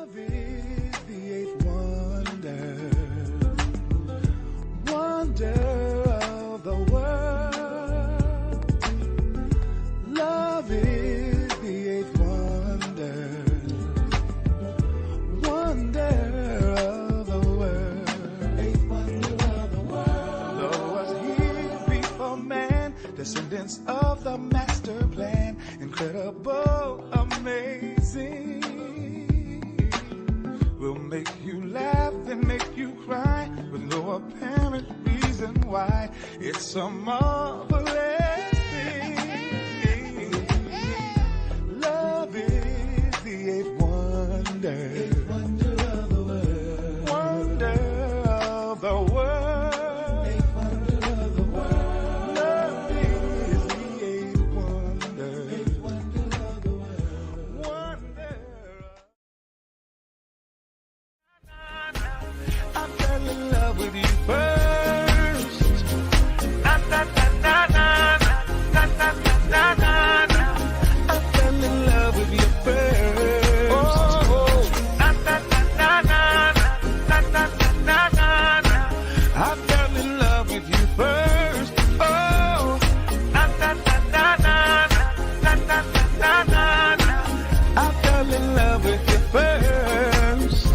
Love is the eighth wonder, wonder of the world. Love is the eighth wonder, wonder of the world. Eighth wonder of the world. Though was here before man, descendants of the master plan, incredible, amazing. Will make you laugh and make you cry with no apparent reason why. It's a marvelous thing. Love is the eighth wonder, eighth wonder of the world, wonder of the world, eighth wonder of the world. Love is the eighth wonder, eighth wonder of the world, wonder. I fell in love with you first. Na na na na na na na na na na. I fell in love with you first. Oh, na na na na na na na na na. I fell in love with you first. Oh, na na na na na na na na na. I fell in love with you first.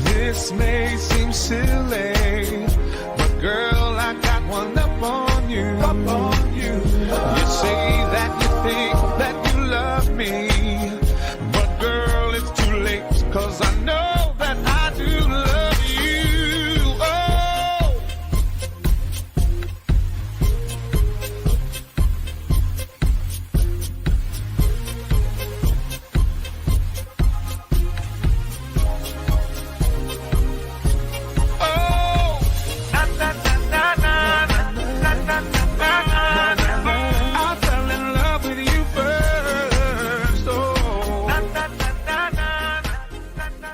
This may seem silly, but girl, I got one up on you. Up on you. You say that you think that you love me, but girl, it's too late, 'cause I know that I do love you. Oh. Oh, na na na na na na na na na. I fell in love with you first. Oh, na na na na na na.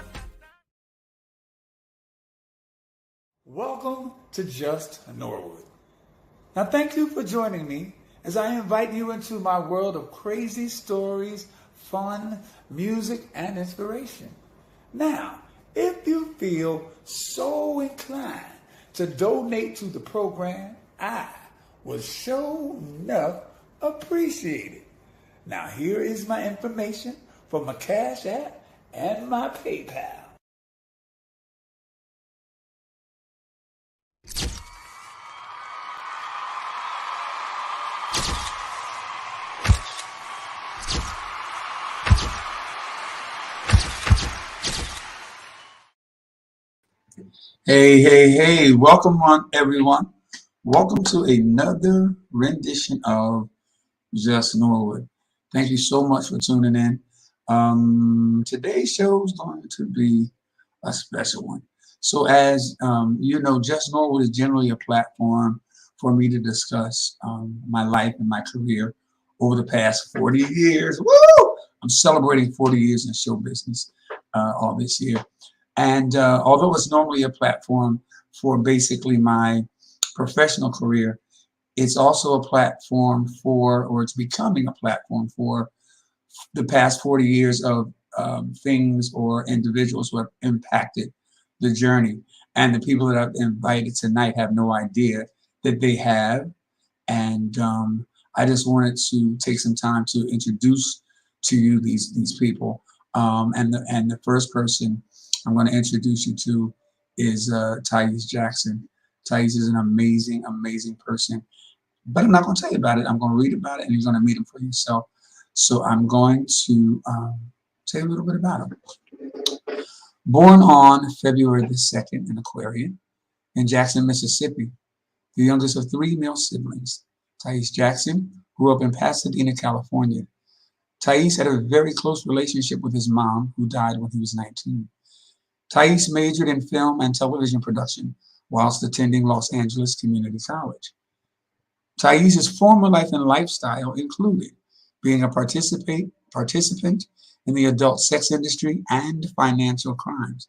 Welcome to Just Norwood. Now, thank you for joining me as I invite you into my world of crazy stories, fun, music, and inspiration. Now, if you feel so inclined to donate to the program, I will sure enough appreciate it. Now, here is my information for my Cash App and my PayPal. Hey, welcome on everyone. Welcome to another rendition of Just Norwood. Thank you so much for tuning in. Today's show is going to be a special one. So as you know, Just Norwood is generally a platform for me to discuss my life and my career over the past 40 years. Woo! I'm celebrating 40 years in show business all this year. And although it's normally a platform for basically my professional career, it's also a platform for, or it's becoming a platform for the past 40 years of things or individuals who have impacted the journey. And the people that I've invited tonight have no idea that they have. And I just wanted to take some time to introduce to you these people. And the first person I'm going to introduce you to is Tyesse Jackson. Tyesse is an amazing, amazing person. But I'm not going to tell you about it. I'm going to read about it, and you're going to meet him for yourself. So I'm going to tell you a little bit about him. Born on February the 2nd in Aquarian in Jackson, Mississippi, the youngest of 3 male siblings, Tyesse Jackson grew up in Pasadena, California. Tyesse had a very close relationship with his mom, who died when he was 19. Tyesse majored in film and television production whilst attending Los Angeles Community College. Tyesse's former life and lifestyle included being a participant in the adult sex industry and financial crimes.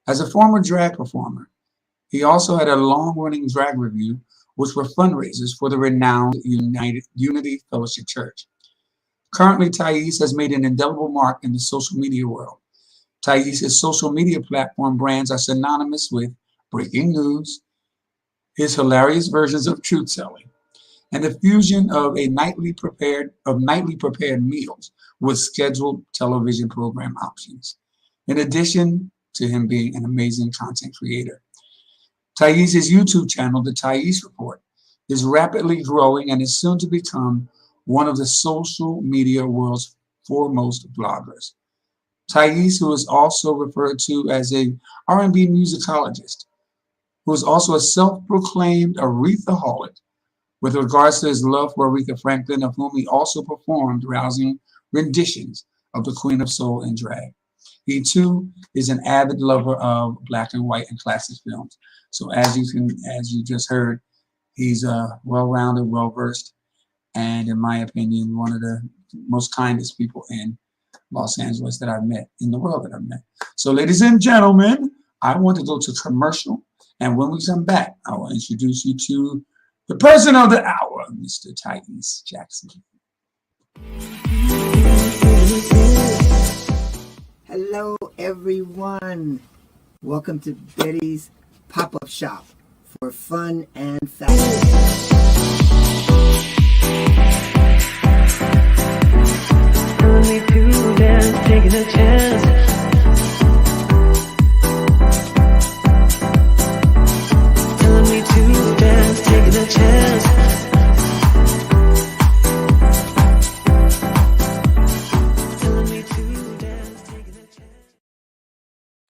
As a former drag performer, he also had a long-running drag review, which were fundraisers for the renowned Unity Fellowship Church. Currently, Tyesse has made an indelible mark in the social media world, Tyesse's social media platform brands are synonymous with breaking news, his hilarious versions of truth-telling, and the fusion of nightly prepared meals with scheduled television program options. In addition to him being an amazing content creator, Tyesse's YouTube channel, The Tyesse Report, is rapidly growing and is soon to become one of the social media world's foremost bloggers. Tyesse, who is also referred to as a R&B musicologist, who is also a self-proclaimed Aretha-holic with regards to his love for Aretha Franklin, of whom he also performed rousing renditions of the Queen of Soul in drag. He too is an avid lover of black and white and classic films. So as you just heard, he's well-rounded, well-versed, and in my opinion, one of the most kindest people in Los Angeles that I've met, in the world that I've met. So ladies and gentlemen, I want to go to commercial, and when we come back, I will introduce you to the person of the hour, Mr. Tyesse Jackson. Hello, everyone. Welcome to Betty's Pop-Up Shop for fun and fashion. Telling me to dance, taking a chance. Telling me to dance, taking a chance. Telling me to dance, taking a chance.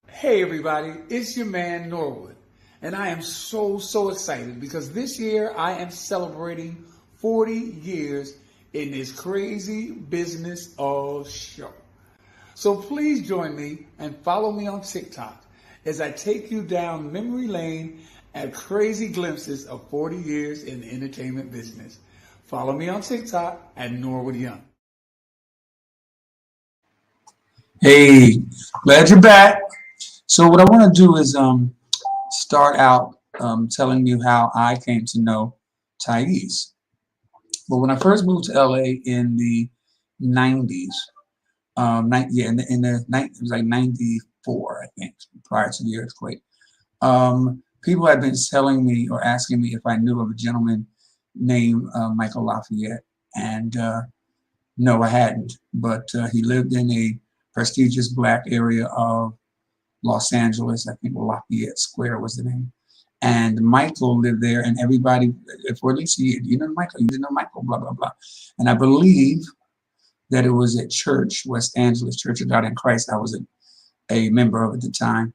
Hey everybody, it's your man Norwood, and I am so excited because this year I am celebrating 40 years in this crazy business of show. So please join me and follow me on TikTok as I take you down memory lane at crazy glimpses of 40 years in the entertainment business. Follow me on TikTok at Norwood Young. Hey, glad you're back. So what I want to do is start out telling you how I came to know Tyesse. But when I first moved to LA in the 90s, it was like 94, I think, prior to the earthquake. People had been telling me or asking me if I knew of a gentleman named Michael Lafayette, and no, I hadn't. But he lived in a prestigious black area of Los Angeles. I think Lafayette Square was the name. And Michael lived there, and everybody, for at least you know Michael, you didn't know Michael, blah, blah, blah. And I believe that it was at church, West Angeles Church of God in Christ, I was a member of at the time.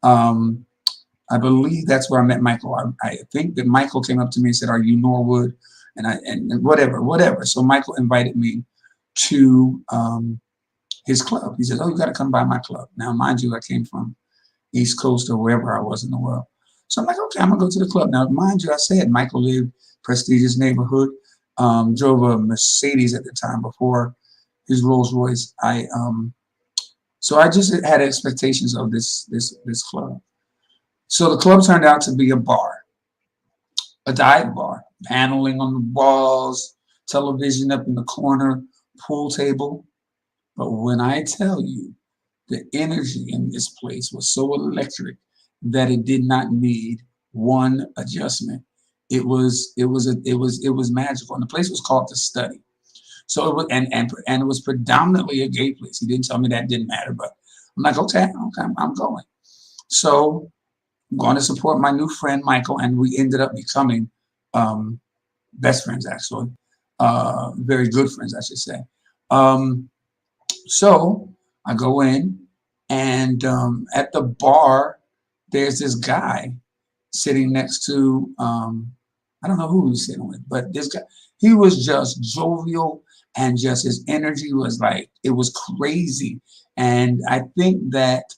I believe that's where I met Michael. I think that Michael came up to me and said, "Are you Norwood?" And whatever. So Michael invited me to his club. He said, "Oh, you got to come by my club." Now, mind you, I came from East Coast or wherever I was in the world. So I'm like, okay, I'm gonna go to the club. Now, mind you, I said Michael lived prestigious neighborhood, drove a Mercedes at the time before his Rolls Royce. So I just had expectations of this club. So the club turned out to be a bar, a dive bar, paneling on the walls, television up in the corner, pool table. But when I tell you, the energy in this place was so electric that it did not need one adjustment. It was magical, and the place was called The Study. So it was, and it was predominantly a gay place. He didn't tell me that didn't matter, but I'm like, okay, I'm going. So I'm going to support my new friend Michael, and we ended up becoming best friends, actually, very good friends, I should say. So I go in, and at the bar, there's this guy sitting next to, I don't know who he was sitting with, but this guy, he was just jovial, and just his energy was like, it was crazy. And I think that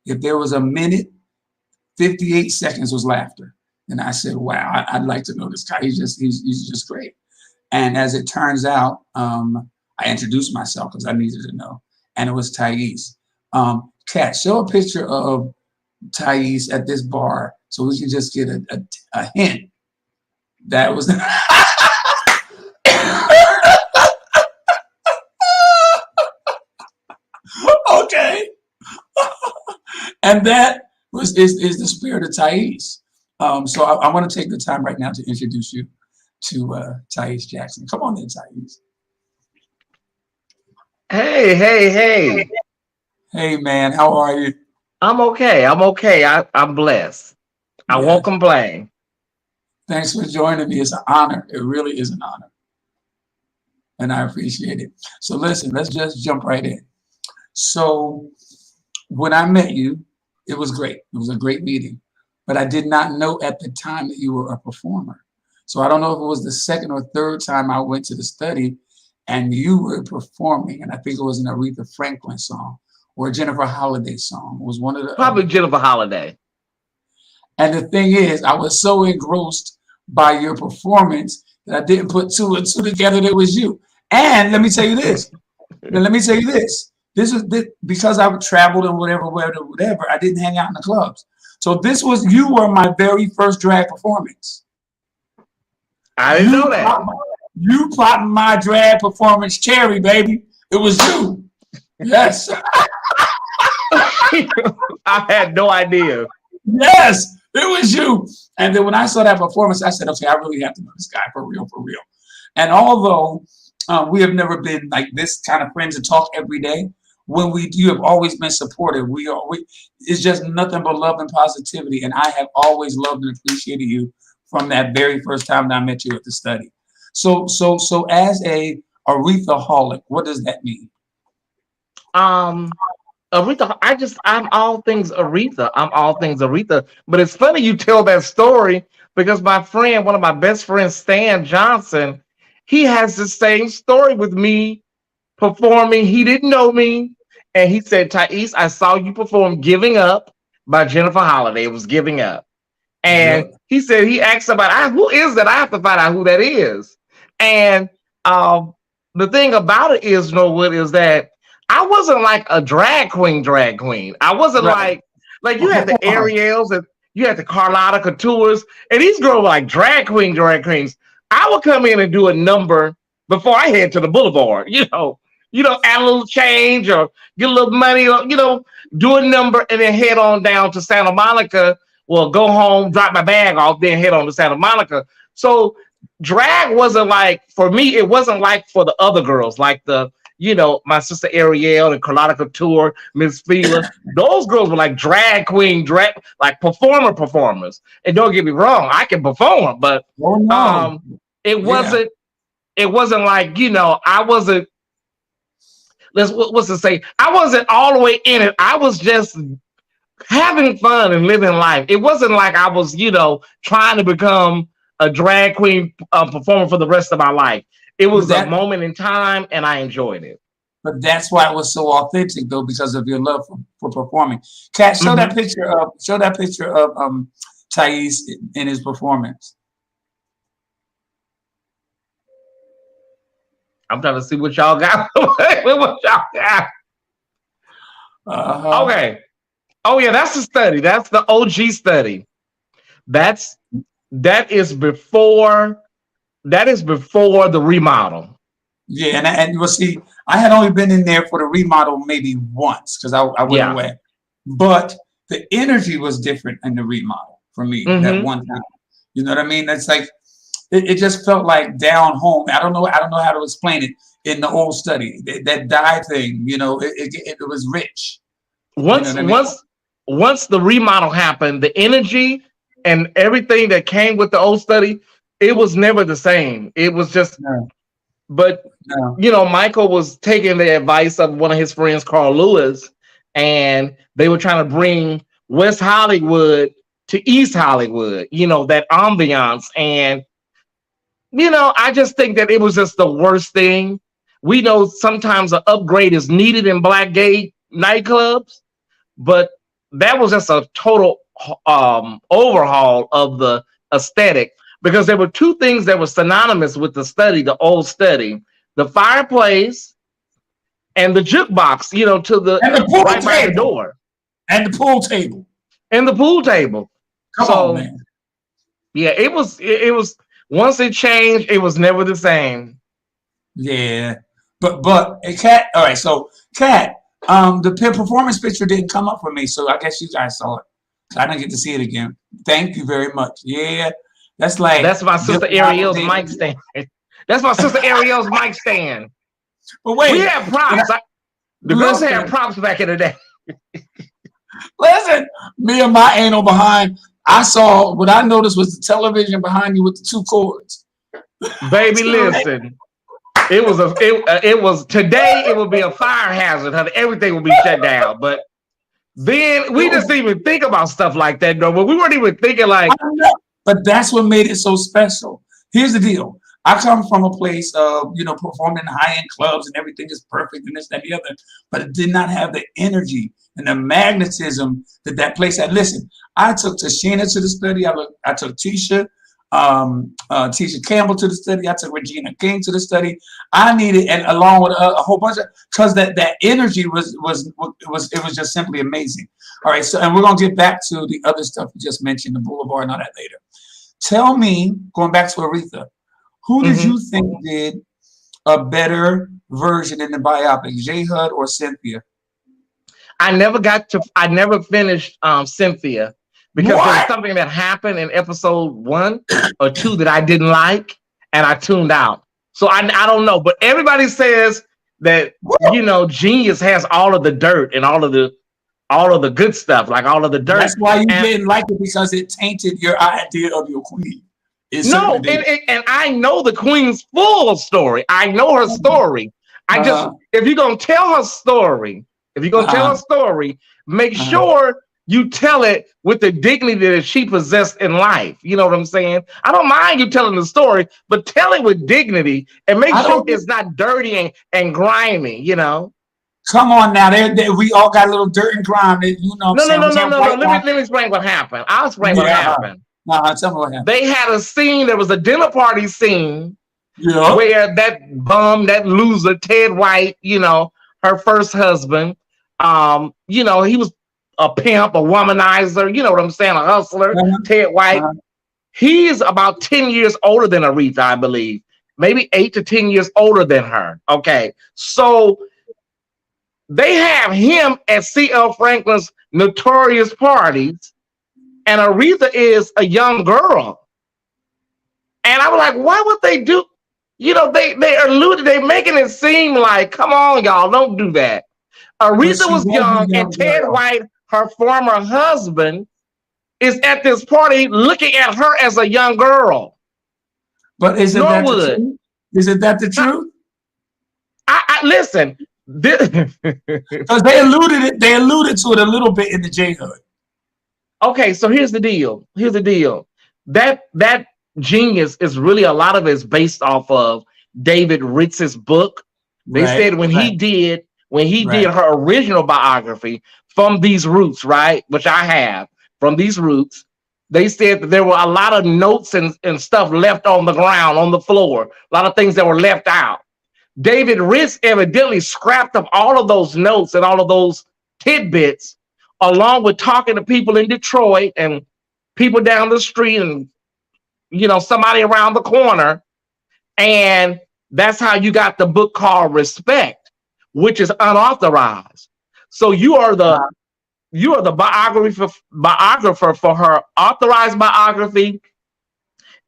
if there was a minute, 58 seconds was laughter. And I said, wow, I'd like to know this guy. He's just great. And as it turns out, I introduced myself because I needed to know. And it was Tyesse. Kat, show a picture of Tyesse at this bar so we can just get a hint. That was okay. And that is the spirit of Tyesse. So I want to take the time right now to introduce you to Tyesse Jackson. Come on in, Tyesse. Hey, hey, hey. Hey, man, how are you? I'm okay. I'm okay. I'm blessed. I Yeah. won't complain. Thanks for joining me. It's an honor. It really is an honor. And I appreciate it. So listen, let's just jump right in. So when I met you, it was great. It was a great meeting. But I did not know at the time that you were a performer. So I don't know if it was the second or third time I went to the study and you were performing. And I think it was an Aretha Franklin song or a Jennifer Holiday song. It was one of the Probably other. Jennifer Holiday. And the thing is, I was so engrossed by your performance that I didn't put two and two together that it was you. And let me tell you this. This is because I traveled and whatever. I didn't hang out in the clubs. So you were my very first drag performance. I didn't know that. You popped my drag performance cherry, baby. It was you. Yes. I had no idea. Yes, it was you. And then when I saw that performance, I said, okay, I really have to know this guy for real. And although we have never been like this kind of friends and talk every day, you have always been supportive. It's just nothing but love and positivity. And I have always loved and appreciated you from that very first time that I met you at the study. So as a Aretha-holic, what does that mean? Aretha, I'm all things Aretha. I'm all things Aretha. But it's funny you tell that story because my friend, one of my best friends, Stan Johnson, he has the same story with me performing. He didn't know me. And he said, Tyesse, I saw you perform Giving Up by Jennifer Holiday. It was Giving Up. And he said, he asked about, who is that? I have to find out who that is. And the thing about it is, Norwood, is that I wasn't like a drag queen. I wasn't like you had the Ariels and you had the Carlotta Couture's, and these girls were like drag queens. I would come in and do a number before I head to the boulevard, add a little change or get a little money, do a number and then head on down to Santa Monica. Well, go home, drop my bag off, then head on to Santa Monica. So drag wasn't like, for me, it wasn't like for the other girls, like my sister Ariel and Carlotta Couture, Miss Fila. Those girls were like drag queen, like performers. And don't get me wrong, I can perform, but it wasn't like, I wasn't, what's to say? I wasn't all the way in it. I was just having fun and living life. It wasn't like I was, trying to become a drag queen performer for the rest of my life. It was a moment in time, and I enjoyed it. But that's why it was so authentic, though, because of your love for performing. Kat, show that picture of Tyesse in his performance. I'm trying to see what y'all got. Okay. Oh yeah, that's the study. That's the OG study. That is before the remodel. Yeah, and you'll see, I had only been in there for the remodel maybe once because I went away. But the energy was different in the remodel for me that one time. You know what I mean? It's like it just felt like down home. I don't know how to explain it in the old study. That dye thing, it was rich. Once the remodel happened, the energy and everything that came with the old study, it was never the same. It was just, Michael was taking the advice of one of his friends, Carl Lewis, and they were trying to bring West Hollywood to East Hollywood, that ambiance. And, I just think that it was just the worst thing. We know sometimes an upgrade is needed in black gay nightclubs, but that was just a total overhaul of the aesthetic, because there were two things that were synonymous with the study, the old study: the fireplace and the jukebox, to the right by the door, and the pool table. Come on, man. Yeah, it was. Once it changed, it was never the same. Yeah, but Kat. All right, so Kat, The performance picture didn't come up for me, so I guess you guys saw it. So I didn't get to see it again. Thank you very much. Yeah, that's like That's my sister Ariel's mic stand. That's my sister Ariel's mic stand. But wait, we had props. The girls had props back in the day. Listen, me and my anal behind. I saw what I noticed was the television behind you with the 2 cords. Baby, listen. It was today. It would be a fire hazard. Honey. Everything would be shut down. But then we just didn't even think about stuff like that, though. But we weren't even thinking like. But that's what made it so special. Here's the deal. I come from a place of, performing in high-end clubs and everything is perfect and this, that, and the other, but it did not have the energy and the magnetism that place had. Listen, I took Tashina to the study. I took Tisha Campbell to the study. I took Regina King to the study. I needed, and along with a whole bunch of, because that energy was just simply amazing. All right, so, and we're going to get back to the other stuff you just mentioned, the Boulevard and all that later. Tell me, going back to Aretha, who did you think did a better version in the biopic, J. Hud or Cynthia? I never finished Cynthia because there was something that happened in episode 1 or 2 that I didn't like, and I tuned out. So I don't know, but everybody says that Genius has all of the dirt and all of the good stuff, like all of the dirt. That's why you didn't like it, because it tainted your idea of your queen. No, and I know the queen's full story. I know her story. If you're gonna tell her story, make sure you tell it with the dignity that she possessed in life. You know what I'm saying? I don't mind you telling the story, but tell it with dignity and make sure it's not dirty and grimy. Come on now, we all got a little dirt and grime. No. Let me explain what happened. I'll explain what happened. Tell me what happened. They had a scene. There was a dinner party scene where that bum, that loser, Ted White, her first husband, he was a pimp, a womanizer, you know what I'm saying, a hustler, Ted White. He's about 10 years older than Aretha, I believe. Maybe 8 to 10 years older than her. Okay. So they have him at C.L. Franklin's notorious parties, and Aretha is a young girl. And I was like, why would they do? They're making it seem like, come on, y'all, don't do that. Aretha was young, and Ted White, her former husband, is at this party looking at her as a young girl. But is it Norwood. That the truth? Is it that the truth? I listen. Because they alluded to it a little bit in the J Hood. Okay, so here's the deal. That Genius is really, a lot of it is based off of David Ritz's book. They said when he did her original biography, From These Roots, right, which I have, From These Roots, they said that there were a lot of notes and stuff left on the ground, on the floor, a lot of things that were left out. David Ritz evidently scrapped up all of those notes and all of those tidbits, along with talking to people in Detroit and people down the street and, somebody around the corner. And that's how you got the book called Respect, which is unauthorized. So you are the biographer for her authorized biography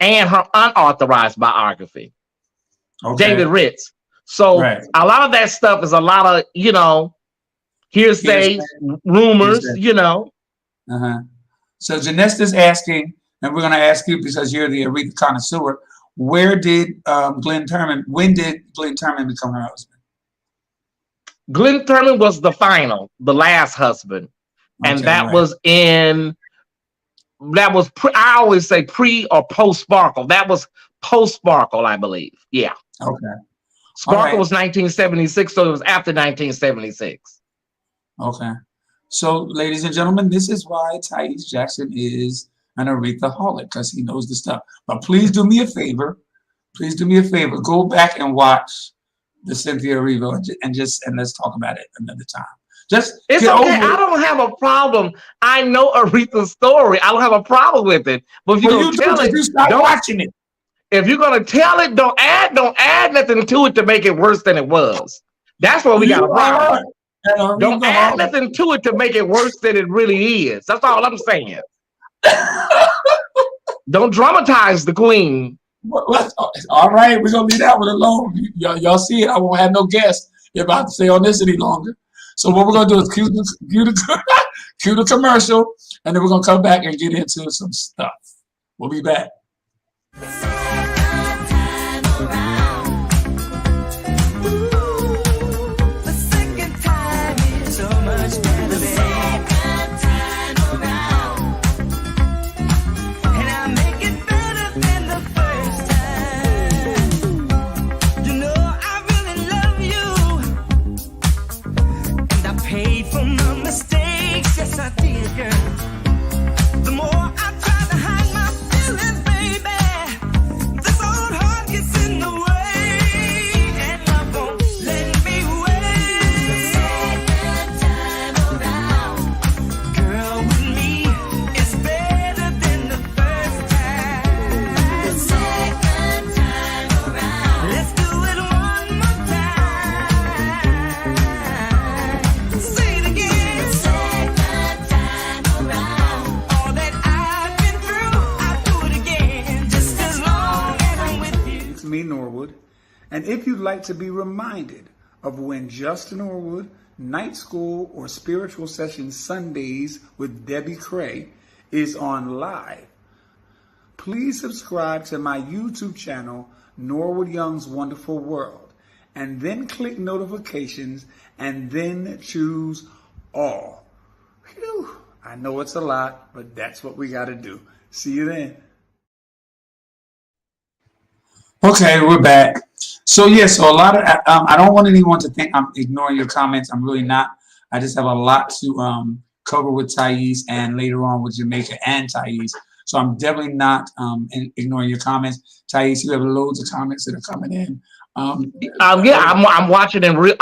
and her unauthorized biography. Okay. David Ritz. So a lot of that stuff is a lot of, hearsay, rumors, So Janessa is asking, and we're going to ask you because you're the Aretha connoisseur, when did Glenn Turman become her husband? Glenn Turman was the last husband. And that was I always say pre or post Sparkle. That was post Sparkle, I believe. Yeah. Okay. Sparkle was 1976, so it was after 1976. Okay. So, ladies and gentlemen, this is why Tyesse Jackson is an Aretha-holic, because he knows the stuff. But please do me a favor. Go back and watch the Cynthia Erivo and let's talk about it another time. It's okay. I don't have a problem. I know Aretha's story. I don't have a problem with it. But if you're going to tell it, don't watching it. If you're going to tell it, don't add nothing to it to make it worse than it was. That's where we got a problem. You can Don't go add home. nothing to it to make it worse than it really is. That's all I'm saying. Don't dramatize the queen. All right, we're gonna leave that one alone. Y'all see it. I won't have no guests if I have to stay on this any longer. So what we're gonna do is cue the commercial, and then we're gonna come back and get into some stuff. We'll be back. Me, Norwood, and if you'd like to be reminded of when Just Norwood, Night School, or Spiritual Session Sundays with Debbie Cray is on live, please subscribe to my YouTube channel, Norwood Young's Wonderful World, and then click notifications and then choose all. Whew, I know it's a lot, but that's what we got to do. See you then. Okay, we're back. So so a lot of I don't want anyone to think I'm ignoring your comments. I'm really not. I just have a lot to cover with Tyesse and later on with Jamaica and Tyesse. So I'm definitely not ignoring your comments. Tyesse, you have loads of comments that are coming in. I'm watching in real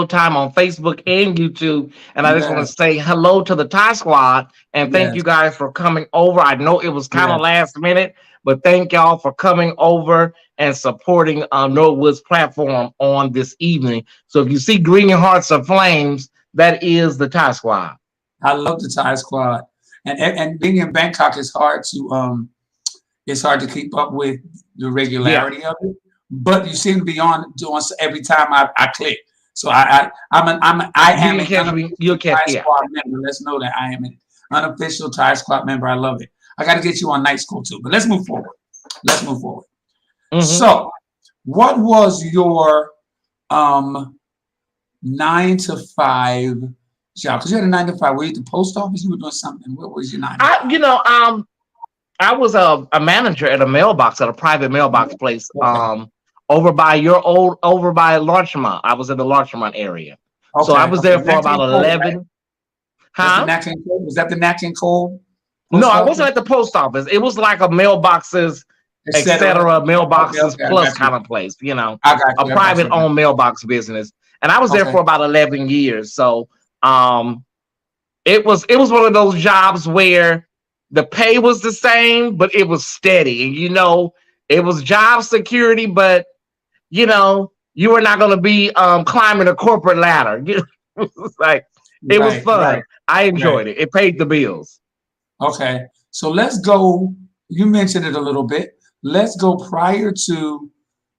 time on Facebook and YouTube, and I just want to say hello to the Thai squad and thank you guys for coming over. I know it was kind of last minute, but thank y'all for coming over and supporting Norwood's platform on this evening. So if you see green hearts or flames, that is the Thai squad. I love the Thai squad, and being in Bangkok is hard to keep up with the regularity of it. But you seem to be on doing every time I click. So I am an unofficial Thai squad member. Let's know that I am an unofficial Thai squad member. I love it. I got to get you on Night School too. But let's move forward. So, what was your 9 to 5 job? Because you had a 9 to 5. Were you at the post office? You were doing something. What was your 9 to 5? I was a manager at a private mailbox place. Over by Larchmont. I was in the Larchmont area. Okay. So I was there for about 11. Right? Huh? Was that the Nat King Cole? No, I wasn't at the post office. It was like a mailboxes, etc. Mailboxes plus kind of place, a private owned mailbox business. And I was there for about 11 years. So it was one of those jobs where the pay was the same, but it was steady. And it was job security, but you were not going to be climbing a corporate ladder. It was fun. Right. I enjoyed it. It paid the bills. Okay, so let's go. You mentioned it a little bit. Let's go prior to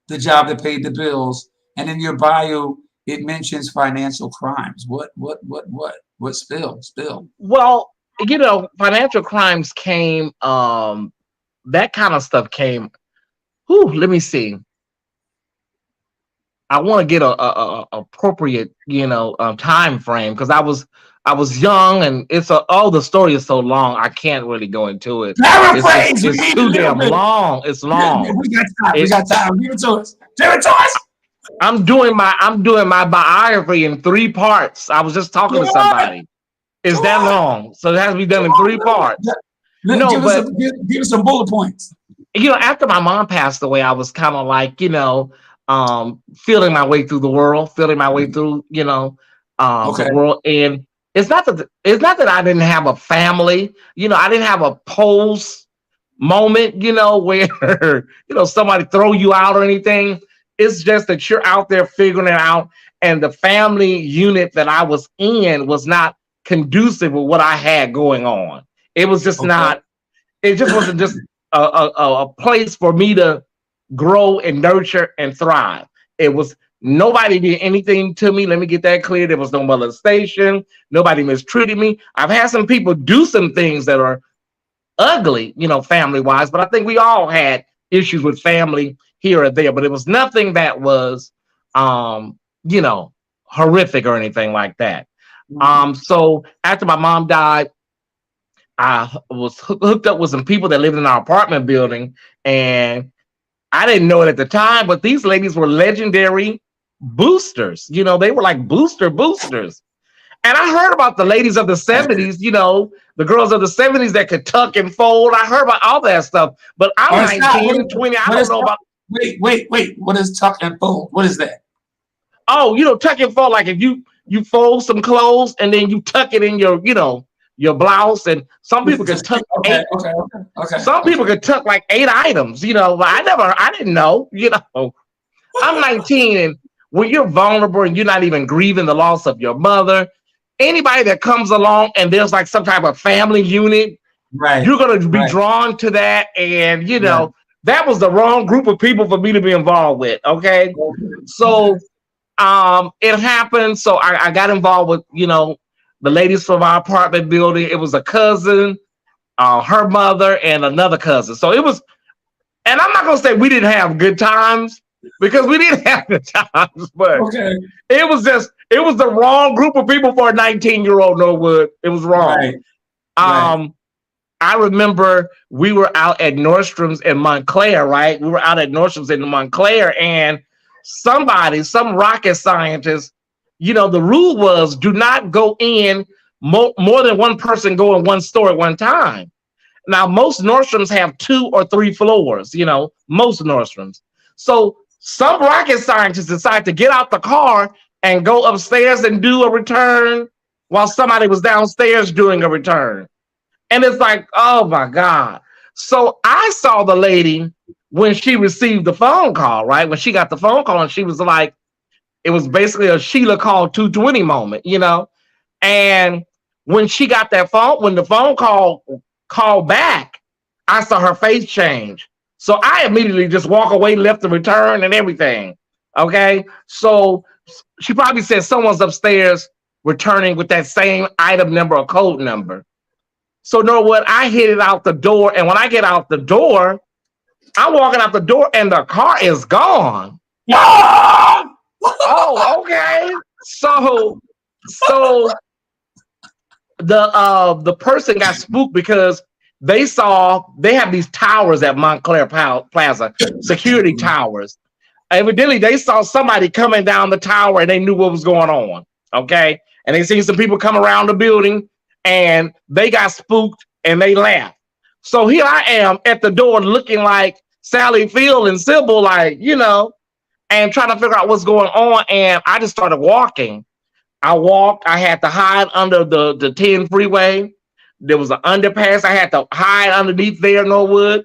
the job that paid the bills, and in your bio it mentions financial crimes. What spill? Well, financial crimes came. That kind of stuff came. Let me see. I want to get a appropriate, time frame because I was young and the story is so long I can't really go into it. It's too damn long. It's long. We got time. Give it to us. I'm doing my biography in 3 parts. I was just talking to somebody. It's that long, so it has to be done in 3 parts. Give us some bullet points. After my mom passed away, I was kind of like, feeling my way through the world, the world. And it's not that I didn't have a family, I didn't have a post moment, where, somebody throw you out or anything. It's just that you're out there figuring it out and the family unit that I was in was not conducive with what I had going on. It was just not. It just wasn't just a place for me to grow and nurture and thrive. It was nobody did anything to me. Let me get that clear. There was no molestation. Nobody mistreated me. I've had some people do some things that are ugly, you know, family wise, but I think we all had issues with family here or there, but it was nothing that was, you know, horrific or anything like that. So after my mom died, I was hooked up with some people that lived in our apartment building, and I didn't know it at the time, but these ladies were legendary boosters. You know, they were like boosters. And I heard about the ladies of the 70s, you know, the girls of the 70s that could tuck and fold. I heard about all that stuff, but I'm 19, 20. I don't know about. Wait. What is tuck and fold? What is that? Oh, you know, tuck and fold, like if you fold some clothes and then you tuck it in your, you know, your blouse, and some people could tuck okay. Some people could tuck like 8 items, you know, but I didn't know, you know. I'm 19, and when you're vulnerable and you're not even grieving the loss of your mother, anybody that comes along and there's like some type of family unit, right, you're going to be drawn to that. And, you know, that was the wrong group of people for me to be involved with. Okay. So it happened. So I got involved with, you know, the ladies from our apartment building. It was a cousin, her mother, and another cousin. So it was, and I'm not going to say we didn't have good times, because we didn't have good times, but it was the wrong group of people for a 19-year-old Norwood. It was wrong. I remember we were out at Nordstrom's in Montclair, right? We were out at Nordstrom's in Montclair, and some rocket scientist, you know, the rule was do not go in more than one person go in one store at one time. Now, most Nordstroms have 2 or 3 floors, you know, most Nordstroms. So some rocket scientists decide to get out the car and go upstairs and do a return while somebody was downstairs doing a return. And it's like, oh my God. So I saw the lady when she received the phone call, right? When she got the phone call, and she was like, it was basically a Sheila call 220 moment, you know? And when she got that phone, when the phone called back, I saw her face change. So I immediately just walk away, left the return and everything. Okay. So she probably said someone's upstairs returning with that same item number or code number. So Norwood, I hit it out the door. And when I get out the door, I'm walking out the door and the car is gone. Oh, okay. So the person got spooked because they have these towers at Montclair Plaza, security towers. Evidently, they saw somebody coming down the tower and they knew what was going on. Okay. And they seen some people come around the building and they got spooked and they left. So here I am at the door looking like Sally Field and Sybil, like, you know, and trying to figure out what's going on. And I just started walking. I had to hide under the 10 freeway. There was an underpass. I had to hide underneath there, Norwood.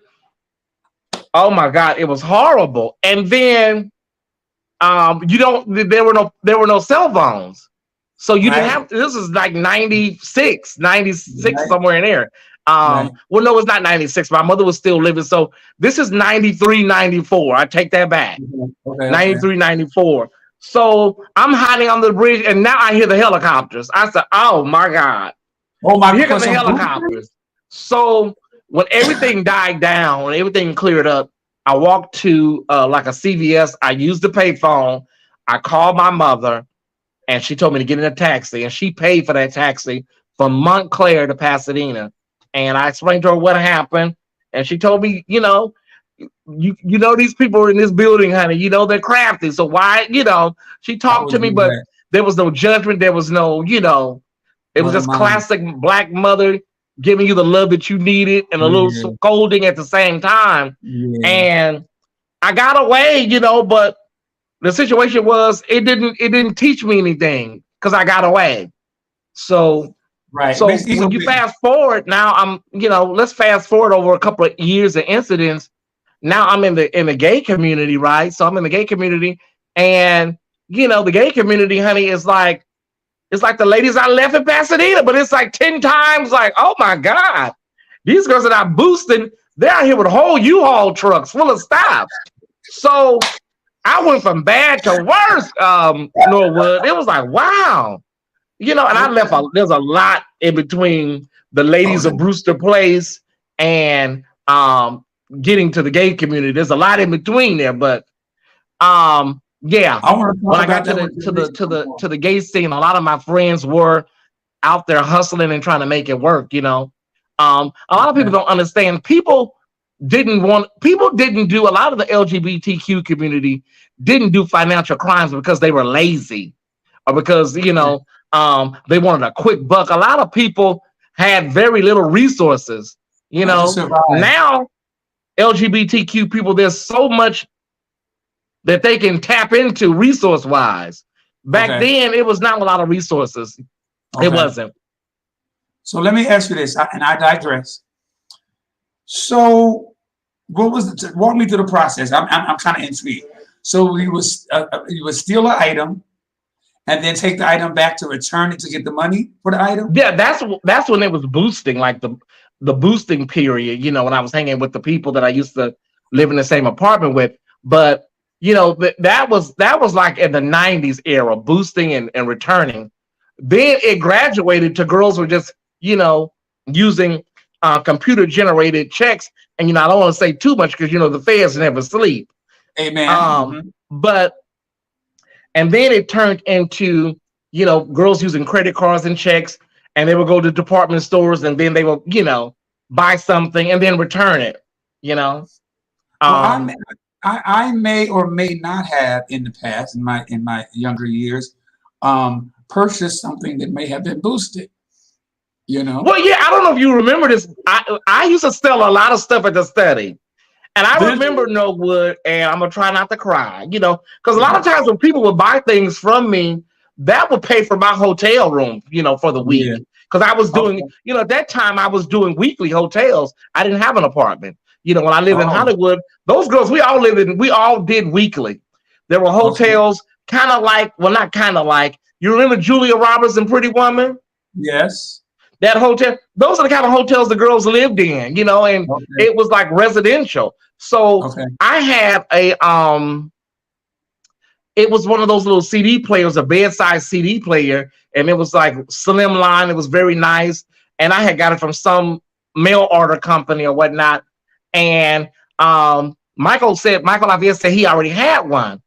Oh my God, it was horrible. And then there were no cell phones. So you didn't have, this is like 96, somewhere in there. Well, no, it's not 96. My mother was still living. So this is 93, 94. I take that back. 93, 94. So I'm hiding on the bridge, and now I hear the helicopters. I said, oh my God. Oh my God. Here come the helicopters. So when everything died down, when everything cleared up, I walked to like a CVS. I used the payphone. I called my mother, and she told me to get in a taxi, and she paid for that taxi from Montclair to Pasadena. And I explained to her what happened, and she told me, you know, you know these people in this building, honey. You know they're crafty. So why, you know? She talked to me, but there was no judgment. There was no, you know, it was just classic Black mother giving you the love that you needed and a little scolding at the same time. And I got away, you know, but the situation was it didn't teach me anything because I got away. So so when you fast forward now, let's fast forward over a couple of years of incidents. Now I'm in the gay community, right? So I'm in the gay community, and the gay community, honey, is like, it's like the ladies I left in Pasadena, but it's like 10 times like, oh my God, these girls are not boosting. They're out here with whole U-Haul trucks full of stuff. So I went from bad to worse, Norwood. It was like, wow. And I left, there's a lot in between the ladies of Brewster Place and getting to the gay community. There's a lot in between there, but yeah. When I got to the gay scene, a lot of my friends were out there hustling and trying to make it work. A lot of people don't understand. People didn't do, a lot of the LGBTQ community didn't do financial crimes because they were lazy or because they wanted a quick buck. A lot of people had very little resources. Now LGBTQ people, there's so much that they can tap into resource wise. Back then, it was not a lot of resources. It wasn't. So let me ask you this, and I digress. So, what was walk me through the process? I'm kind of intrigued. So you would steal an item, and then take the item back to return it to get the money for the item. Yeah, that's when it was boosting, like the boosting period. When I was hanging with the people that I used to live in the same apartment with, but. That was like in the 90s era, boosting and returning. Then it graduated to girls were just, using computer generated checks. And, I don't want to say too much because, the feds never sleep. Amen. And then it turned into, girls using credit cards and checks, and they would go to department stores and then they will, buy something and then return it, I may or may not have in the past, in my younger years, purchased something that may have been boosted. Well, yeah, I don't know if you remember this. I used to sell a lot of stuff at the study, and I remember Norwood, and I'm gonna try not to cry, because a lot of times when people would buy things from me, that would pay for my hotel room, for the week, because I was doing, at that time I was doing weekly hotels. I didn't have an apartment. When I lived in Hollywood, those girls, we all did weekly. There were hotels kind of like, well, not kind of like, you remember Julia Roberts and Pretty Woman? Yes. That hotel, those are the kind of hotels the girls lived in, and it was like residential. So I had it was one of those little CD players, a bedside CD player, and it was like slim line. It was very nice. And I had got it from some mail order company or whatnot. And Michael Tyesse said he already had one.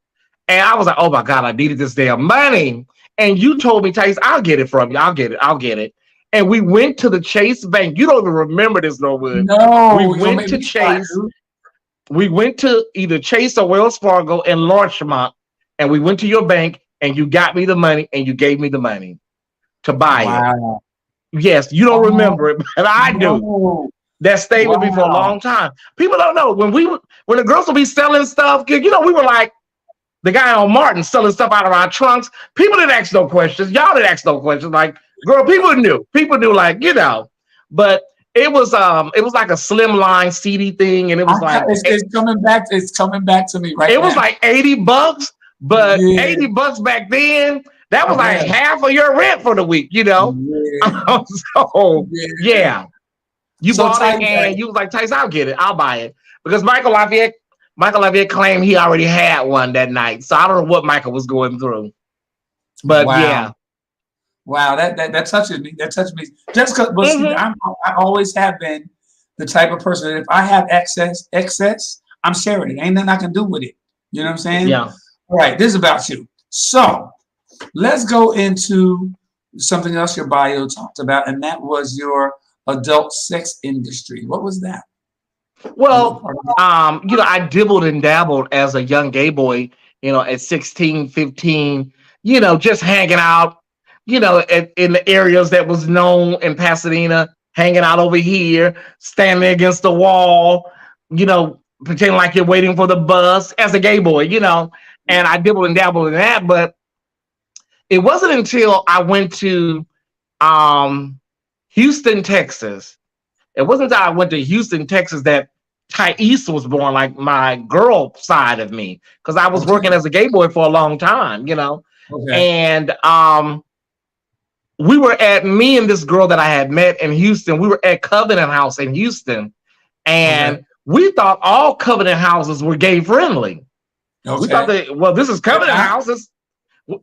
And I was like, oh my God, I needed this damn money. And you told me, Tyesse, I'll get it from you. I'll get it. And we went to the Chase Bank. You don't even remember this, Norwood. No. We went to Chase. We went to either Chase or Wells Fargo in Larchmont. And we went to your bank and you got me the money and you gave me the money to buy it. Yes, you don't remember it, but I do. That stayed with me for a long time. People don't know when the girls would be selling stuff, we were like the guy on Martin selling stuff out of our trunks. People didn't ask no questions. Y'all didn't ask no questions. Like, girl, people knew, like, but it was like a slim line CD thing. And it was like, it's coming back to me right now. It was like $80, but $80 back then, that was like half of your rent for the week, So you bought it and you was like, Tyesse, I'll get it. I'll buy it. Because Michael Lafayette claimed he already had one that night. So I don't know what Michael was going through. But Wow, that touches me. That touches me. Just because I always have been the type of person that if I have excess, I'm sharing it. Ain't nothing I can do with it. You know what I'm saying? Yeah. All right, this is about you. So let's go into something else your bio talked about, and that was your adult sex industry. What was that? Well, I dibbled and dabbled as a young gay boy, at 16, 15, just hanging out, in the areas that was known in Pasadena, hanging out over here, standing against the wall, pretending like you're waiting for the bus as a gay boy, and I dibbled and dabbled in that. But it wasn't until I went to Houston, Texas. It wasn't until I went to Houston, Texas that Tyesse was born, like my girl side of me, because I was working as a gay boy for a long time, you know. Okay. And we were at, me and this girl that I had met in Houston, we were at Covenant House in Houston, and we thought all Covenant houses were gay friendly. We thought that, well, this is Covenant houses.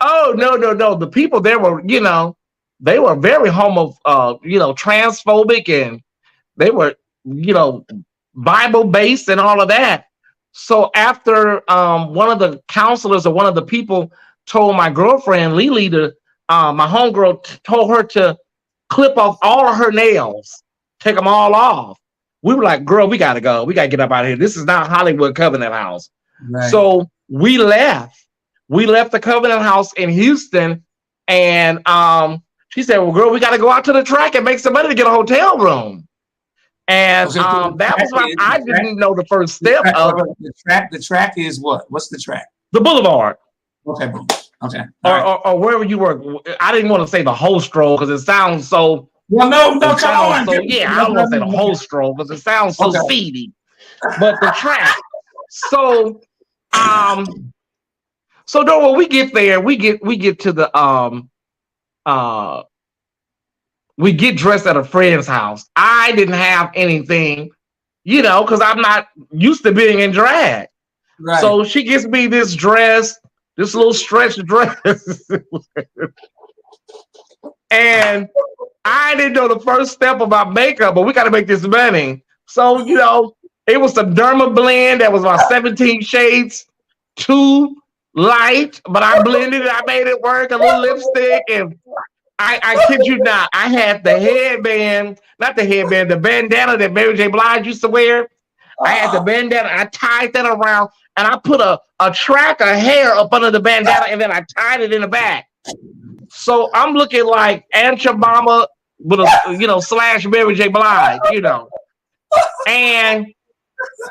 Oh, no. The people there were, you know, they were very transphobic, and they were, you know, Bible based and all of that. So after one of the counselors or one of the people told my girlfriend Lily to, my homegirl told her to clip off all of her nails, take them all off. We were like, girl, we gotta go. We gotta get up out of here. This is not Hollywood Covenant House. Right. So we left. We left the Covenant House in Houston, and she said, well, girl, we got to go out to the track and make some money to get a hotel room. And that was what I didn't know the first step of the track is what? What's the track? The Boulevard. Okay. Okay. Or wherever you work. I didn't want to say the whole stroll because it sounds so. Well, no, come on. So, yeah, I don't want to say the whole stroll because it sounds so seedy. But the track. So, so when we get there, we get to the we get dressed at a friend's house. I didn't have anything, you know, because I'm not used to being in drag. Right. So she gives me this dress, this little stretch dress. And I didn't know the first step about makeup, but we got to make this money. So, you know, it was some Derma blend that was about 17 shades too light, but I blended it. I made it work, a little lipstick, and I kid you not, I had the headband, not the headband, the bandana that Mary J. Blige used to wear. I had the bandana, I tied that around, and I put a track of hair up under the bandana, and then I tied it in the back. So I'm looking like Aunt Obama with a, you know, slash Mary J. Blige, you know. And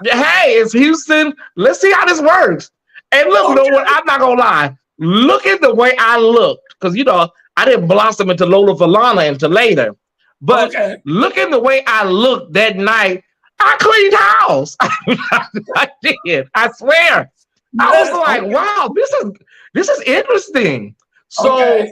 hey, it's Houston. Let's see how this works. And look, you know what? I'm not gonna lie. Look at the way I looked, because you know I didn't blossom into Lola Falana until later. But look at the way I looked that night. I cleaned house. I did. I swear. I was like, wow, this is interesting. So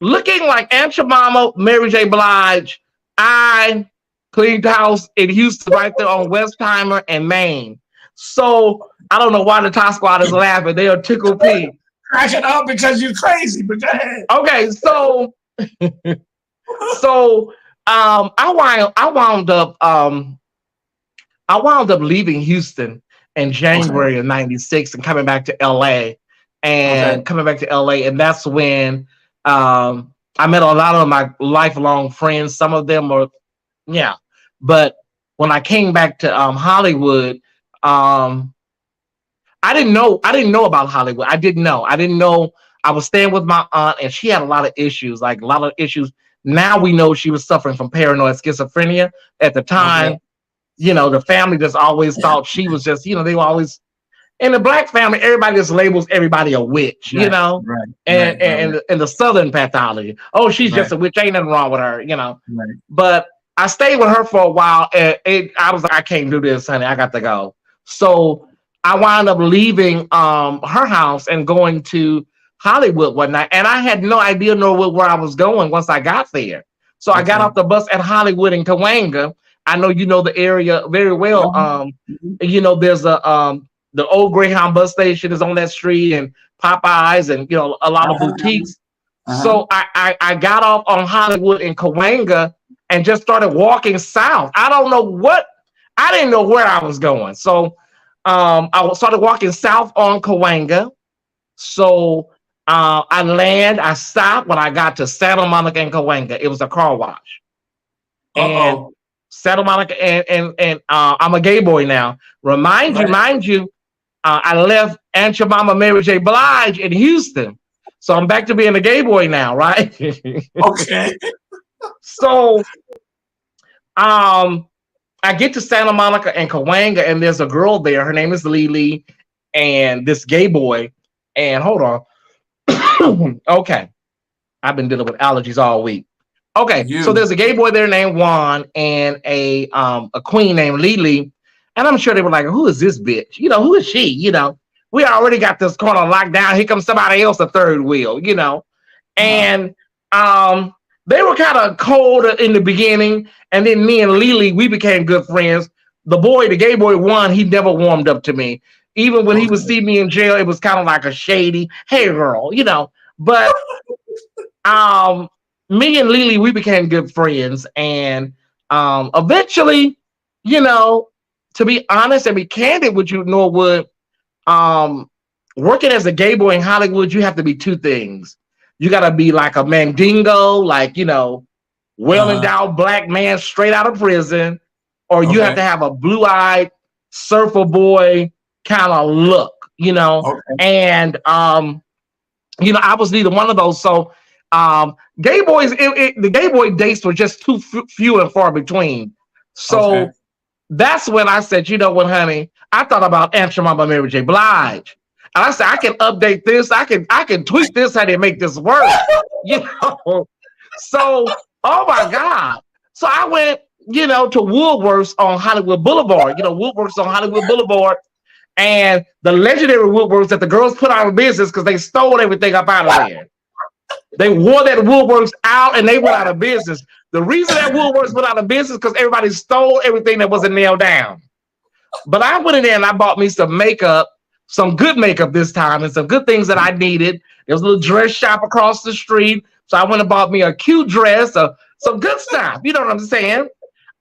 looking like Aunt Jemima, Mary J. Blige, I cleaned house in Houston right there on Westheimer and Maine. So I don't know why the Top Squad is laughing. They are tickle pink. Cracking up because you're crazy, but go ahead. Okay, so I wound up leaving Houston in January of '96 and coming back to LA. And that's when I met a lot of my lifelong friends. Some of them were, but when I came back to Hollywood, I didn't know about Hollywood. I didn't know. I was staying with my aunt, and she had a lot of issues. Now we know she was suffering from paranoid schizophrenia. At the time, you know, the family just always thought she was just, you know, they were always, in the Black family, everybody just labels everybody a witch, you know, and the Southern pathology. Oh, she's just a witch. Ain't nothing wrong with her, you know. But I stayed with her for a while, and I was like, I can't do this, honey. I got to go. So I wound up leaving her house and going to Hollywood one night, and I had no idea where I was going once I got there. So I got off the bus at Hollywood in Cahuenga. I know you know the area very well. You know, there's the old Greyhound bus station is on that street, and Popeyes, and you know a lot of boutiques. So I got off on Hollywood in Cahuenga and just started walking south. I didn't know where I was going. So I started walking south on Cahuenga. So I stopped when I got to Santa Monica and Cahuenga. It was a car wash. And Santa Monica, and I'm a gay boy now. Mind you, I left Aunt Jemima Mary J. Blige in Houston. So I'm back to being a gay boy now, right? So I get to Santa Monica and Cahuenga, and there's a girl there. Her name is Lily, and this gay boy. And hold on. Okay. I've been dealing with allergies all week. Okay. So there's a gay boy there named Juan, and a queen named Lily. And I'm sure they were like, who is this bitch? You know, who is she? You know, we already got this corner locked down. Here comes somebody else, a third wheel, you know. And they were kind of cold in the beginning. And then me and Lily, we became good friends. The gay boy one, he never warmed up to me. Even when he would see me in jail, it was kind of like a shady, hey girl, you know. But me and Lily, we became good friends. And eventually, you know, to be honest and be candid with you, Norwood, working as a gay boy in Hollywood, you have to be two things. You got to be like a mandingo, like, you know, well-endowed black man straight out of prison, or you have to have a blue-eyed surfer boy kind of look, you know. And, you know, I was neither one of those. So gay boys, the gay boy dates were just too few and far between. So that's when I said, you know what, honey, I thought about Aunt Jemima Mary J. Blige. And I said, I can update this. I can tweak this how they make this work. You know? So, oh my God. So I went, you know, to Woolworths on Hollywood Boulevard. You know, Woolworths on Hollywood Boulevard. And the legendary Woolworths that the girls put out of business because they stole everything up out of there. They wore that Woolworths out and they went out of business. The reason that Woolworths went out of business because everybody stole everything that wasn't nailed down. But I went in there and I bought me some makeup, some good makeup this time, and some good things that I needed. There was a little dress shop across the street. So I went and bought me a cute dress, some good stuff. You know what I'm saying?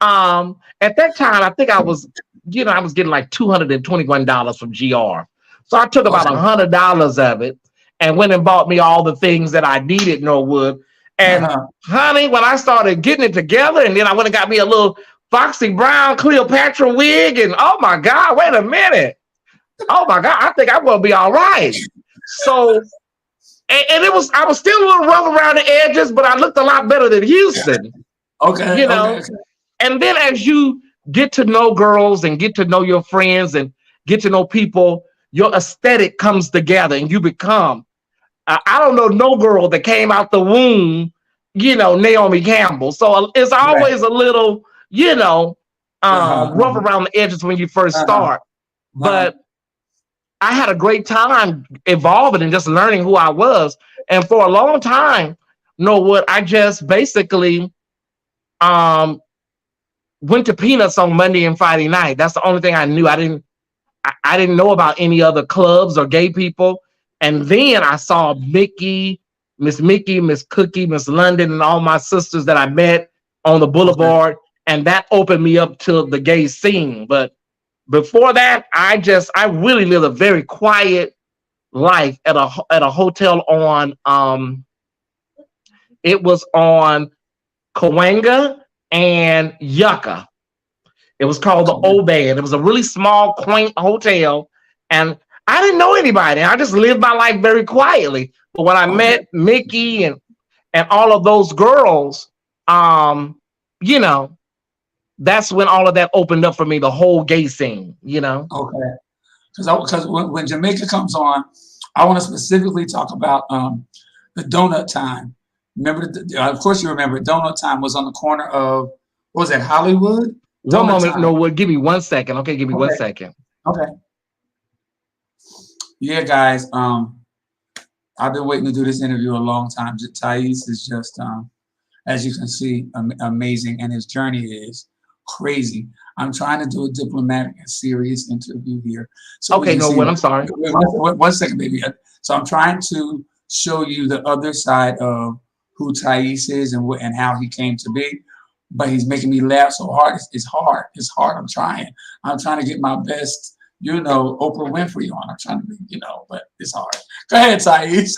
At that time, I think I was getting like $221 from GR. So I took about $100 of it and went and bought me all the things that I needed, Norwood. And honey, when I started getting it together, and then I went and got me a little Foxy Brown Cleopatra wig, and oh my God, wait a minute. Oh my God, I think I'm gonna be all right. So, and I was still a little rough around the edges, but I looked a lot better than Houston. You know. And then as you get to know girls and get to know your friends and get to know people, your aesthetic comes together and you become. I don't know no girl that came out the womb, you know, Naomi Campbell. So it's always a little, you know, rough around the edges when you first start. But I had a great time evolving and just learning who I was. And for a long time, Norwood, I just basically went to Peanuts on Monday and Friday night. That's the only thing I knew. I didn't know about any other clubs or gay people. And then I saw Miss Cookie, Miss London, and all my sisters that I met on the boulevard. And that opened me up to the gay scene. But before that, I really lived a very quiet life at a hotel on it was on Cahuenga and Yucca. It was called the Oban. It was a really small, quaint hotel, and I didn't know anybody. I just lived my life very quietly. But when I met Mickey and all of those girls, you know, that's when all of that opened up for me, the whole gay scene, you know. Because when Jamaica comes on, I want to specifically talk about the donut time. Remember, of course you remember, donut time was on the corner of, what was that, Hollywood? One moment, Norwood, give me 1 second. Okay, give me 1 second. Okay. Yeah, guys, I've been waiting to do this interview a long time. Tyesse is just, as you can see, amazing, and his journey is crazy. I'm trying to do a diplomatic and serious interview here. So okay, Norwood, I'm sorry. 1 second, baby. So I'm trying to show you the other side of who Tyesse is and how he came to be. But he's making me laugh so hard. It's hard. It's hard. I'm trying to get my best, you know, Oprah Winfrey on. I'm trying to be, you know, but it's hard. Go ahead, Tyesse.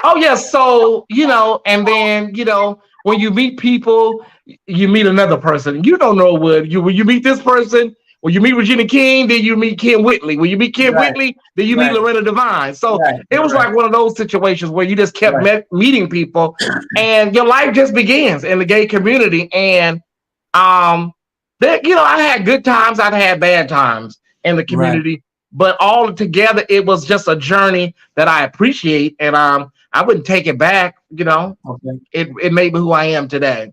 Oh, yeah. So, you know, and then, you know, when you meet people, you meet another person. You don't know when you meet this person, when you meet Regina King, then you meet Kim Whitley. When you meet Kim Whitley, then you meet Loretta Devine. So it was like one of those situations where you just kept meeting people and your life just begins in the gay community. And, that, you know, I had good times. I've had bad times in the community, but all together, it was just a journey that I appreciate. And, I wouldn't take it back, you know. It made me who I am today.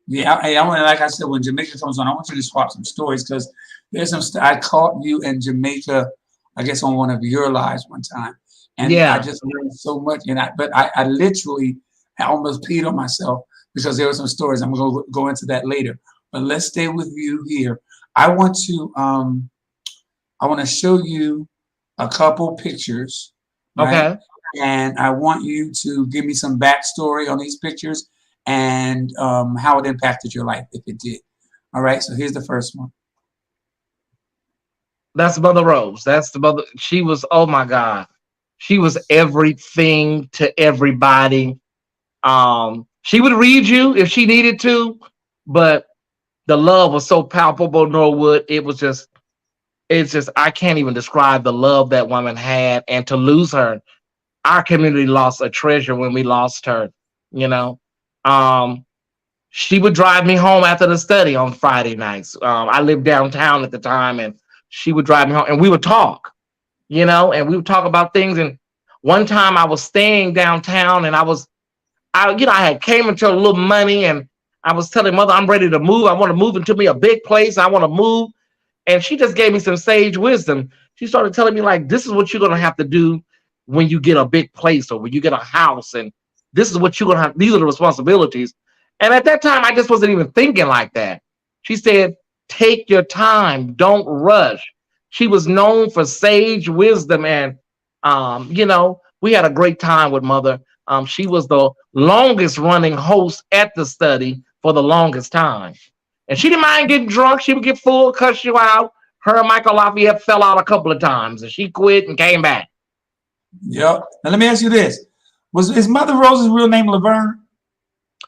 Yeah, hey, I want to, like I said, when Jamaica comes on, I want you to swap some stories because There's some. I caught you in Jamaica, I guess on one of your lives one time, and I Yeah. just learned so much. But I literally I almost peed on myself because there were some stories. I'm going to go into that later. But let's stay with you here. I want to show you a couple pictures, right? Okay. And I want you to give me some backstory on these pictures and how it impacted your life, if it did. All right. So here's the first one. That's Mother Rose. That's the mother. She was, oh my God. She was everything to everybody. She would read you if she needed to, but the love was so palpable, Norwood. It's just, I can't even describe the love that woman had. And to lose her, our community lost a treasure when we lost her, you know. Um, she would drive me home after the study on Friday nights. I lived downtown at the time, and she would drive me home and we would talk, you know, and we would talk about things. And one time I was staying downtown and I had came into a little money and I was telling Mother, I'm ready to move. I want to move into me a big place. I want to move. And she just gave me some sage wisdom. She started telling me, like, this is what you're going to have to do when you get a big place or when you get a house. And this is what you're going to have. These are the responsibilities. And at that time, I just wasn't even thinking like that. She said, take your time. Don't rush. She was known for sage wisdom. And, we had a great time with Mother. She was the longest running host at the study for the longest time. And she didn't mind getting drunk. She would get full, cuss you out. Her and Michael Lafayette fell out a couple of times, and she quit and came back. Yep. Now let me ask you this: is Mother Rose's real name Laverne?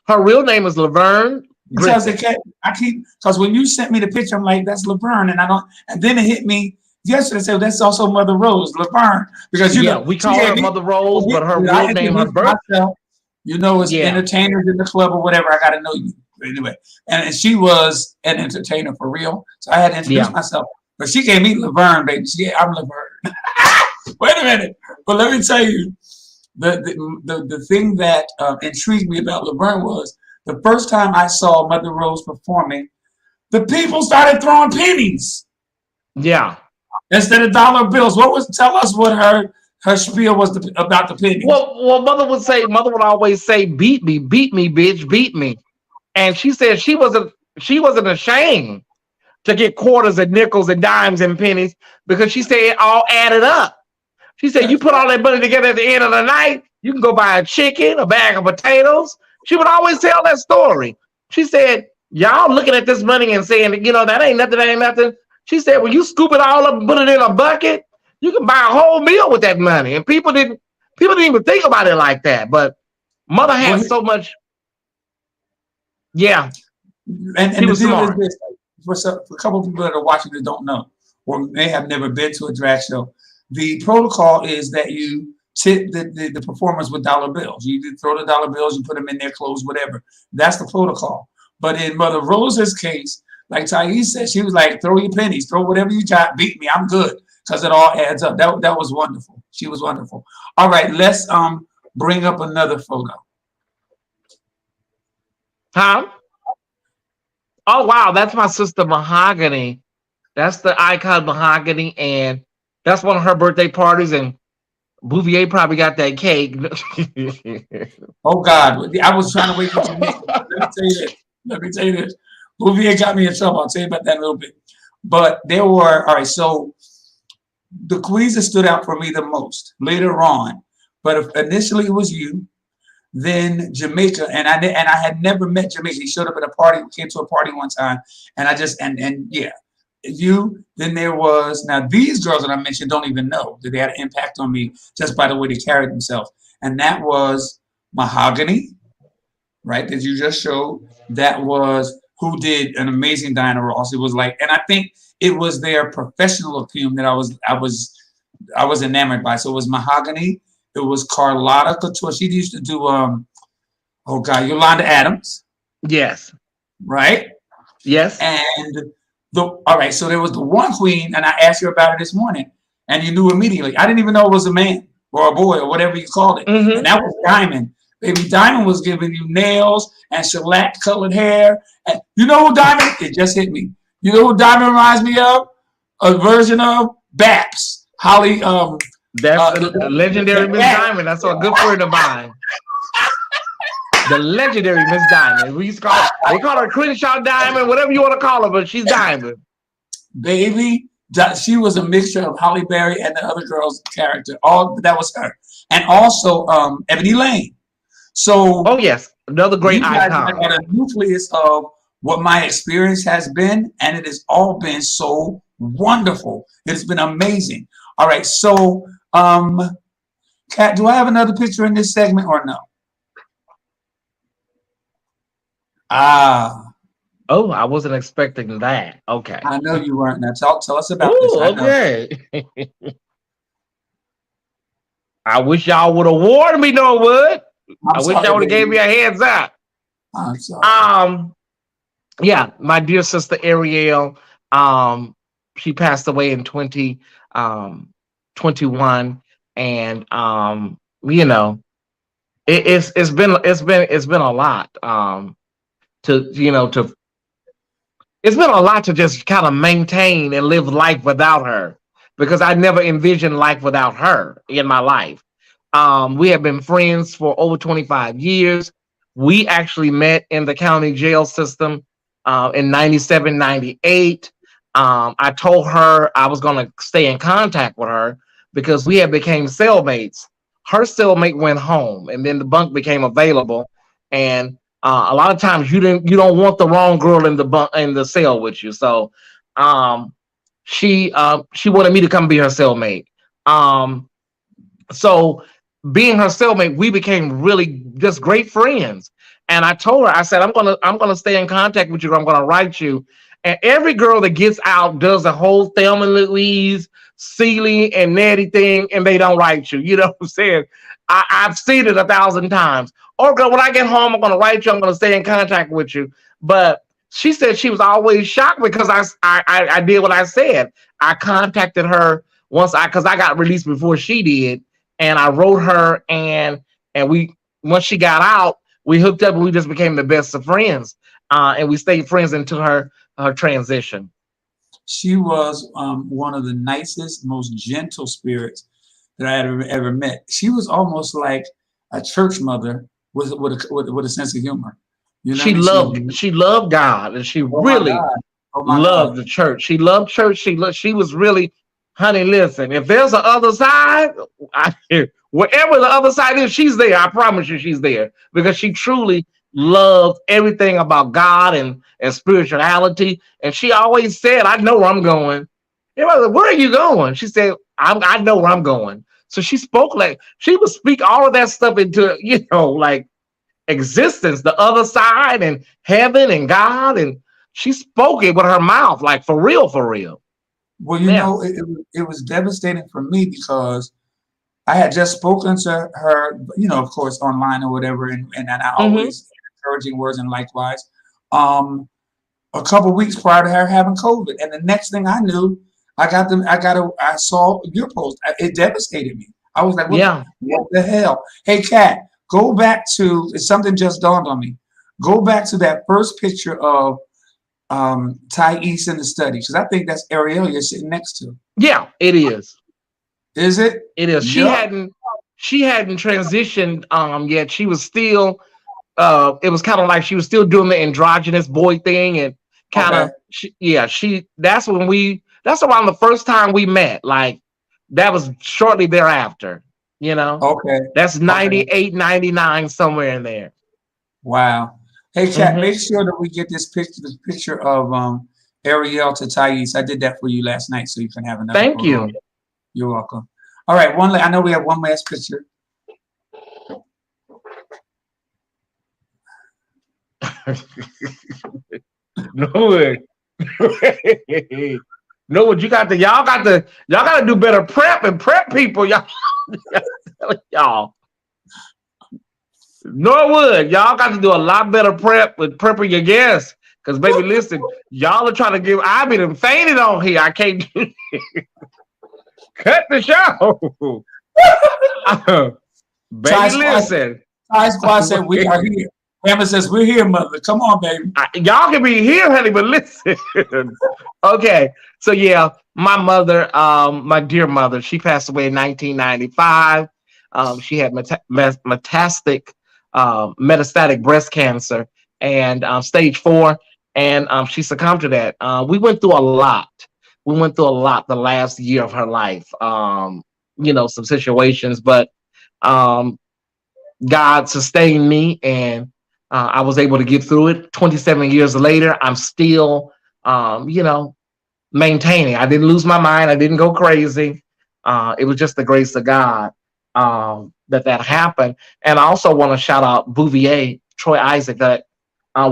Her real name is Laverne. Because because when you sent me the picture, I'm like, that's Laverne, and then it hit me yesterday. Said that's also Mother Rose, Laverne, because we call her Mother Rose, but her real name, her birth. As entertainers in the club or whatever, I got to know you. Anyway, and she was an entertainer for real, so I had to introduce myself. But she gave me Laverne, baby. I'm Laverne. Wait a minute, but let me tell you, the thing that intrigued me about Laverne was the first time I saw Mother Rose performing, the people started throwing pennies. Yeah. Instead of dollar bills. Tell us what her spiel was about the pennies. Well, Mother would always say, beat me, bitch, beat me. And she said she wasn't ashamed to get quarters and nickels and dimes and pennies because she said it all added up. She said, you put all that money together at the end of the night, you can go buy a chicken, a bag of potatoes. She would always tell that story. She said, y'all looking at this money and saying, that ain't nothing. She said, when you scoop it all up and put it in a bucket, you can buy a whole meal with that money. And people didn't even think about it like that. But Mother had so much. Yeah. And the deal is this, for a couple of people that are watching that don't know, or may have never been to a drag show, the protocol is that you tip the performers with dollar bills. You throw the dollar bills, you put them in their clothes, whatever. That's the protocol. But in Mother Rose's case, like Tyesse said, she was like, throw your pennies, throw whatever you got, beat me, I'm good, because it all adds up. That was wonderful. She was wonderful. All right, let's bring up another photo. Huh? Oh, wow, that's my sister Mahogany. That's the icon Mahogany, and that's one of her birthday parties, and Bouvier probably got that cake. Oh, God. I was trying to wait for you. Let me tell you this. Bouvier got me in trouble. I'll tell you about that in a little bit. But there were, all right, so the queens that stood out for me the most later on, but initially it was you, then Jamaica, and I had never met Jamaica. He showed up at a party, came to a party one time, and I just, and yeah, you, then there was, now these girls that I mentioned don't even know that they had an impact on me just by the way they carried themselves. And that was Mahogany, right, that you just showed. That was who did an amazing Diana Ross. It was like, and I think it was their professional acumen that I was enamored by. So it was Mahogany. It was Carlotta Couture. She used to do Yolanda Adams. Yes. Right? Yes. And all right, so there was the one queen, and I asked you about it this morning, and you knew immediately. I didn't even know it was a man or a boy or whatever you called it. Mm-hmm. And that was Diamond. Baby, Diamond was giving you nails and shellac colored hair. And you know who Diamond? It just hit me. You know who Diamond reminds me of? a version of Baps. Holly. That's the legendary Miss Diamond. That's a good friend of mine. The legendary Miss Diamond. We used to they call her Crenshaw Diamond, whatever you want to call her, but she's Diamond. Baby, she was a mixture of Holly Berry and the other girl's character. All that was her, and also Ebony Lane. So, oh yes, another great icon. Got a nucleus of what my experience has been, and it has all been so wonderful. It's been amazing. All right, so Kat, do I have another picture in this segment or no? Oh, I wasn't expecting that. Okay. I know you weren't. Now tell us about this. Okay. I wish y'all would have warned me, Norwood. I wish y'all would have gave me a heads up. I'm sorry. Yeah, my dear sister Ariel, she passed away in 2021, and you know, it's been a lot. It's been a lot to just kind of maintain and live life without her, because I never envisioned life without her in my life. We have been friends for over 25 years. We actually met in the county jail system in 97, 98. I told her I was going to stay in contact with her because we had became cellmates. Her cellmate went home, and then the bunk became available. And a lot of times you don't want the wrong girl in the cell with you. So she wanted me to come be her cellmate. So being her cellmate, we became really just great friends. And I told her, I said, I'm gonna stay in contact with you. I'm gonna write you. And every girl that gets out does the whole Thelma and Louise, Celie and Nettie thing, and they don't write you. You know what I'm saying? I've seen it 1,000 times. Or girl, when I get home, I'm gonna write you. I'm gonna stay in contact with you. But she said she was always shocked because I did what I said. I contacted her once because I got released before she did, and I wrote her, and we once she got out, we hooked up and we just became the best of friends. And we stayed friends until her transition. She was one of the nicest, most gentle spirits that I had ever met. She was almost like a church mother with a sense of humor. You know, she loved God, and she really loved the church. She loved church. She was really, honey, listen, if there's a other side, wherever the other side is, she's there. I promise you she's there, because she truly loved everything about God and spirituality. And she always said, I know where I'm going. Everybody said, where are you going? She said, I know where I'm going. So she spoke like she would speak all of that stuff into, like existence, the other side and heaven and God. And she spoke it with her mouth, like for real, for real. Well, you know, it was devastating for me because I had just spoken to her, of course, online or whatever. And I always encouraging words, and likewise, a couple of weeks prior to her having COVID. And the next thing I knew, I saw your post. It devastated me. I was like, what the hell? Hey, Kat, go back to, something just dawned on me. Go back to that first picture of Tyesse in the study, because I think that's Ariel you're sitting next to. Yeah, it is. Is it? It is. She hadn't transitioned yet. She was still it was kind of like she was still doing the androgynous boy thing, and kind of that's around the first time we met. Like that was shortly thereafter, Okay. That's 98, 99, somewhere in there. Wow. Hey, Kat, make sure that we get this picture of Ariel to Tyesse. I did that for you last night, so you can have another. Thank you. You're welcome. All right, I know we have one last picture. Norwood, y'all got to do better prep and prep people, y'all. Norwood, y'all got to do a lot better prep with prepping your guests. Because, baby, listen, y'all are trying to I've been fainted on here. I can't do it. Cut the show. Baby, listen. Tyesse Squad said we are here. Hammer says we're here, mother. Come on, baby. Y'all can be here, honey, but listen. Okay, so My mother, my dear mother, she passed away in 1995. She had metastatic breast cancer and stage 4, and she succumbed to that. We went through a lot. We went through a lot the last year of her life. Some situations, but um, God sustained me, and I was able to get through it. 27 years later, I'm still, maintaining. I didn't lose my mind. I didn't go crazy. It was just the grace of God that happened. And I also want to shout out Bouvier, Troy Isaac, that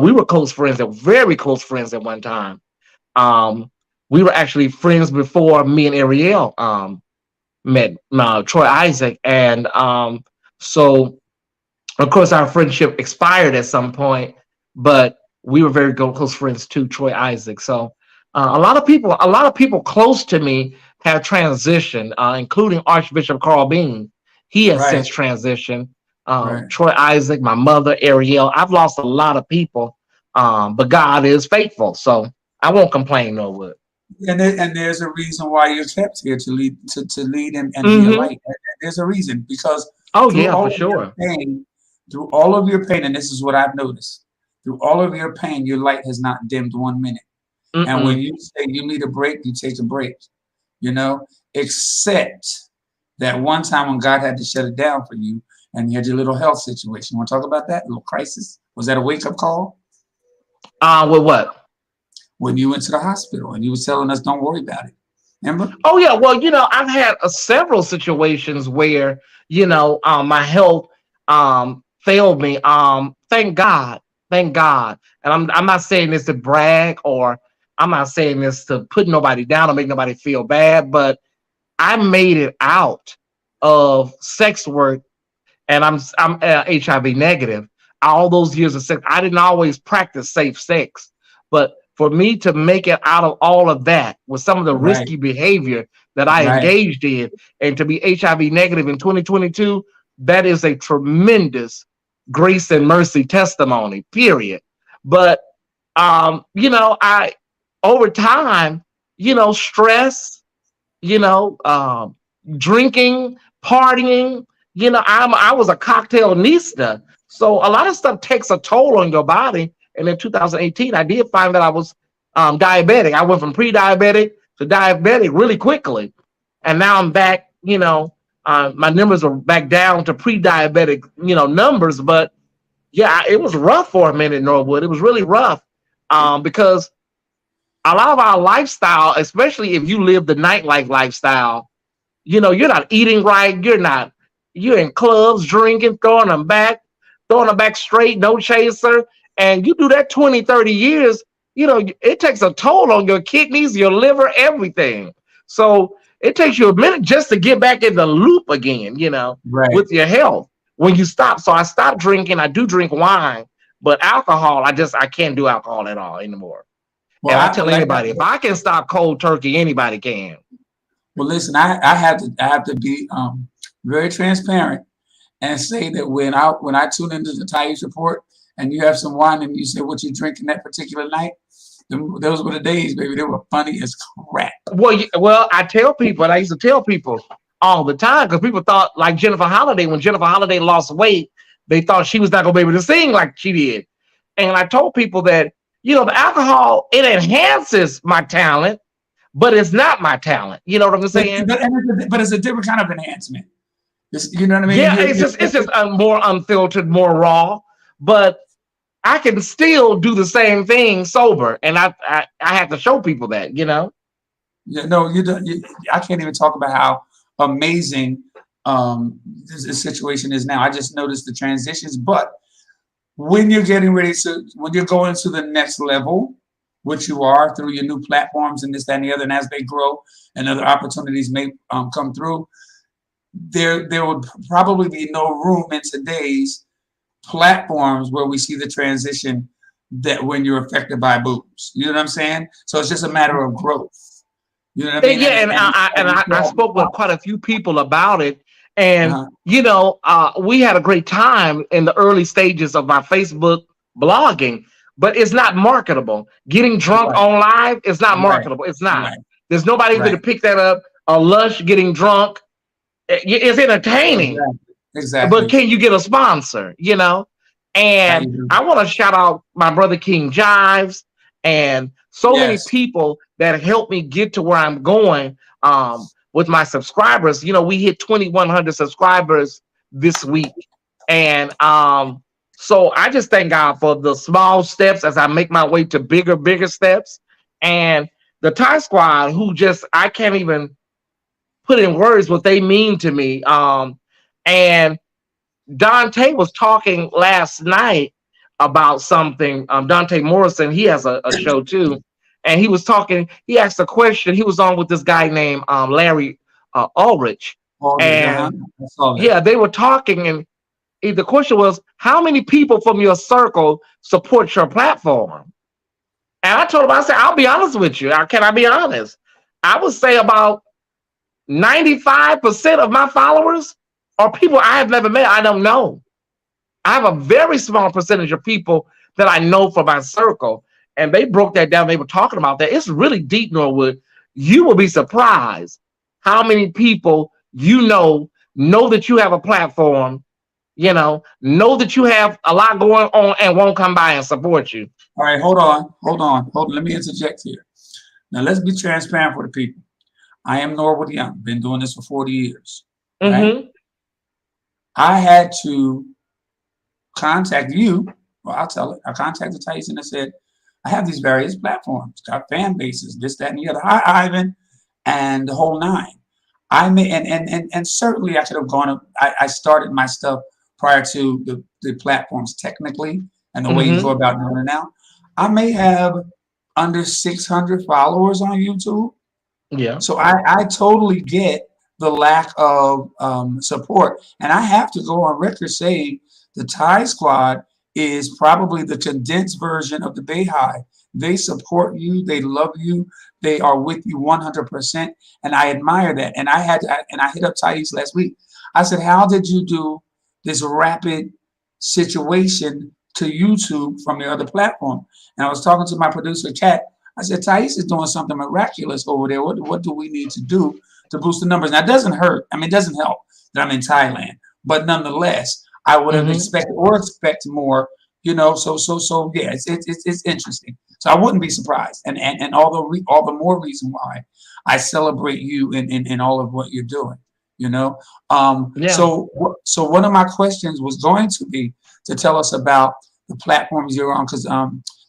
we were close friends, very close friends at one time. We were actually friends before me and Ariel met Troy Isaac. And so, of course, our friendship expired at some point, but we were very close friends too, Troy Isaac. So a lot of people close to me have transitioned, including Archbishop Carl Bean. He has since transitioned. Troy Isaac, my mother, Ariel. I've lost a lot of people, but God is faithful, so I won't complain, Norwood. And there's a reason why you're kept here to lead and be a light. And there's a reason, because for sure. Through all of your pain, and this is what I've noticed, through all of your pain, your light has not dimmed 1 minute. And when you say you need a break, you take a break, except that one time when God had to shut it down for you and you had your little health situation. You want to talk about that? A little crisis? Was that a wake-up call? With what? When you went to the hospital and you were telling us, don't worry about it. Remember? Oh, yeah. Well, I've had several situations where, my health failed me. Thank God. Thank God. And I'm not saying this to brag, or I'm not saying this to put nobody down or make nobody feel bad, but I made it out of sex work, and I'm HIV negative. All those years of sex, I didn't always practice safe sex, but for me to make it out of all of that with some of the risky behavior that I engaged in, and to be HIV negative in 2022, that is a tremendous grace and mercy testimony, period. But, I, over time, stress, drinking, partying, I was a cocktailista. So a lot of stuff takes a toll on your body. And in 2018, I did find that I was diabetic. I went from pre-diabetic to diabetic really quickly. And now I'm back, my numbers are back down to pre-diabetic, numbers. But yeah, it was rough for a minute, Norwood. It was really rough because a lot of our lifestyle, especially if you live the nightlife lifestyle, you're not eating right. You're in clubs, drinking, throwing them back straight, no chaser. And you do that 20, 30 years, it takes a toll on your kidneys, your liver, everything. So it takes you a minute just to get back in the loop again, with your health when you stop. So I stopped drinking. I do drink wine, but alcohol, I can't do alcohol at all anymore. Well, and I tell anybody, if I can stop cold turkey, anybody can. Well, listen, I have to be very transparent and say that when I tune into the Tyesse report and you have some wine and you say what you drinking that particular night, those were the days, baby. They were funny as crap. Well, I tell people, and I used to tell people all the time, because people thought, like Jennifer Holliday, when Jennifer Holliday lost weight, they thought she was not going to be able to sing like she did. And I told people that, the alcohol, it enhances my talent, but it's not my talent. You know what I'm saying? But it's a different kind of enhancement. You know what I mean? Yeah, it's just more unfiltered, more raw. But I can still do the same thing sober, and I have to show people that, Yeah, no, you don't. I can't even talk about how amazing this situation is now. I just noticed the transitions. But when you're when you're going to the next level, which you are through your new platforms and this, that, and the other, and as they grow and other opportunities may come through, there would probably be no room in today's platforms where we see the transition that when you're affected by boobs. You know what I'm saying? So it's just a matter of growth. You know what I mean? Yeah, I spoke with quite a few people about it. And, we had a great time in the early stages of my Facebook blogging, but it's not marketable. Getting drunk on live is not marketable. It's not. There's nobody Right. to pick that up. A Lush getting drunk. It's entertaining, but Exactly. can you get a sponsor? You know. How And you do? I want to shout out my brother King Jives and so many Yes. people that helped me get to where I'm going with my subscribers. You know, we hit 2,100 subscribers this week. And so I just thank God for the small steps as I make my way to bigger steps. And the Thai squad, who just, I can't even put in words what they mean to me. And Dante was talking last night about something. Dante Morrison, he has a show too, and he was talking. He asked a question. He was on with this guy named Larry Ulrich, Already, I and saw that. yeah, they were talking, and the question was, "How many people from your circle support your platform?" And I told him, I said, "I'll be honest with you. Can I be honest? I would say about 95% of my followers are people I have never met. I don't know. I have a very small percentage of people that I know from my circle." And they broke that down. They were talking about that. It's really deep, Norwood. You will be surprised how many people know that you have a platform, know that you have a lot going on and won't come by and support you. All right, hold on. Let me interject here. Now let's be transparent for the people. I am Norwood Young. Been doing this for 40 years. Right? Mm-hmm. I had to contact you. Well, I'll tell it. I contacted Tyesse and I said, I have these various platforms, got fan bases, this, that, and the other. Hi, Ivan, and the whole nine. I may and certainly I could have gone up. I started my stuff prior to the platforms technically and the way you go about doing it now. I may have under 600 followers on YouTube. Yeah. So I totally get the lack of support. And I have to go on record saying the Thai squad is probably the condensed version of the Bay High. They support you. They love you. They are with you 100%. And I admire that. And I hit up Tyesse last week. I said, how did you do this rapid situation to YouTube from the other platform? And I was talking to my producer, Kat. I said, Tyesse is doing something miraculous over there. What do we need to do to boost the numbers? Now, it doesn't hurt. I mean, it doesn't help that I'm in Thailand. But nonetheless, I would have expected more, so yeah, it's interesting. So I wouldn't be surprised. And all the more reason why I celebrate you in all of what you're doing, Yeah. So one of my questions was going to be to tell us about the platforms you're on, because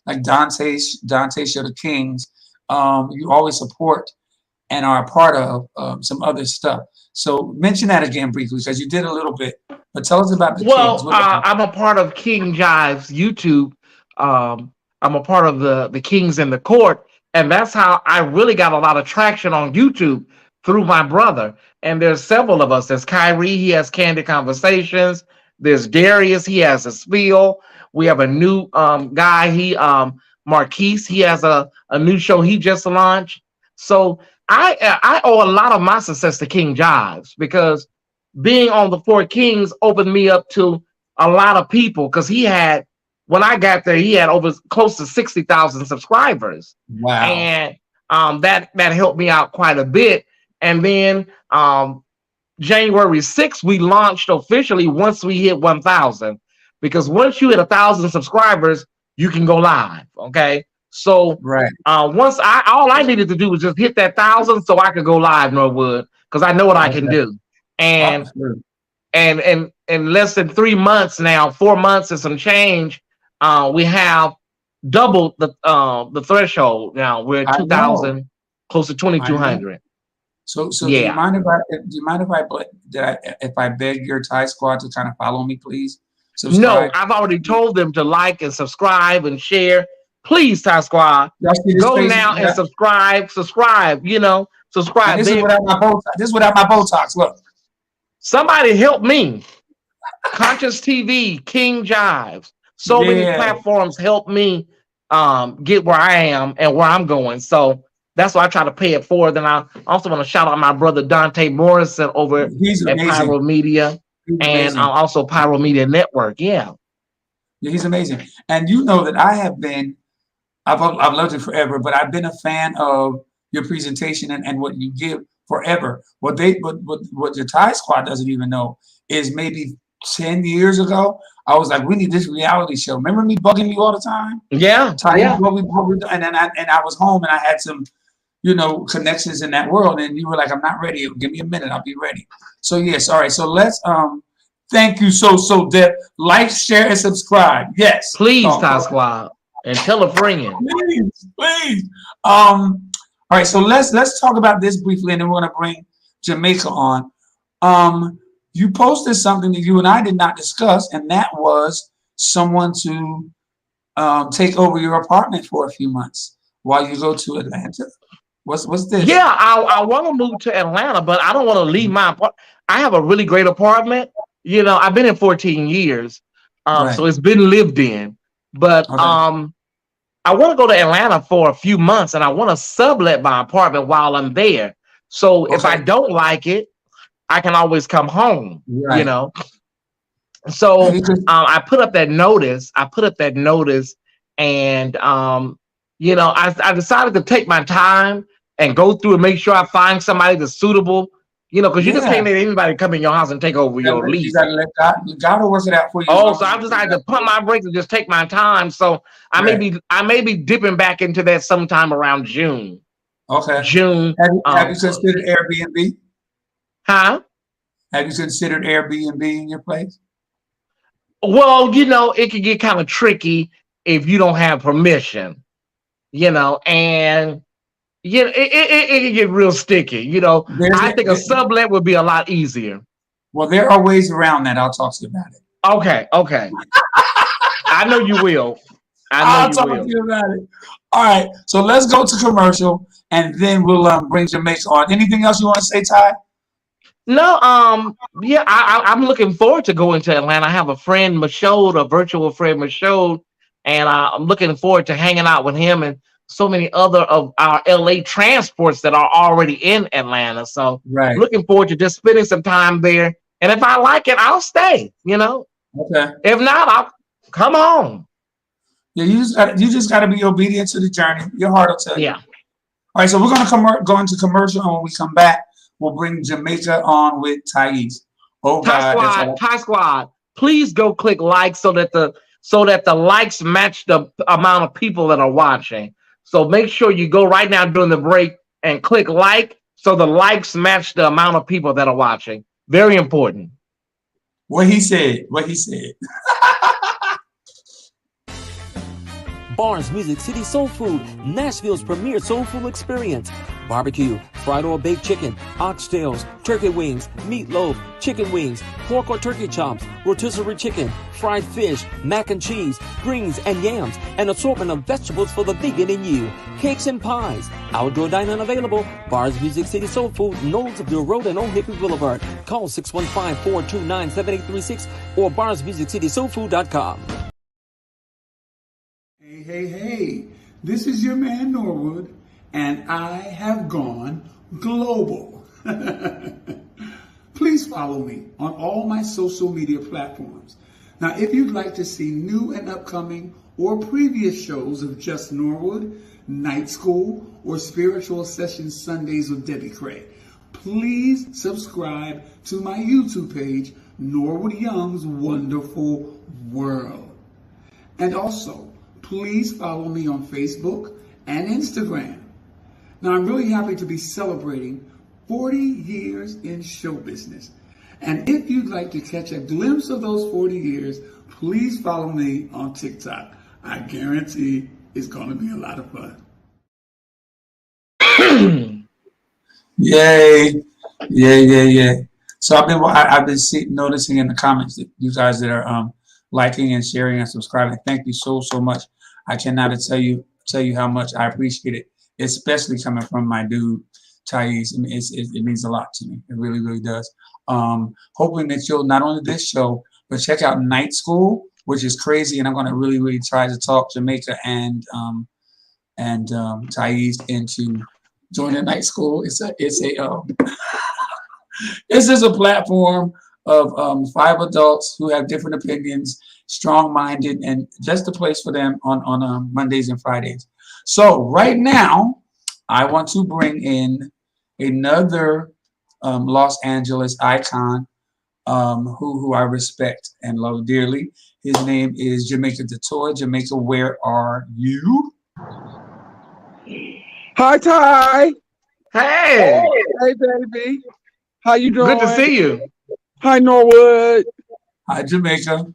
like Dante Show the Kings, you always support and are a part of some other stuff. So mention that again briefly, because you did a little bit, but tell us about the Kings. I'm a part of King Jive's YouTube. I'm a part of the Kings in the Court, and that's how I really got a lot of traction on YouTube, through my brother. And there's several of us. There's Kyrie, he has Candid Conversations. There's Darius, he has a spiel. We have a new guy, Marquise, he has a new show he just launched. So I owe a lot of my success to King Jives, because being on the Four Kings opened me up to a lot of people, because when I got there, he had over close to 60,000 subscribers. Wow. And that helped me out quite a bit. And then January 6th, we launched officially once we hit 1,000, because once you hit 1,000 subscribers, you can go live. Okay. So right. Once all I needed to do was just hit that 1,000 so I could go live, Norwood, because I know what I can do. And in less than 3 months now, 4 months and some change, we have doubled the threshold. Now we're at 2,000, close to 2,200. So yeah. do you mind if I beg your Thai squad to kind of follow me, please? Subscribe. No, I've already told them to like and subscribe and share. Please, Thai squad, go now and subscribe. Subscribe. Subscribe. This is without my Botox. Look. Somebody help me. Conscious TV, King Jives. So many platforms help me get where I am and where I'm going. So that's why I try to pay it forward. Then I also want to shout out my brother Dante Morrison over at Pyro Media and also Pyro Media Network. Yeah, he's amazing. And you know that I've loved it forever, but I've been a fan of your presentation and what you give forever. What your Thai squad doesn't even know is maybe 10 years ago, I was like, we need this reality show. Remember me bugging you all the time? Yeah, Thai, yeah. and then I was home and I had some, connections in that world. And you were like, I'm not ready. Give me a minute. I'll be ready. So yes. All right. So let's, thank you so Deb. Like, share, and subscribe. Yes. Please, Thai Squad, and tell a friend. Please. All right. So let's talk about this briefly, and then we're gonna bring Jamaica on. You posted something that you and I did not discuss, and that was someone to take over your apartment for a few months while you go to Atlanta. What's this? Yeah, I want to move to Atlanta, but I don't want to leave my apartment. I have a really great apartment. I've been in 14 years, Right. so it's been lived in. But Okay. I want to go to Atlanta for a few months, and I want to sublet my apartment while I'm there. So if I Okay. don't like it, I can always come home. Right. So Because- I put up that notice. And I decided to take my time and go through and make sure I find somebody that's suitable. Because you just can't let anybody come in your house and take over your lease. You gotta let God. God will work it out for you. Oh, so I decided to pump my brakes and just take my time. So I may be dipping back into that sometime around June. Okay. June. Have you considered Airbnb? Huh? Have you considered Airbnb in your place? Well, it can get kind of tricky if you don't have permission. And it can get real sticky. I think a sublet would be a lot easier. Well, there are ways around that. I'll talk to you about it. Okay. I know you will. I'll talk to you about it. All right. So let's go to commercial, and then we'll bring Jamaica on. Anything else you want to say, Ty? No, yeah, I'm looking forward to going to Atlanta. I have a friend, Michaud, a virtual friend, Michaud, and I'm looking forward to hanging out with him and so many other of our LA transports that are already in Atlanta. So Right. looking forward to just spending some time there. And if I like it, I'll stay, Okay. If not, I'll come home. Yeah, you just gotta be obedient to the journey. Your heart will tell you. Yeah. All right, so we're gonna go into commercial, and when we come back, we'll bring Jamaica on with Tyesse. Oh God, Thai Squad, please go click like so that the likes match the amount of people that are watching. So make sure you go right now during the break and click like so the likes match the amount of people that are watching. Very important. What he said. Barnes Music City Soul Food, Nashville's premier soul food experience. Barbecue, fried or baked chicken, oxtails, turkey wings, meatloaf, chicken wings, pork or turkey chops, rotisserie chicken, fried fish, mac and cheese, greens and yams, an assortment of vegetables for the vegan in you, cakes and pies. Outdoor dining available. Barnes Music City Soul Food, Knowlesville Road and Old Hippie Boulevard. Call 615-429-7836 or barnesmusiccitysoulfood.com. Hey, this is your man Norwood, and I have gone global. Please follow me on all my social media platforms. Now, if you'd like to see new and upcoming or previous shows of Just Norwood, Night School, or Spiritual Sessions Sundays with Debbie Cray, please subscribe to my YouTube page, Norwood Young's Wonderful World. And also, please follow me on Facebook and Instagram. Now, I'm really happy to be celebrating 40 years in show business. And if you'd like to catch a glimpse of those 40 years, please follow me on TikTok. I guarantee it's going to be a lot of fun. Yay. Yeah. So I've been noticing in the comments that you guys that are liking and sharing and subscribing. Thank you so much. I cannot tell you how much I appreciate it, especially coming from my dude Tyesse. I mean, it means a lot to me. It really does. Hoping that you'll not only this show, but check out Night School, which is crazy, and I'm going to really try to talk Jamaica and Tyesse into joining Night School. It's just a platform of 5 adults who have different opinions, strong-minded, and just a place for them on Mondays and Fridays. So right now, I want to bring in another Los Angeles icon who I respect and love dearly. His name is Jamaica Detour. Jamaica, where are you? Hi, Ty. Hey, Hey, baby. How you good to doing? see you. Hi, Norwood. Hi, Jamaica.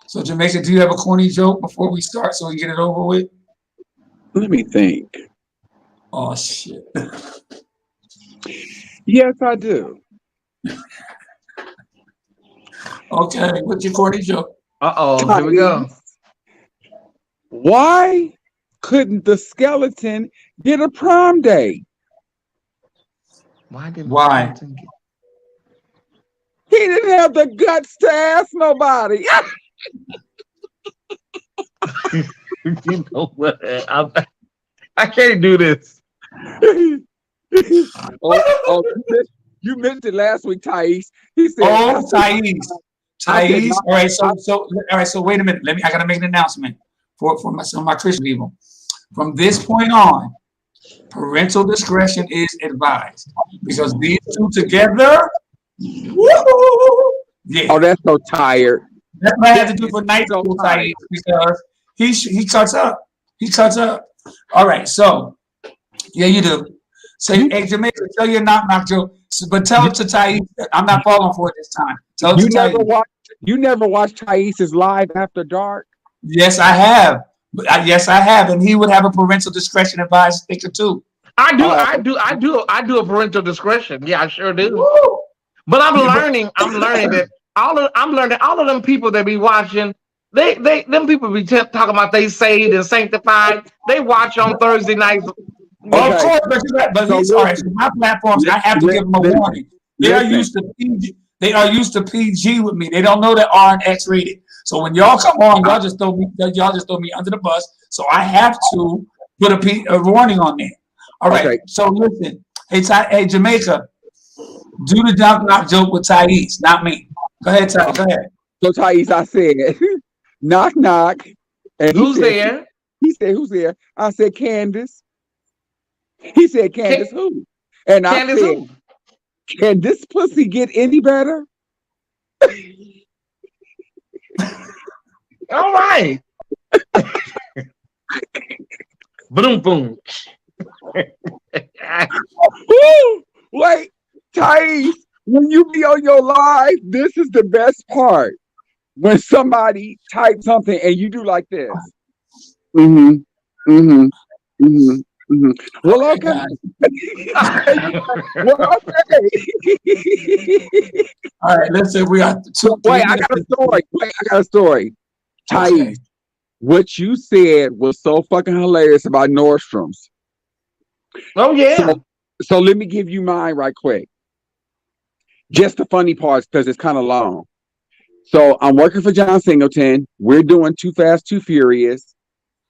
So, Jamaica, do you have a corny joke before we start so we get it over with? Let me think. Oh, shit. Yes, I do. Okay, what's your corny joke? Uh-oh, here we go. Why couldn't the skeleton get a prom date? Why didn't Why? Skeleton get... He didn't have the guts to ask nobody. You know what? I can't do this. oh, you missed it last week, Tyesse. He said, Oh, Tyesse. I said, Tyesse. All right, so wait a minute. I gotta make an announcement for some of my Christian people. From this point on, parental discretion is advised because these two together, woo-hoo, yeah. Oh, that's so tired. That's what I had to do for night So school, tired. Tyesse, because he cuts up. He cuts up. All right, so yeah, you do. Say, hey, Jamaica, tell your knock joke, but tell it to Tyesse. I'm not falling for it this time. Tell it to Tyesse. You never watched Tyesse's Live After Dark? Yes, I have. Yes, I have, and he would have a parental discretion advised sticker too. I do a parental discretion. Yeah, I sure do. Woo! But I'm learning that all of them people that be watching, them people be talking about they saved and sanctified. They watch on Thursday nights. Well, of course, but he's all right. So my platforms, I have to give them a warning. They are used to PG. They are used to PG with me. They don't know that R and X rated. So when y'all come on, y'all just throw me under the bus. So I have to put a warning on there. All right. Okay. So listen, hey Jamaica, do the knock joke with Tyesse, not me. Go ahead, Ty. Go ahead. So Tyesse, I said, knock knock. And who's there? He said, who's there? I said, Candace. He said, Candace who? And Candace, I said, who? Can this pussy get any better? All right. Boom, boom. Wait, Tyesse, when you be on your live, this is the best part. When somebody types something and you do like this. Well, okay. Well, okay. All right, listen, we got two. Wait, I got a story. Tyesse, okay. What you said was so fucking hilarious about Nordstrom's. Oh, yeah. So let me give you mine right quick. Just the funny parts because it's kind of long. So I'm working for John Singleton. We're doing Too Fast, Too Furious.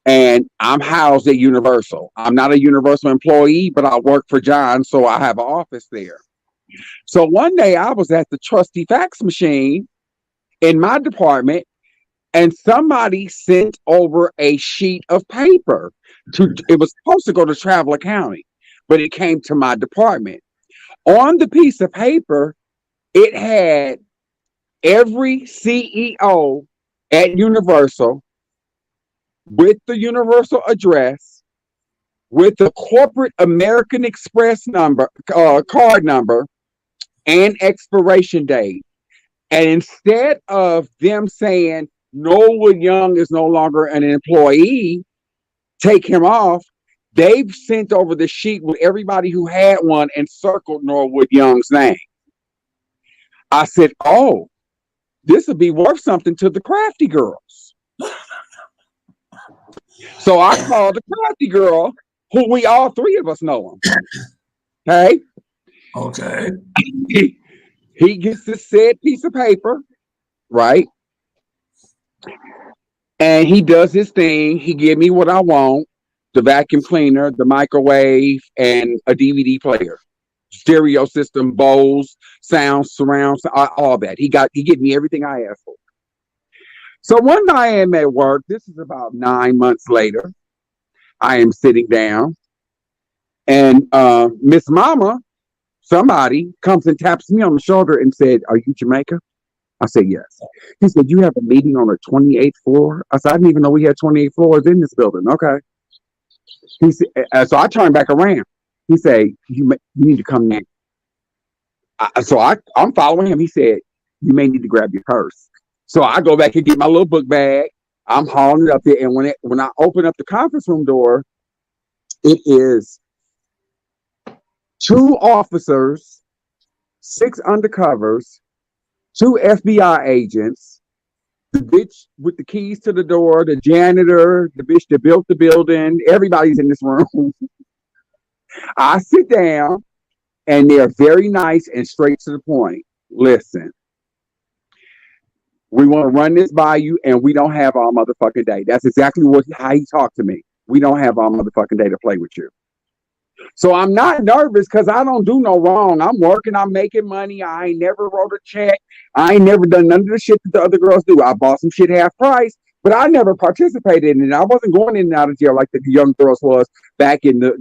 And I'm housed at Universal. I'm not a Universal employee, but I work for John, so I have an office there. So one day I was at the trusty fax machine in my department, and somebody sent over a sheet of paper. It was supposed to go to travel accounting, but it came to my department. On the piece of paper, it had every CEO at Universal with the Universal address, with the corporate American Express number, card number, and expiration date. And instead of them saying Norwood Young is no longer an employee, take him off, they've sent over the sheet with everybody who had one and circled Norwood Young's name. I said, oh, this will be worth something to the crafty girls. So I called the crafty girl, who we all three of us know him. Okay. Okay. He gets this said piece of paper, right? And he does his thing. He give me what I want: the vacuum cleaner, the microwave, and a DVD player, stereo system, Bose, sound, surround, all that. He gave me everything I asked for. So one night I am at work. This is about 9 months later. I am sitting down, And Miss Mama, somebody comes and taps me on the shoulder and said, "Are you Jamaica?" I said, "Yes." He said, "You have a meeting on the 28th floor?" I said, "I didn't even know we had 28 floors in this building." Okay. He said, so I turned back around. He said, you need to come in. I'm following him. He said, "You may need to grab your purse." So I go back and get my little book bag. I'm hauling it up there. And when I open up the conference room door, it is 2 officers, 6 undercovers, 2 FBI agents, the bitch with the keys to the door, the janitor, the bitch that built the building. Everybody's in this room. I sit down, and they're very nice and straight to the point. "Listen, we want to run this by you, and we don't have all motherfucking day." That's exactly how he talked to me. "We don't have all motherfucking day to play with you." So I'm not nervous because I don't do no wrong. I'm working. I'm making money. I ain't never wrote a check. I ain't never done none of the shit that the other girls do. I bought some shit half price, but I never participated in it. I wasn't going in and out of jail like the young girls was back in the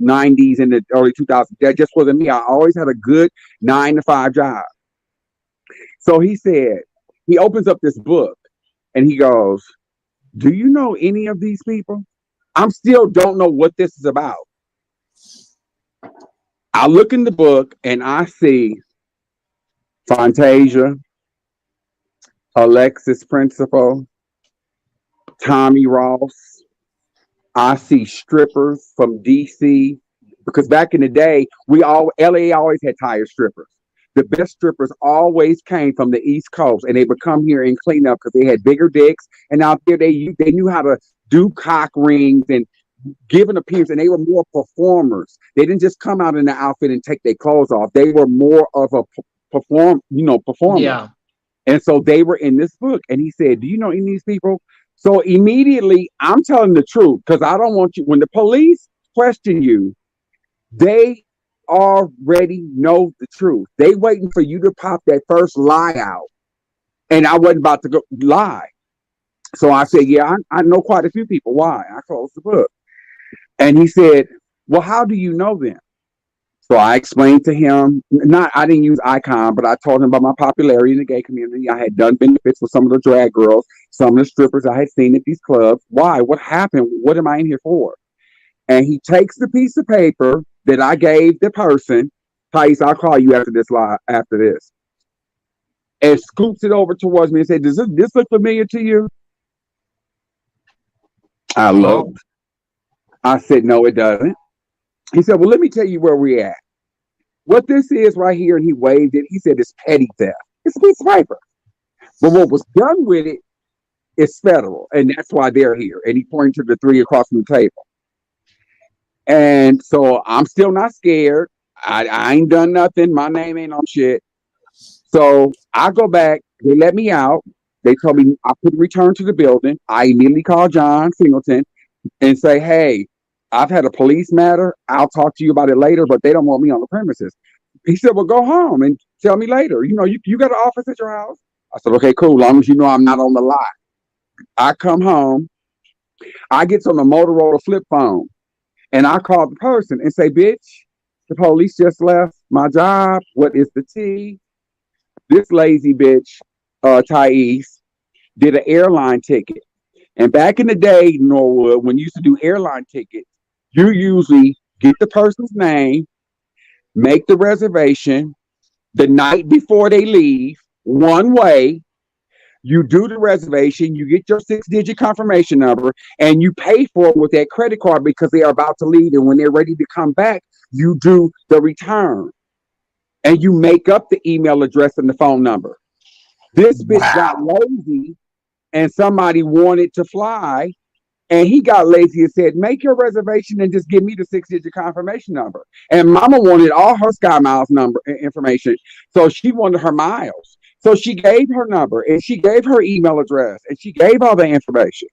90s and the early 2000s. That just wasn't me. I always had a good 9-to-5 job. So he said, he opens up this book and he goes, "Do you know any of these people?" I'm still don't know what this is about. I look in the book and I see Fantasia, Alexis Principal, Tommy Ross. I see strippers from DC, because back in the day, LA always had tired strippers. The best strippers always came from the East Coast, and they would come here and clean up because they had bigger dicks, and out there they knew how to do cock rings and give an appearance, and they were more performers. They didn't just come out in the outfit and take their clothes off. They were more of a performer. Yeah. And so they were in this book. And he said, "Do you know any of these people?" So immediately I'm telling the truth, because I don't want you, when the police question you, they already know the truth. They waiting for you to pop that first lie out. And I wasn't about to go lie. So I said, "Yeah, I know quite a few people." Why? I closed the book. And he said, "Well, how do you know them?" So I explained to him, I didn't use icon, but I told him about my popularity in the gay community. I had done benefits with some of the drag girls, some of the strippers I had seen at these clubs. Why? What happened? What am I in here for? And he takes the piece of paper that I gave the person, Tyesse, I'll call you after this, and scoops it over towards me and said, "Does this look familiar to you?" I looked. I said, "No, it doesn't." He said, "Well, let me tell you where we're at. What this is right here," and he waved it. He said, "It's petty theft. It's a piece of paper. But what was done with it is federal, and that's why they're here." And he pointed to the 3 across from the table. And so I'm still not scared. I ain't done nothing. My name ain't on shit. So I go back. They let me out. They told me I couldn't return to the building. I immediately called John Singleton and say, "Hey, I've had a police matter. I'll talk to you about it later, but they don't want me on the premises." He said, "Well, go home and tell me later. You got an office at your house?" I said, "Okay, cool. Long as you know I'm not on the lot." I come home. I get on the Motorola flip phone, and I call the person and say, "Bitch, the police just left my job. What is the tea?" This lazy bitch, Tyesse, did an airline ticket. And back in the day, Norwood, when you used to do airline tickets, you usually get the person's name, make the reservation the night before they leave, one way. You do the reservation, you get your 6-digit confirmation number, and you pay for it with that credit card because they are about to leave. And when they're ready to come back, you do the return. And you make up the email address and the phone number. This bitch got lazy, and somebody wanted to fly, and he got lazy and said, "Make your reservation and just give me the 6-digit confirmation number." And mama wanted all her Sky Miles number information. So she wanted her miles. So she gave her number, and she gave her email address, and she gave all the information.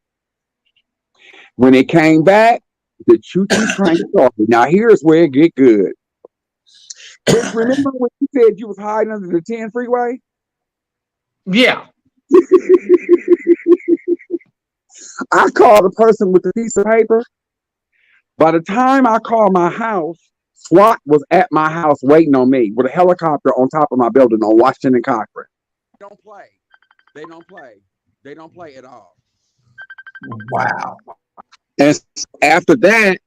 When it came back, the choo-choo train started. Now here's where it get good. Bitch, remember when you said you was hiding under the 10 freeway? Yeah. I called the person with the piece of paper. By the time I called my house, SWAT was at my house waiting on me with a helicopter on top of my building on Washington and Cochran. They don't play. They don't play. They don't play at all. Wow. And after that,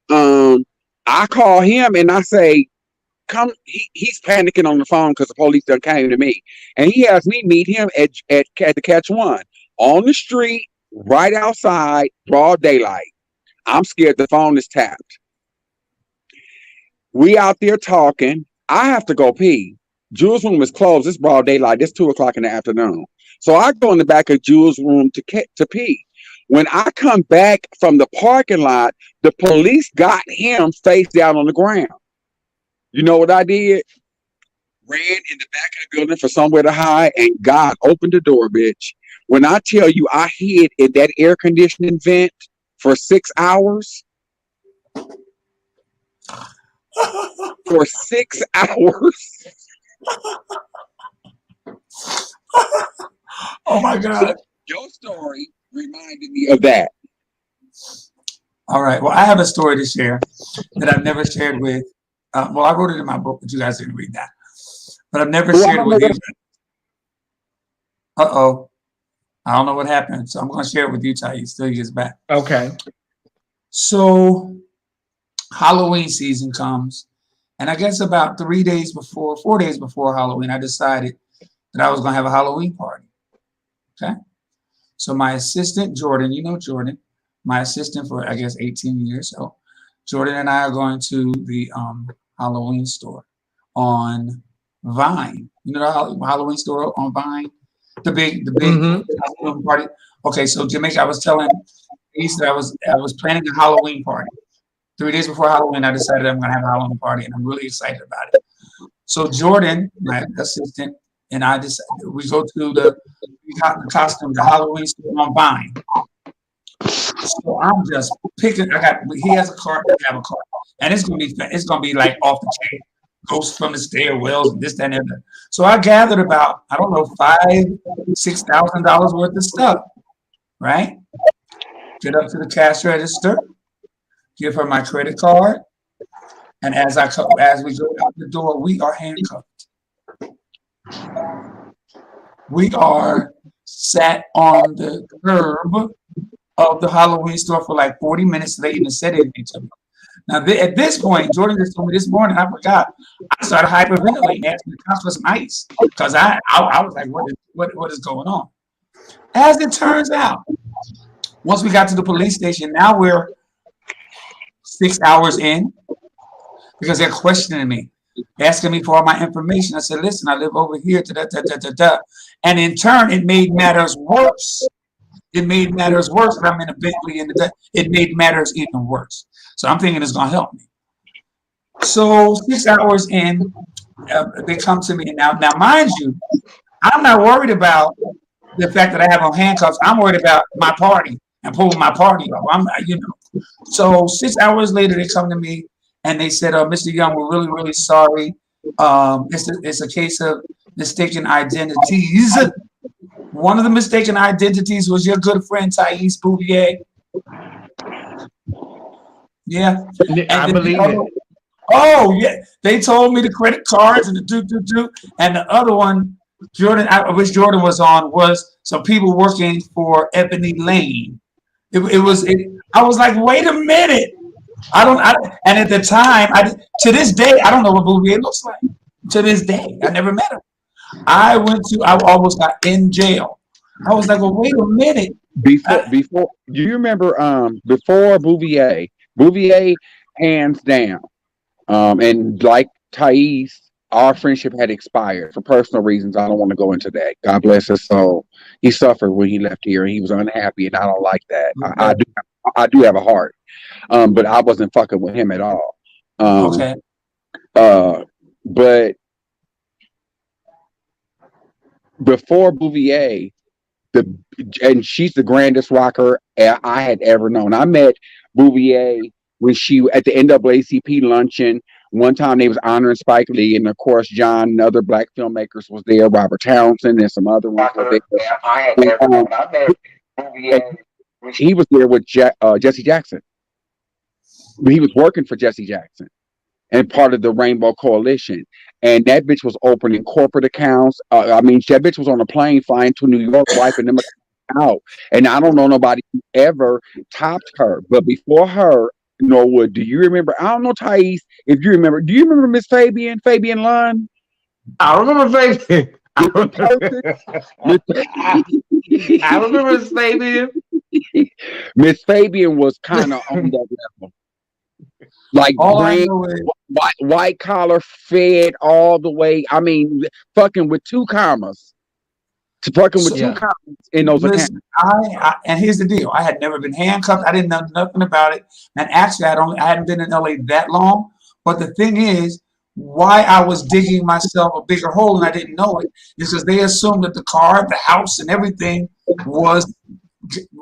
I call him and I say, come, he's panicking on the phone because the police done came to me. And he has me meet him at the Catch One on the street, right outside, broad daylight. I'm scared the phone is tapped. We out there talking. I have to go pee. Jules' room is closed. It's broad daylight. It's 2:00 in the afternoon. So I go in the back of Jules' room to pee. When I come back from the parking lot, the police got him face down on the ground. You know what I did? Ran in the back of the building for somewhere to hide, and God opened the door, bitch. When I tell you I hid in that air conditioning vent for 6 hours, for 6 hours. Oh my God. Your story reminded me of that. All right. Well, I have a story to share that I've never shared with. Well, I wrote it in my book, but you guys didn't read that. But I've never shared it with you. Uh-oh. I don't know what happened. So I'm going to share it with you, Tyesse, till he gets back. Okay. So Halloween season comes. And I guess about 4 days before Halloween, I decided that I was going to have a Halloween party. Okay. So my assistant, Jordan, you know Jordan, my assistant for, I guess, 18 years. So Jordan and I are going to the Halloween store on Vine. You know the Halloween store on Vine? The big Halloween party. Okay, so Jamaica, I was telling East that I was planning a Halloween party. 3 days before Halloween, I decided I'm going to have a Halloween party, and I'm really excited about it. So Jordan, my assistant, and I decided we go to the Halloween store on Vine. So I'm just picking. He has a cart, I have a cart, and it's gonna be like off the chain, ghosts from the stairwells, and this, that, and that. So I gathered about, I don't know, $5,000-$6,000 worth of stuff. Right? Get up to the cash register, give her my credit card, and as we go out the door, we are handcuffed. We are sat on the curb of the Halloween store for like 40 minutes. They even said anything to me. Now, at this point, Jordan just told me this morning, I forgot. I started hyperventilating, asking the cops for some ice because I was like, what is going on? As it turns out, once we got to the police station, now we're 6 hours in because they're questioning me, asking me for all my information. I said, listen, I live over here. And in turn, it made matters worse. It made matters worse that I'm in a Bentley it made matters even worse. So I'm thinking it's going to help me. So 6 hours in, they come to me. Now, mind you, I'm not worried about the fact that I have on handcuffs. I'm worried about my party and pulling my party off. So 6 hours later, they come to me and they said, Mr. Young, we're really, really sorry. It's a case of mistaken identities. One of the mistaken identities was your good friend Tyesse Bouvier. Yeah. I believe it. Oh, yeah. They told me the credit cards and the and the other one, Jordan, which Jordan was on, was some people working for Ebony Lane. I was like, wait a minute. And at the time, to this day, I don't know what Bouvier looks like. To this day, I never met him. I almost got in jail. I was like, well, wait a minute. Before, do you remember before Bouvier, hands down, and like Tyesse, our friendship had expired for personal reasons. I don't want to go into that. God bless his soul. He suffered when he left here, and he was unhappy, and I don't like that. Okay. I do have a heart, but I wasn't fucking with him at all. Okay. But before Bouvier, and she's the grandest rocker I had ever known. I met Bouvier when she at the NAACP luncheon. One time they was honoring Spike Lee, and of course John and other black filmmakers was there, Robert Townsend and some other ones were there. I had ever known. I met Bouvier. He was there with Jesse Jackson. he was working for Jesse Jackson and part of the Rainbow Coalition. And that bitch was opening corporate accounts. I mean, that bitch was on a plane flying to New York, wiping them out. And I don't know nobody who ever topped her. But before her, Norwood, do you remember? I don't know, Tyesse, if you remember. Do you remember Miss Fabian Lund? I remember Fabian. I remember Miss Fabian. Miss Fabian was kind of on that level. Like white collar, fed all the way. I mean, fucking with two commas. Fucking with two commas in those accounts. And here's the deal: I had never been handcuffed. I didn't know nothing about it. And actually, I hadn't been in LA that long. But the thing is, why I was digging myself a bigger hole and I didn't know it is because they assumed that the car, the house, and everything was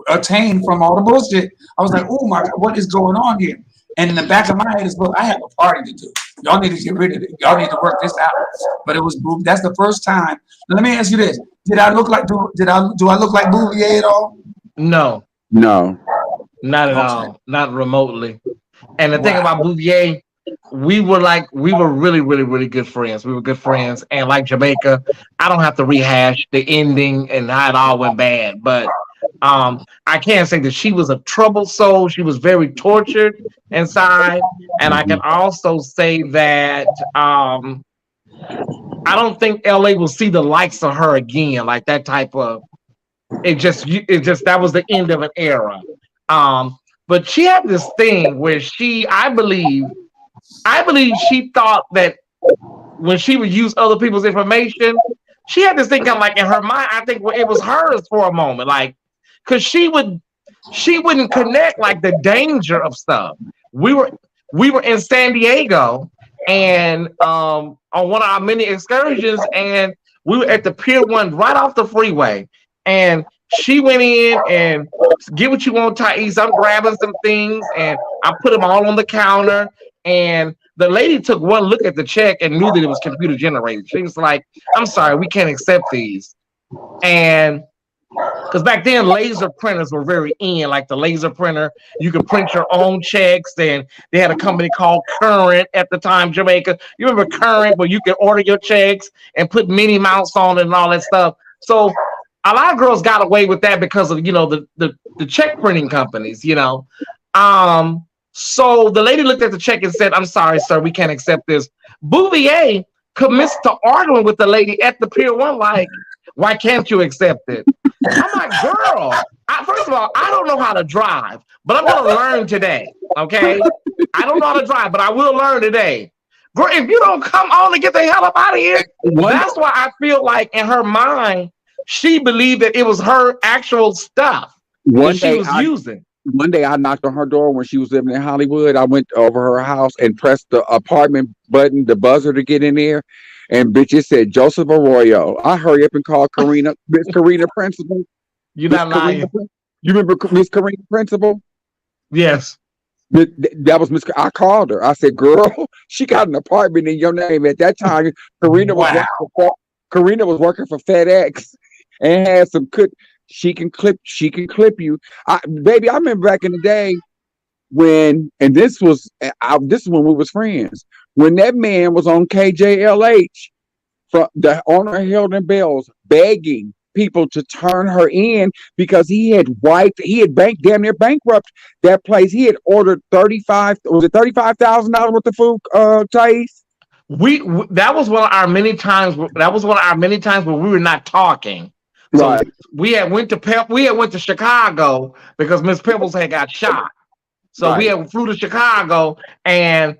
attained from all the bullshit. I was like, oh my God, what is going on here? And in the back of my head is, well, I have a party to do. Y'all need to get rid of it. Y'all need to work this out. But it was, that's the first time. Now, let me ask you this: did I look like do I look like Bouvier at all? No, not at all, not remotely. And the thing about Bouvier, we were really, really, really good friends. We were good friends, and like Jamaica, I don't have to rehash the ending and how it all went bad, but I can't say that she was a troubled soul. She was very tortured inside, and I can also say that I don't think LA will see the likes of her again. Like that type of it just that was the end of an era. But she had this thing where I believe she thought that when she would use other people's information, she had this thing kind of like in her mind. I think it was hers for a moment, like. Because she wouldn't connect like the danger of stuff. We were in San Diego and on one of our many excursions, and we were at the Pier 1 right off the freeway. And she went in and get what you want, Tyesse. I'm grabbing some things and I put them all on the counter. And the lady took one look at the check and knew that it was computer generated. She was like, I'm sorry, we can't accept these. And because back then laser printers were very in, like the laser printer, you could print your own checks, and they had a company called Current at the time, Jamaica. You remember Current, where you could order your checks and put mini mounts on it and all that stuff. So a lot of girls got away with that because of the check printing companies, So the lady looked at the check and said, I'm sorry, sir, we can't accept this. Bouvier commits to arguing with the lady at the Pier 1, like, why can't you accept it? I'm like, girl, first of all, I don't know how to drive, but I'm going to learn today, okay? I don't know how to drive, but I will learn today. Girl, if you don't come on and get the hell up out of here, that's why I feel like in her mind, she believed that it was her actual stuff that she was using. One day I knocked on her door when she was living in Hollywood. I went over her house and pressed the apartment button, the buzzer to get in there. And bitch, it said Joseph Arroyo. I hurry up and call Karina, Miss Karina Principal. You're not lying. You remember Miss Karina Principal? Yes. That was Miss. I called her. I said, "Girl, she got an apartment in your name." At that time, Karina was working for FedEx and had some She can clip you, baby. I remember back in the day when, and this is when we was friends. When that man was on KJLH, from the owner of Hilton Bells, begging people to turn her in because he had damn near bankrupt that place. He had ordered $35,000 worth of food, Tyesse? That was one of our many times where we were not talking. So right. We had went to Chicago because Miss Pebbles had got shot. So right. We flew to Chicago, and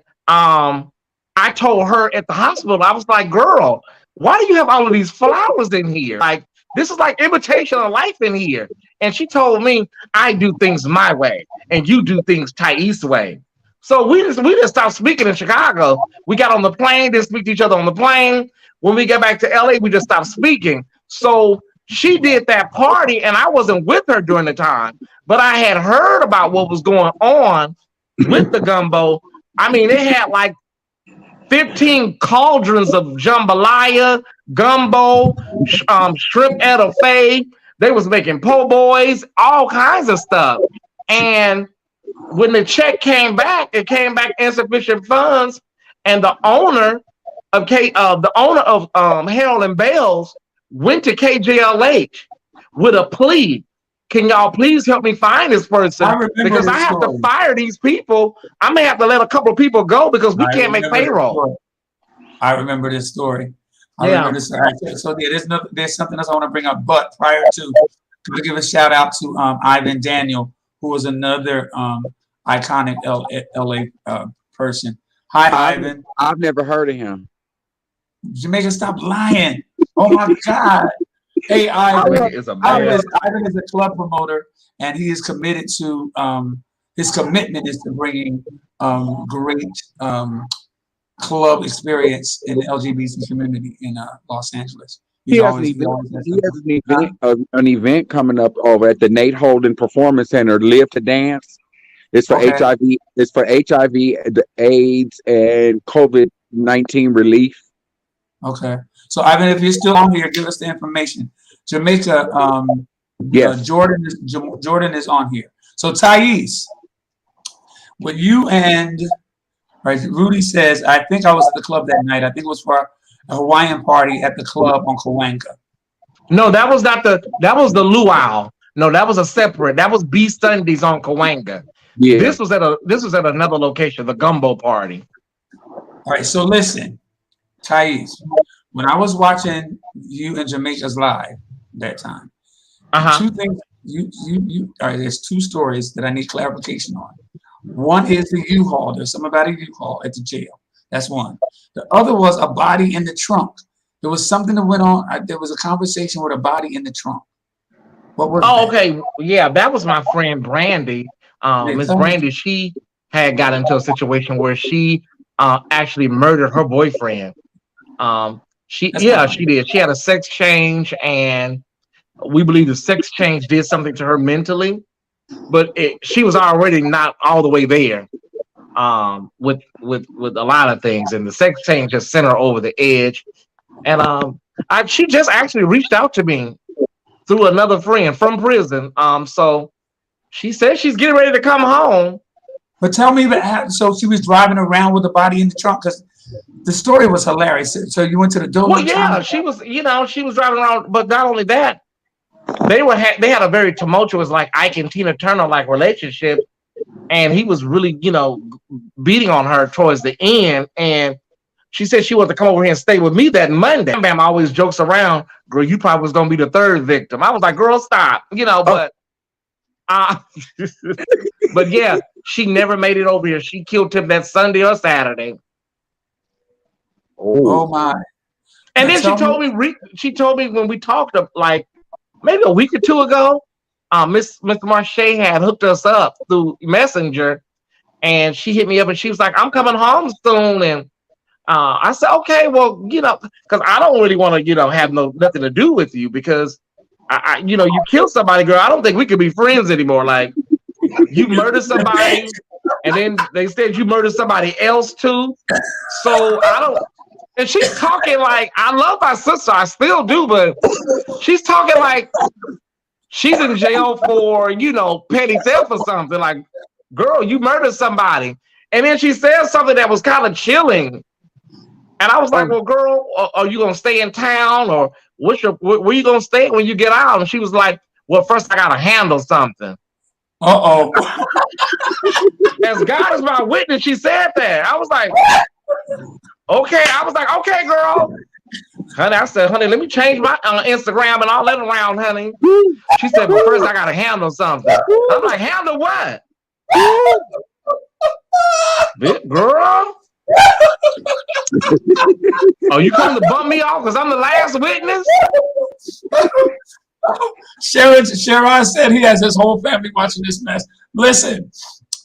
I told her at the hospital, I was like, girl, why do you have all of these flowers in here? Like, this is like imitation of life in here. And she told me, I do things my way, and you do things Tyesse way. So we just stopped speaking in Chicago. We got on the plane, didn't speak to each other on the plane. When we got back to LA, we just stopped speaking. So she did that party, and I wasn't with her during the time, but I had heard about what was going on with the gumbo. I mean, they had like 15 cauldrons of jambalaya, gumbo, shrimp etouffee. They was making po' boys, all kinds of stuff. And when the check came back, it came back insufficient funds, and the owner of Harold and Bells went to KJLH with a plea. Can y'all please help me find this person? Because I have to fire these people. I may have to let a couple of people go because we can't make payroll. I remember this story. I remember this. So yeah, there's something else I want to bring up. But prior to give a shout out to Ivan Daniel, who was another iconic LA person. Hi, Ivan. I've never heard of him. Jamaica, stop lying. Oh my God. Hey, Ivan is a club promoter, and he is committed to his commitment is to bringing great club experience in the LGBT community in Los Angeles. He has an event coming up over at the Nate Holden Performance Center, Live to Dance. It's for HIV. It's for HIV, AIDS, and COVID-19 relief. Okay. So Ivan, if you're still on here, give us the information. Jamaica, yes. Jordan is on here. So Tyesse, when you and Rudy says, I think I was at the club that night. I think it was for a Hawaiian party at the club on Cahuenga. No, that was the luau. No, that was a separate. That was B Sundays on Cahuenga. Yeah. This was at another location, the gumbo party. All right. So listen, Tyesse, when I was watching you and Jamaica's live that time, two things all right, there's two stories that I need clarification on. One is the U-Haul. There's something about a U-Haul at the jail. That's one. The other was a body in the trunk. There was something that went on. There was a conversation with a body in the trunk. What was that? Okay. Yeah, that was my friend Brandy. Miss Brandy, she had got into a situation where she actually murdered her boyfriend. She did. She had a sex change, and we believe the sex change did something to her mentally, but she was already not all the way there with a lot of things, and the sex change just sent her over the edge. And she just actually reached out to me through another friend from prison. So she said she's getting ready to come home. But tell me, so she was driving around with the body in the trunk, because the story was hilarious. So you went to the door. Well, yeah, she was driving around, but not only that, they had a very tumultuous, like Ike and Tina Turner like relationship, and he was really, beating on her towards the end. And she said she wanted to come over here and stay with me that Monday. Bam always jokes around, girl, you probably was gonna be the third victim. I was like, girl, stop, but but yeah, she never made it over here. She killed him that Sunday or Saturday. Oh my! And then she told me when we talked like maybe a week or two ago, Mr. Marche had hooked us up through Messenger, and she hit me up and she was like, "I'm coming home soon." And I said, "Okay, well, because I don't really want to, have nothing to do with you because you killed somebody, girl. I don't think we could be friends anymore. Like, you murdered somebody, and then they said you murdered somebody else too. So I don't." And she's talking like, I love my sister, I still do, but she's talking like she's in jail for, petty theft or something. Like, girl, you murdered somebody. And then she said something that was kind of chilling. And I was like, well, girl, are you gonna stay in town, or where you gonna stay when you get out? And she was like, well, first I gotta handle something. Uh-oh. As God is my witness, she said that. I was like, okay. I was like, okay, girl. Honey, I said, honey, let me change my Instagram and all that around, honey. She said, but first I gotta handle something. I'm like, handle what? Girl. Oh, you coming to bump me off because I'm the last witness? Sharon said he has his whole family watching this mess. Listen,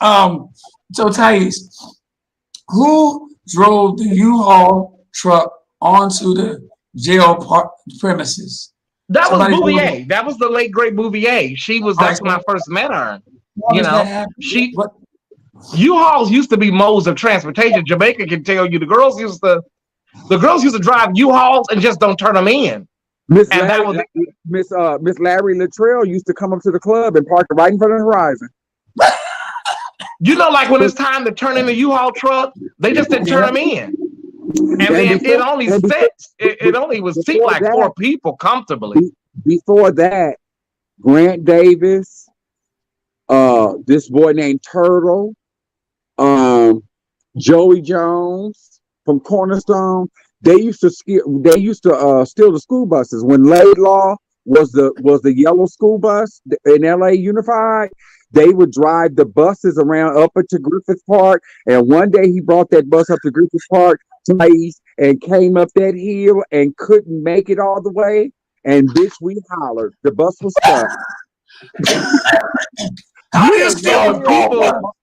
so Tyesse, who drove the U-Haul truck onto the jail premises? That was Bouvier. That was the late great Bouvier. That's when I first met her. U-Hauls used to be modes of transportation. Jamaica can tell you the girls used to drive U-Hauls and just don't turn them in. Miss Larry Latrell used to come up to the club and park right in front of the Horizon. You know, like when it's time to turn in the U-Haul truck, they just didn't turn them in. And then it only was seat like 4 people comfortably. Before that, Grant Davis, this boy named Turtle, Joey Jones from Cornerstone. They used to steal the school buses when Laidlaw was the yellow school bus in LA Unified. They would drive the buses around up into Griffith Park, and one day he brought that bus up to Griffith Park twice and came up that hill and couldn't make it all the way. And bitch, we hollered. The bus was stuck.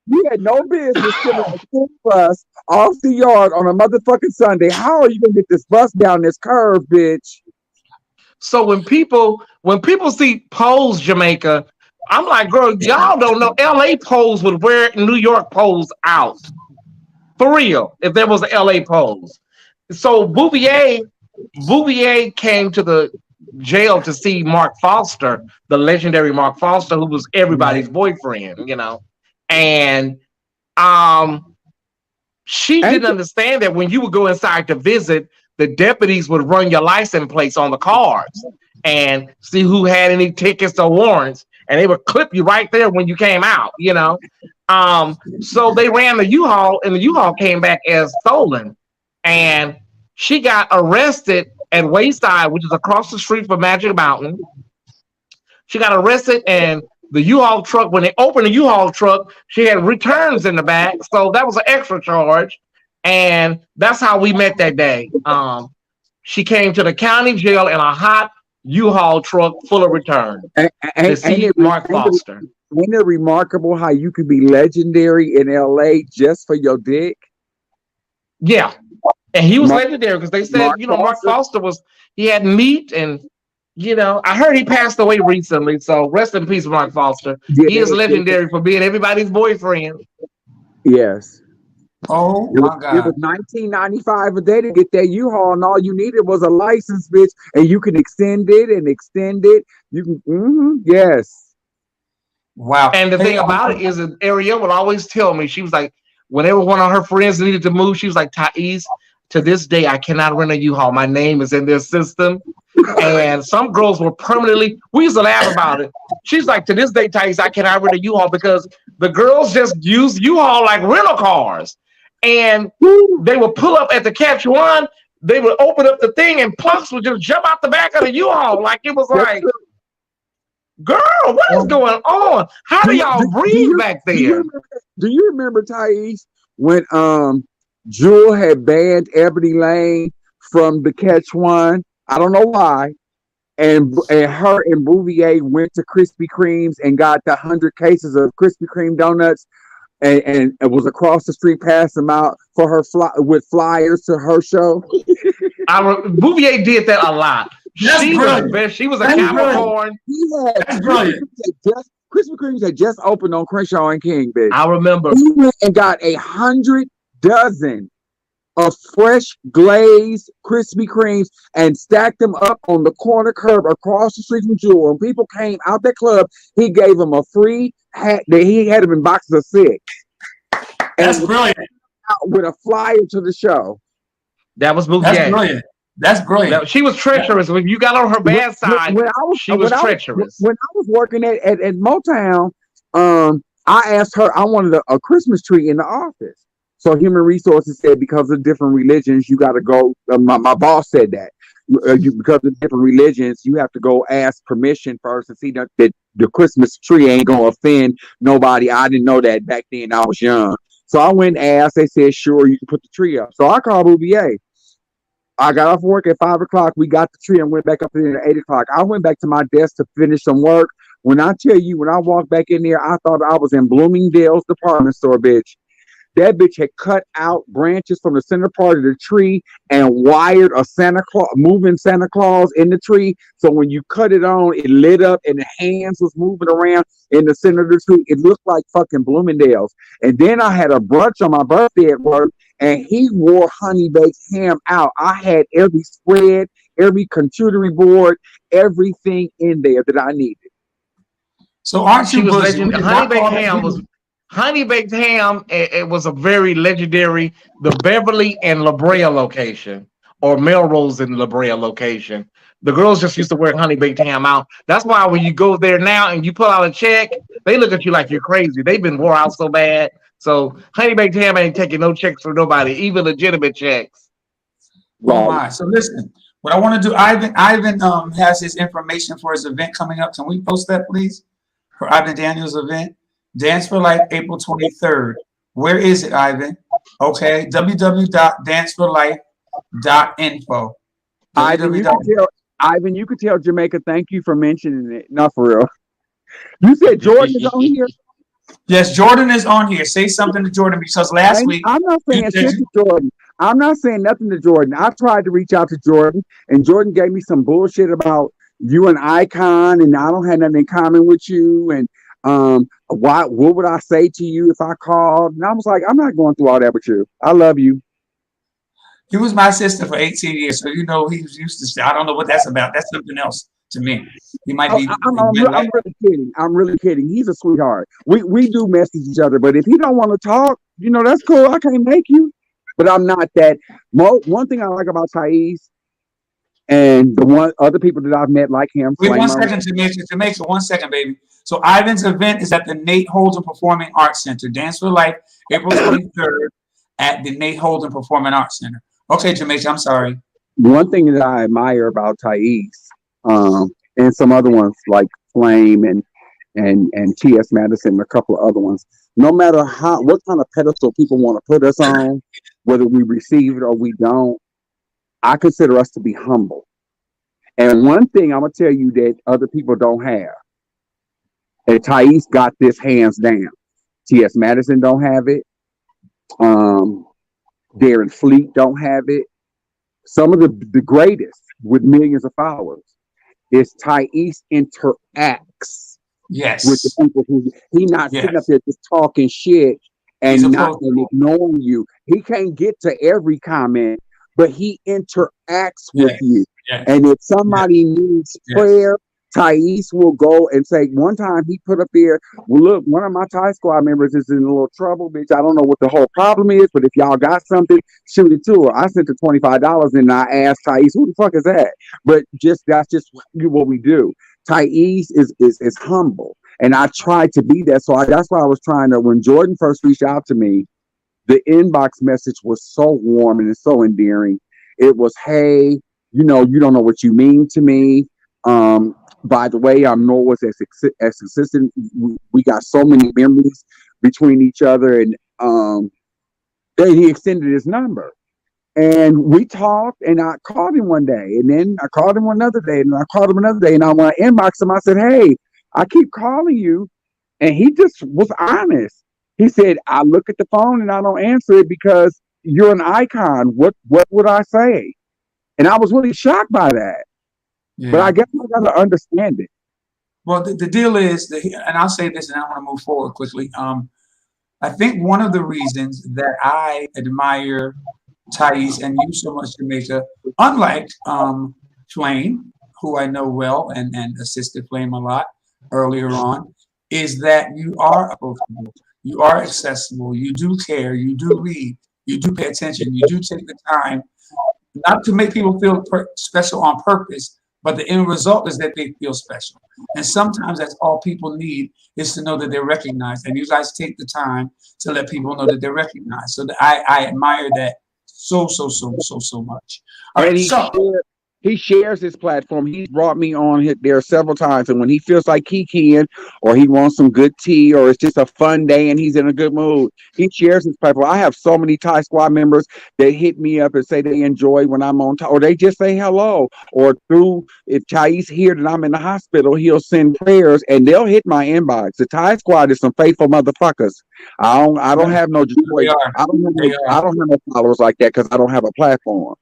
You had no business stealing a school bus off the yard on a motherfucking Sunday. How are you gonna get this bus down this curve, bitch? So when people see Pose Jamaica, I'm like, girl, y'all don't know. LA Pose would wear New York Pose out. For real, if there was an LA Pose. So Bouvier came to the jail to see Mark Foster, the legendary Mark Foster, who was everybody's boyfriend, you know. And she didn't understand that when you would go inside to visit, the deputies would run your license plates on the cars and see who had any tickets or warrants, and they would clip you right there when you came out, you know. So they ran the U-Haul, and the U-Haul came back as stolen, and she got arrested at Wayside, which is across the street from Magic Mountain. She got arrested, and the U-Haul truck, when they opened the U-Haul truck, she had returns in the back, so that was an extra charge. And that's how we met that day. She came to the county jail in a hot U-Haul truck full of returns to see Mark Foster. Ain't it remarkable how you could be legendary in LA just for your dick? Yeah. And he was legendary because they said, Mark Foster he had meat, and, I heard he passed away recently. So rest in peace, Mark Foster. Yeah, he is legendary for being everybody's boyfriend. Yes. Oh my God. It was $19.95 a day to get that U-Haul, and all you needed was a license, bitch, and you can extend it and extend it. You can, yes. Wow. And the thing about it is that Ariel would always tell me, she was like, whenever one of her friends needed to move, she was like, Tyesse, to this day, I cannot rent a U-Haul. My name is in their system. And some girls were permanently, we used to laugh about it. She's like, to this day, Tyesse, I cannot rent a U-Haul because the girls just use U-Haul like rental cars. And they would pull up at the Catch One, they would open up the thing, and Plux would just jump out the back of the U-Haul. Like, it was like, girl, what is going on? How do y'all breathe back there? Do you remember, Tyesse, when Jewel had banned Ebony Lane from the Catch One? I don't know why. And her and Bouvier went to Krispy Kreme's and got the 100 cases of Krispy Kreme donuts, and it was across the street, passing them out for her with flyers to her show. Bouvier did that a lot. She was a Capricorn. That's brilliant. Krispy Kreme's had just opened on Crenshaw and King, bitch. I remember. He went and got 100 dozen of fresh glazed Krispy Kremes and stacked them up on the corner curb across the street from Jewel. When people came out that club, he gave them a free hat that he had them in boxes of 6. That's brilliant. With a flyer to the show. That was Bouvier. That's brilliant. That's brilliant. She was treacherous. When you got on her bad side, she was treacherous. When I was working at Motown, I asked her, I wanted a Christmas tree in the office. So Human Resources said, because of different religions, you got to go. My boss said that. Because of different religions, you have to go ask permission first and see that the Christmas tree ain't going to offend nobody. I didn't know that back then. I was young. So I went and asked. They said, sure, you can put the tree up. So I called Bouvier. I got off work at 5 o'clock. We got the tree and went back up there at 8 o'clock. I went back to my desk to finish some work. When I tell you, when I walked back in there, I thought I was in Bloomingdale's department store, bitch. That bitch had cut out branches from the center part of the tree and wired a moving Santa Claus in the tree. So when you cut it on, it lit up and the hands was moving around in the center of the tree. It looked like fucking Bloomingdale's. And then I had a brunch on my birthday at work, and he wore honey baked ham out. I had every spread, every charcuterie board, everything in there that I needed. So aren't you Honey baked ham was Honey Baked Ham, it was a very legendary, the Beverly and La Brea location, or Melrose and La Brea location. The girls just used to wear Honey Baked Ham out. That's why when you go there now and you pull out a check, they look at you like you're crazy. They've been wore out so bad. So Honey Baked Ham ain't taking no checks for nobody, even legitimate checks. Oh my! So listen, what I want to do, Ivan has his information for his event coming up. Can we post that, please, for Ivan Daniels' event, Dance for Life, April 23rd. Where is it, Ivan? Okay, www.danceforlife.info. Ivan, you could tell Jamaica, thank you for mentioning it. Not for real. You said Jordan is on here? Yes, Jordan is on here. Say something to Jordan because last week. I'm not saying shit to Jordan. I'm not saying nothing to Jordan. I tried to reach out to Jordan, and Jordan gave me some bullshit about you an icon, and I don't have nothing in common with you, and what would I say to you if I called? And I was like, I'm not going through all that with you. I love you. He was my assistant for 18 years, so you know he was used to say, I don't know what that's about. That's something else to me. He might be. I'm really kidding. I'm really kidding. He's a sweetheart. We do message each other, but if he don't want to talk, you know, that's cool. I can't make you. But I'm not that. One thing I like about Tyesse and the other people that I've met like him. Wait 1 second, Jamaica, 1 second, baby. So Ivan's event is at the Nate Holden Performing Arts Center. Dance for Life, April 23rd at the Nate Holden Performing Arts Center. Okay, Jamaica, I'm sorry. One thing that I admire about Tyesse, and some other ones like Flame and T.S. Madison and a couple of other ones, no matter what kind of pedestal people want to put us on, whether we receive it or we don't, I consider us to be humble. And one thing I'm going to tell you that other people don't have, and Tyesse got this hands down. T.S. Madison don't have it. Darren Fleet don't have it. Some of the greatest with millions of followers is Tyesse interacts with the people who he not sitting up there just talking shit and ignoring you. He can't get to every comment, but he interacts with you. And if somebody needs prayer, Tyesse will go and say, one time he put up there, well, look, one of my Thai squad members is in a little trouble, bitch. I don't know what the whole problem is, but if y'all got something, shoot it to her. I sent her $25 and I asked Tyesse, who the fuck is that? But that's just what we do. Tyesse is humble. And I tried to be that. So that's why I was trying to, when Jordan first reached out to me, the inbox message was so warm and so endearing. It was, hey, you know, you don't know what you mean to me. By the way, I'm Norwood's ex-assistant. We got so many memories between each other, and then he extended his number. And we talked, and I called him one day, and then I called him another day, and I called him another day, and I went to inbox him. I said, hey, I keep calling you. And he just was honest. He said, I look at the phone and I don't answer it because you're an icon. What would I say? And I was really shocked by that. Yeah. But I guess I got to understand it. Well, the deal is, and I'll say this and I want to move forward quickly. I think one of the reasons that I admire Tyesse and you so much, Jamaica, unlike Flame, who I know well and assisted Flame a lot earlier on, is that you are approachable, you are accessible, you do care, you do read, you do pay attention, you do take the time, not to make people feel special on purpose, but the end result is that they feel special. And sometimes that's all people need, is to know that they're recognized. And you guys take the time to let people know that they're recognized. So I admire that so much. All right, he shares his platform. He's brought me on there several times, and when he feels like kikiing or he wants some good tea or it's just a fun day and he's in a good mood, he shares his platform. I have so many Thai squad members that hit me up and say they enjoy when I'm on, or they just say hello, or through, if Tyesse here that I'm in the hospital, he'll send prayers and they'll hit my inbox. The Thai squad is some faithful motherfuckers. I don't have no joy. I don't have no followers like that because I don't have a platform.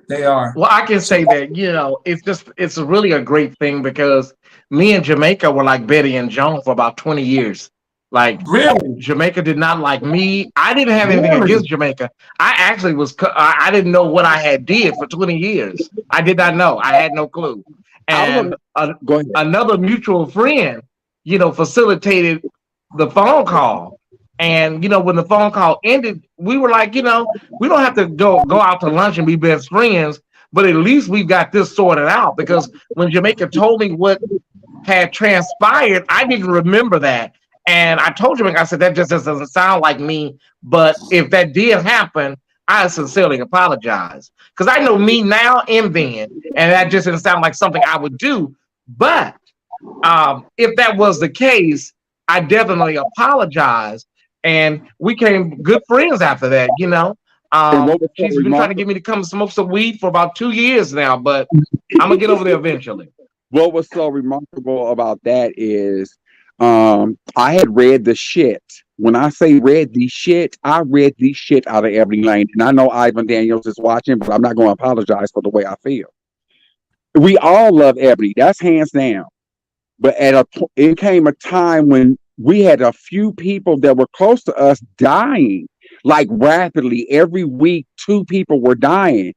They are. Well, I can say that, you know, it's really a great thing because me and Jamaica were like Betty and Joan for about 20 years. Like, really? Jamaica did not like me. I didn't have anything against Jamaica. I actually I didn't know what I had did for 20 years. I did not know. I had no clue. And another mutual friend, you know, facilitated the phone call. And when the phone call ended, we were like, we don't have to go out to lunch and be best friends, but at least we've got this sorted out. Because when Jamaica told me what had transpired, I didn't remember that. And I told Jamaica, I said, that just doesn't sound like me. But if that did happen, I sincerely apologize. Because I know me now and then, and that just didn't sound like something I would do. But if that was the case, I definitely apologize. And we became good friends after that, She's been trying to get me to come smoke some weed for about 2 years now, but I'm going to get over there eventually. What was so remarkable about that is I had read the shit. When I say read the shit, I read the shit out of Ebony Lane. And I know Ivan Daniels is watching, but I'm not going to apologize for the way I feel. We all love Ebony. That's hands down. But it came a time when we had a few people that were close to us dying, like rapidly. Every week, 2 people were dying.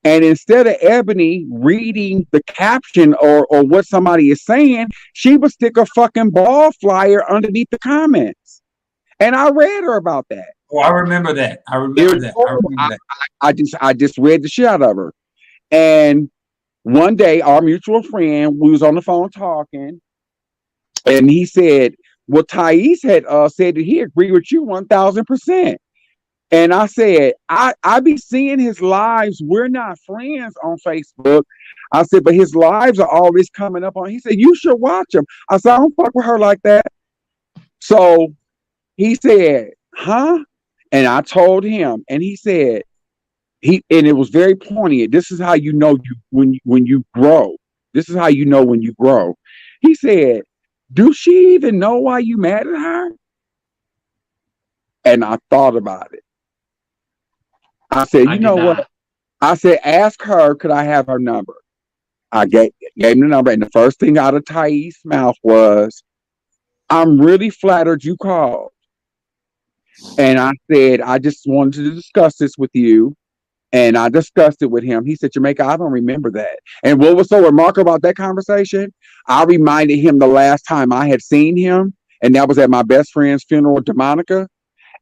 And instead of Ebony reading the caption or what somebody is saying, she would stick a fucking ball flyer underneath the comments. And I read her about that. Oh, I remember that. I just read the shit out of her. And one day, our mutual friend, we was on the phone talking, and he said, well, Tyesse had said that he agreed with you 1,000%. And I said, I be seeing his lives. We're not friends on Facebook. I said, but his lives are always coming up on. He said, you should watch them. I said, I don't fuck with her like that. So he said, huh? And I told him, and he said, and it was very poignant. This is how you know when you grow. This is how you know when you grow. He said, do she even know why you mad at her? And I thought about it. I said, you know what? I said, ask her, could I have her number? I gave him the number, and the first thing out of Tyesse's mouth was, I'm really flattered you called. And I said, I just wanted to discuss this with you. And I discussed it with him. He said, Jamaica, I don't remember that. And what was so remarkable about that conversation, I reminded him the last time I had seen him, and that was at my best friend's funeral at Monica.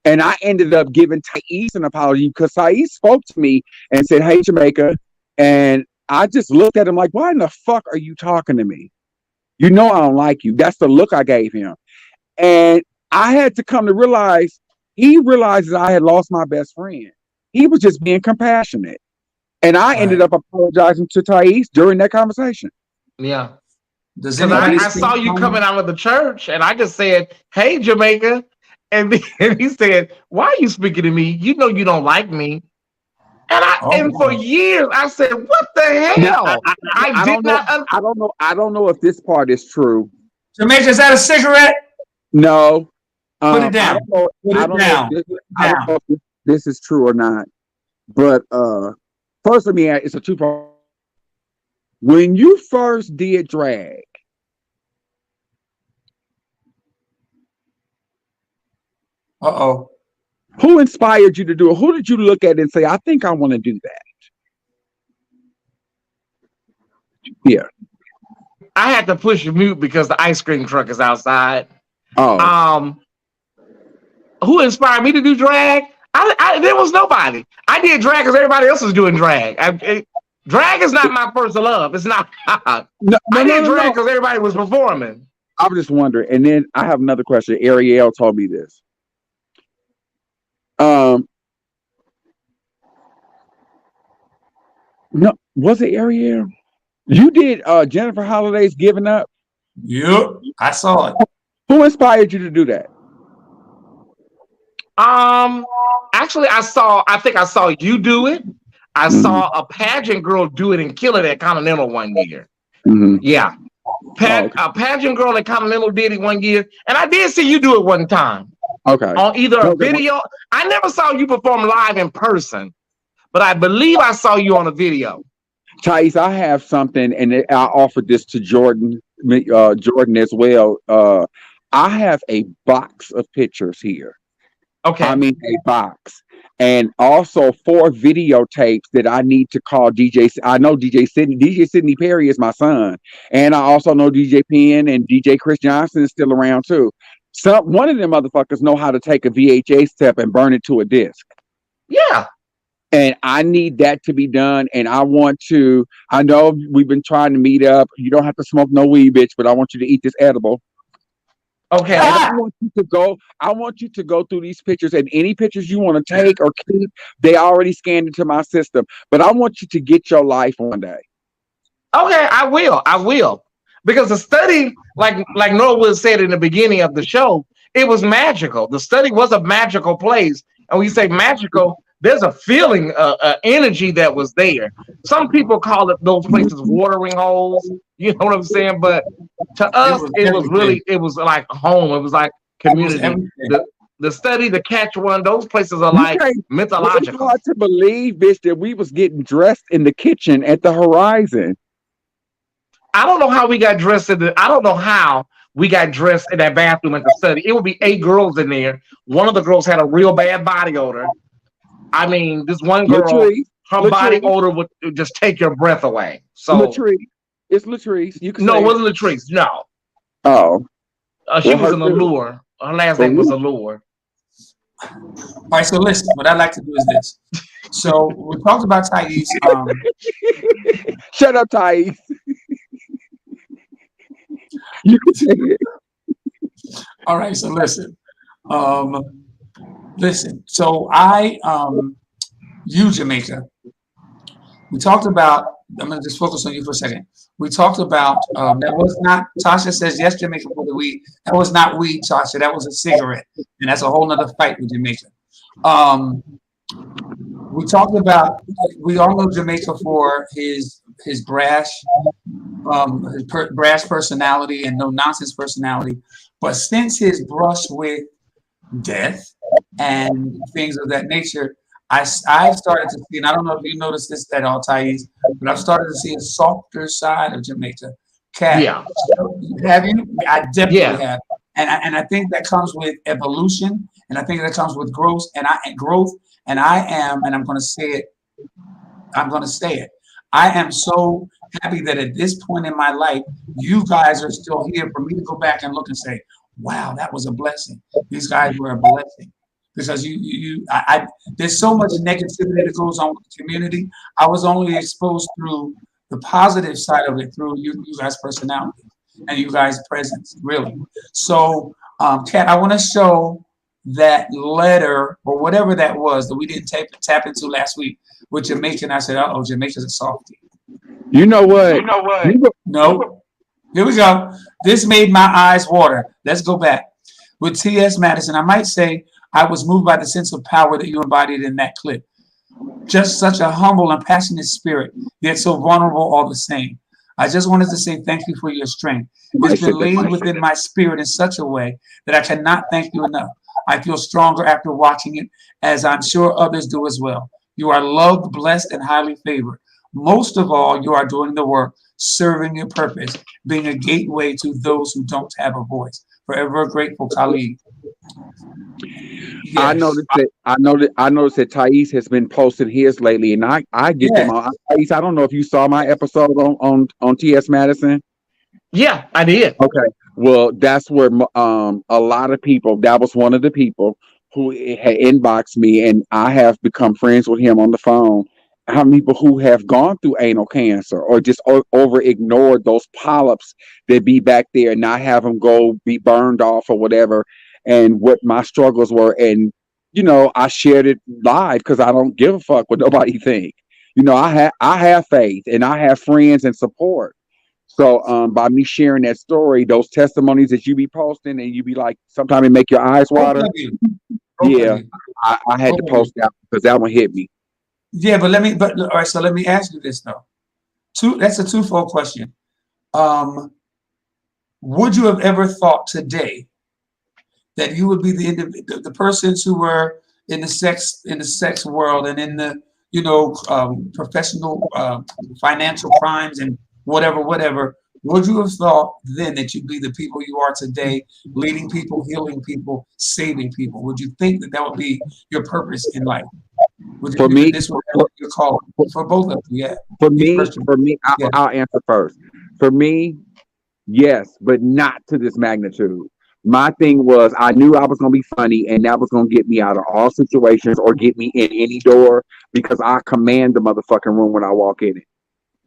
And I ended up giving Tyesse an apology because Tyesse spoke to me and said, hey, Jamaica. And I just looked at him like, why in the fuck are you talking to me? You know I don't like you. That's the look I gave him. And I had to come to realize, he realized that I had lost my best friend. He was just being compassionate. And I ended up apologizing to Tyesse during that conversation. Yeah. Because I saw you coming out of the church, and I just said, hey, Jamaica. And he said, why are you speaking to me? You know you don't like me. And for years I said, what the hell? Now, I don't know if this part is true. Jamaica, is that a cigarette? No. Put it down. I don't know if this is true or not. But first, let me ask, it's a 2-part. When you first did drag, who inspired you to do it? Who did you look at and say, I think I want to do that? Yeah. I had to push mute because the ice cream truck is outside. Oh. Who inspired me to do drag? There was nobody. I did drag because everybody else was doing drag. Drag is not my first love. It's not. I did drag because everybody was performing. I was just wondering. And then I have another question. Ariel told me this. No, was it Ariel? You did Jennifer Holliday's Giving Up? Yep, I saw it. Who inspired you to do that? Actually, I think I saw you do it. I saw a pageant girl do it and kill it at Continental one year. Yeah. A pageant girl at Continental did it one year, and I did see you do it one time. Okay. On either a video. I never saw you perform live in person, but I believe I saw you on a video. Tyesse, I have something, and I offered this to Jordan as well. I have a box of pictures here. Okay. I mean, a box. And also 4 videotapes that I need to call DJ. I know DJ Sidney. DJ Sidney Perry is my son. And I also know DJ Penn and DJ Chris Johnson is still around too. One of them motherfuckers know how to take a VHS tape and burn it to a disc. Yeah. And I need that to be done. And I know we've been trying to meet up. You don't have to smoke no weed, bitch, but I want you to eat this edible. Okay. And I want you to go through these pictures, and any pictures you want to take or keep, they already scanned into my system. But I want you to get your life one day. Okay, I will. Because the study, like Norwood said in the beginning of the show, it was magical. The study was a magical place. And when you say magical, there's a feeling, energy that was there. Some people call it those places watering holes. You know what I'm saying? But to us, it was like home. It was like community. The study, the catch one, those places are like mythological. It's hard to believe, bitch, that we was getting dressed in the kitchen at the Horizon. I don't know how we got dressed in that bathroom at the study. It would be 8 girls in there. One of the girls had a real bad body odor. I mean, this one girl, her body odor would just take your breath away. So it's Latrice. You can no, it wasn't Latrice. No. Oh. She was an Allure. Her last name was Allure. All right, so listen, what I'd like to do is this. So we talked about Tyesse. Shut up, Tyesse. You can say it. All right, so listen. So I Jamaica. We talked about, I'm gonna just focus on you for a second. We talked about that was not, Tasha says yes, Jamaica for the weed. That was not weed, Tasha. That was a cigarette. And that's a whole nother fight with Jamaica. We talked about, we all know Jamaica for his brash personality and no nonsense personality. But since his brush with death and things of that nature, I started to see, and I don't know if you noticed this at all, Tyesse, but I've started to see a softer side of Jamaica. Kat, yeah. Have you? I definitely have. And I think that comes with evolution, and I think that comes with growth, and I'm going to say it, I am so happy that at this point in my life, you guys are still here for me to go back and look and say, wow, that was a blessing. These guys were a blessing. Because there's so much negativity that goes on with the community. I was only exposed through the positive side of it, through you guys' personality and you guys' presence, really. So, Kat, I want to show that letter or whatever that was that we didn't tap into last week with Jamaica. And I said, uh-oh, Jamaica's a softie. You know what? No. Here we go. This made my eyes water. Let's go back. With T.S. Madison, I might say I was moved by the sense of power that you embodied in that clip. Just such a humble and passionate spirit, yet so vulnerable all the same. I just wanted to say thank you for your strength. It's been laid within my spirit in such a way that I cannot thank you enough. I feel stronger after watching it, as I'm sure others do as well. You are loved, blessed, and highly favored. Most of all, you are doing the work, serving your purpose, being a gateway to those who don't have a voice. Forever grateful, Khalid. Yes. I noticed that Tyesse has been posting his lately, and I get them on. Tyesse, I don't know if you saw my episode on T.S. Madison. Yeah, I did. Okay, well, that's where a lot of people. That was one of the people who had inboxed me, and I have become friends with him on the phone. How many people who have gone through anal cancer or just over ignored those polyps that be back there and not have them be burned off or whatever, and what my struggles were. And, I shared it live because I don't give a fuck what nobody think. I have faith and I have friends and support. So by me sharing that story, those testimonies that you be posting and you be like, sometimes it make your eyes water. Yeah, I had to post that because that one hit me. Yeah, all right, so let me ask you this though. That's a twofold question. Would you have ever thought today that you would be the persons who were in the sex world and in the professional financial crimes and whatever? Would you have thought then that you'd be the people you are today, leading people, healing people, saving people? Would you think that would be your purpose in life? For me, this would be your call for both of you. Yeah. For me, I'll answer first. For me, yes, but not to this magnitude. My thing was I knew I was gonna be funny, and that was gonna get me out of all situations or get me in any door because I command the motherfucking room when I walk in it.